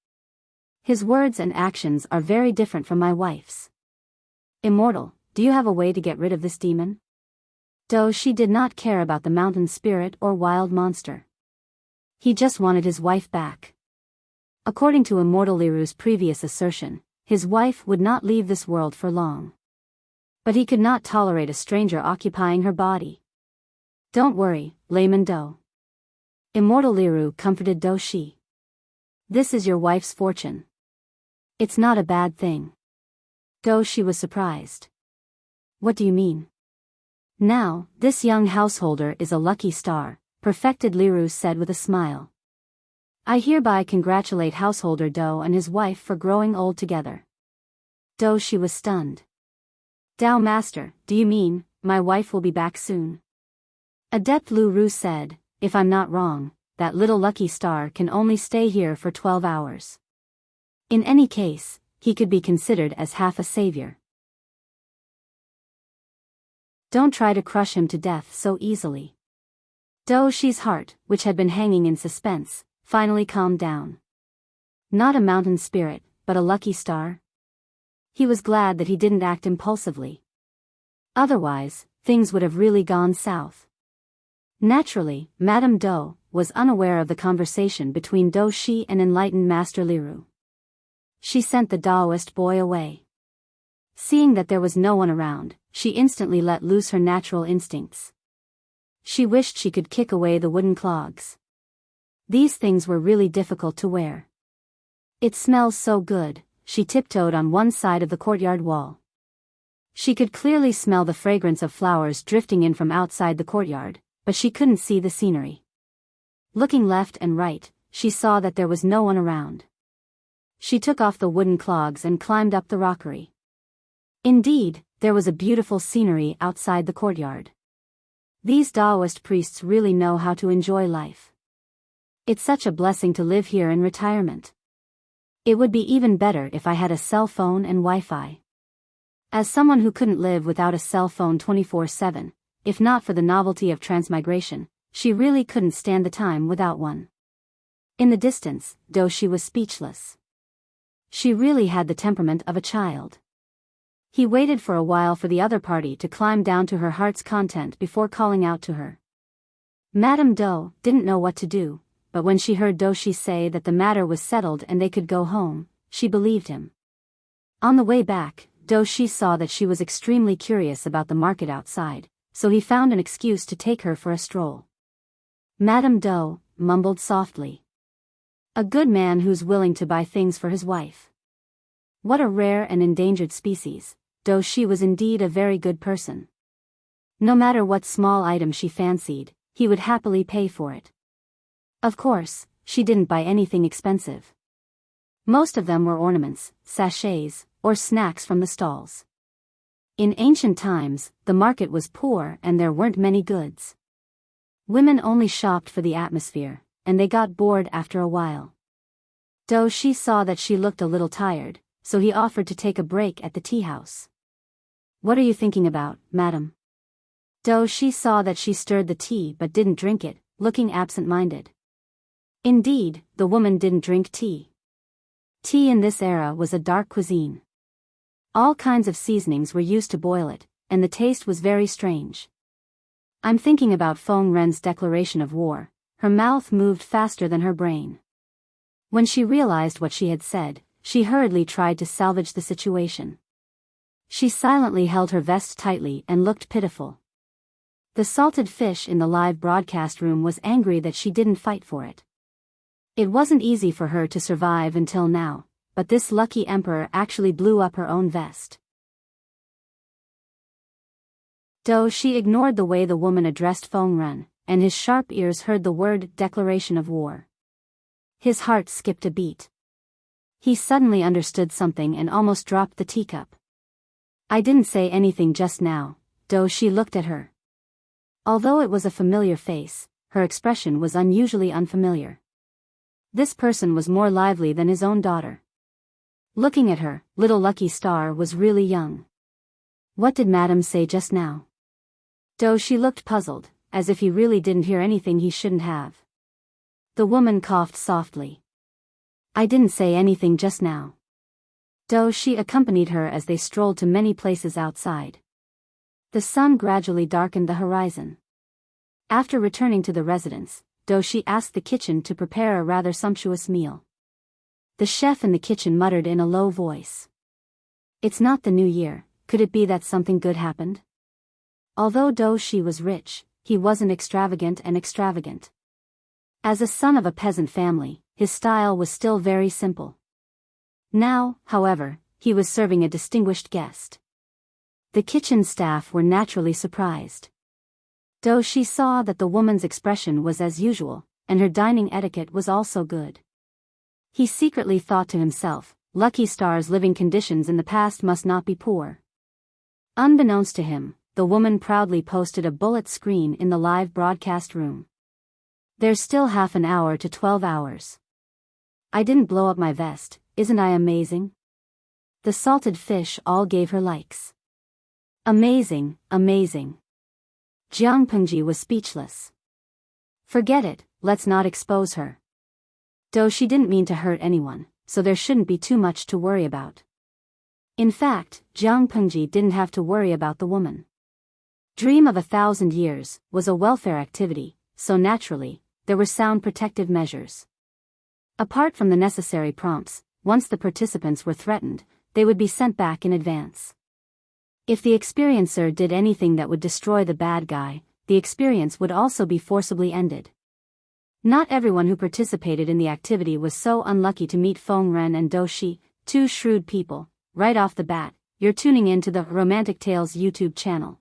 His words and actions are very different from my wife's. Immortal, do you have a way to get rid of this demon? Dou Shi did not care about the mountain spirit or wild monster. He just wanted his wife back. According to Immortal Liru's previous assertion, his wife would not leave this world for long. But he could not tolerate a stranger occupying her body. Don't worry, layman Dou. Immortal Liru comforted Dou Shi. This is your wife's fortune. It's not a bad thing. Dou Shi was surprised. What do you mean? Now, this young householder is a lucky star, perfected Liru said with a smile. I hereby congratulate householder Dou and his wife for growing old together. Dou Shi was stunned. Dao master, do you mean, my wife will be back soon? Adept Lu Ru said, if I'm not wrong, that little lucky star can only stay here for 12 hours. In any case, he could be considered as half a savior. Don't try to crush him to death so easily. Do Shi's heart, which had been hanging in suspense, finally calmed down. Not a mountain spirit, but a lucky star? He was glad that he didn't act impulsively. Otherwise, things would have really gone south. Naturally, Madame Do was unaware of the conversation between Do Shi and enlightened Master Liru. She sent the Taoist boy away. Seeing that there was no one around, she instantly let loose her natural instincts. She wished she could kick away the wooden clogs. These things were really difficult to wear. It smells so good. She tiptoed on one side of the courtyard wall. She could clearly smell the fragrance of flowers drifting in from outside the courtyard, but she couldn't see the scenery. Looking left and right, she saw that there was no one around. She took off the wooden clogs and climbed up the rockery. Indeed, there was a beautiful scenery outside the courtyard. These Taoist priests really know how to enjoy life. It's such a blessing to live here in retirement. It would be even better if I had a cell phone and Wi-Fi. As someone who couldn't live without a cell phone 24/7, if not for the novelty of transmigration, she really couldn't stand the time without one. In the distance, Do Shi was speechless. She really had the temperament of a child. He waited for a while for the other party to climb down to her heart's content before calling out to her. Madame Do didn't know what to do, but when she heard Do Shi say that the matter was settled and they could go home, she believed him. On the way back, Do Shi saw that she was extremely curious about the market outside, so he found an excuse to take her for a stroll. Madame Do mumbled softly. A good man who's willing to buy things for his wife. What a rare and endangered species. Do Shi was indeed a very good person. No matter what small item she fancied, he would happily pay for it. Of course, she didn't buy anything expensive. Most of them were ornaments, sachets, or snacks from the stalls. In ancient times, the market was poor and there weren't many goods. Women only shopped for the atmosphere, and they got bored after a while. Do Shi saw that she looked a little tired, so he offered to take a break at the tea house. What are you thinking about, madam? Do Shi saw that she stirred the tea but didn't drink it, looking absent-minded. Indeed, the woman didn't drink tea. Tea in this era was a dark cuisine. All kinds of seasonings were used to boil it, and the taste was very strange. I'm thinking about Feng Ren's declaration of war. Her mouth moved faster than her brain. When she realized what she had said, she hurriedly tried to salvage the situation. She silently held her vest tightly and looked pitiful. The salted fish in the live broadcast room was angry that she didn't fight for it. It wasn't easy for her to survive until now, but this lucky emperor actually blew up her own vest. Do Shi ignored the way the woman addressed Feng Ren, and his sharp ears heard the word declaration of war. His heart skipped a beat. He suddenly understood something and almost dropped the teacup. I didn't say anything just now. Do Shi looked at her. Although it was a familiar face, her expression was unusually unfamiliar. This person was more lively than his own daughter. Looking at her, little Lucky Star was really young. What did Madame say just now? Do Shi looked puzzled, as if he really didn't hear anything he shouldn't have. The woman coughed softly. I didn't say anything just now. Do Shi accompanied her as they strolled to many places outside. The sun gradually darkened the horizon. After returning to the residence, Do Shi asked the kitchen to prepare a rather sumptuous meal. The chef in the kitchen muttered in a low voice. It's not the new year, could it be that something good happened? Although Do Shi was rich, he wasn't extravagant. As a son of a peasant family, his style was still very simple. Now, however, he was serving a distinguished guest. The kitchen staff were naturally surprised. Do Shi saw that the woman's expression was as usual, and her dining etiquette was also good. He secretly thought to himself, Lucky Star's living conditions in the past must not be poor. Unbeknownst to him, the woman proudly posted a bullet screen in the live broadcast room. There's still half an hour to 12 hours. I didn't blow up my vest, isn't I amazing? The salted fish all gave her likes. Amazing, amazing. Jiang Pengji was speechless. Forget it, let's not expose her. Though she didn't mean to hurt anyone, so there shouldn't be too much to worry about. In fact, Jiang Pengji didn't have to worry about the woman. Dream of 1,000 years was a welfare activity, so naturally, there were sound protective measures. Apart from the necessary prompts, once the participants were threatened, they would be sent back in advance. If the experiencer did anything that would destroy the bad guy, the experience would also be forcibly ended. Not everyone who participated in the activity was so unlucky to meet Feng Ren and Do Shi, two shrewd people. Right off the bat, you're tuning in to the Romantic Tales YouTube channel.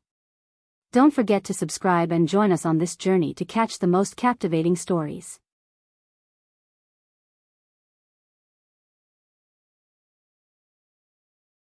Don't forget to subscribe and join us on this journey to catch the most captivating stories.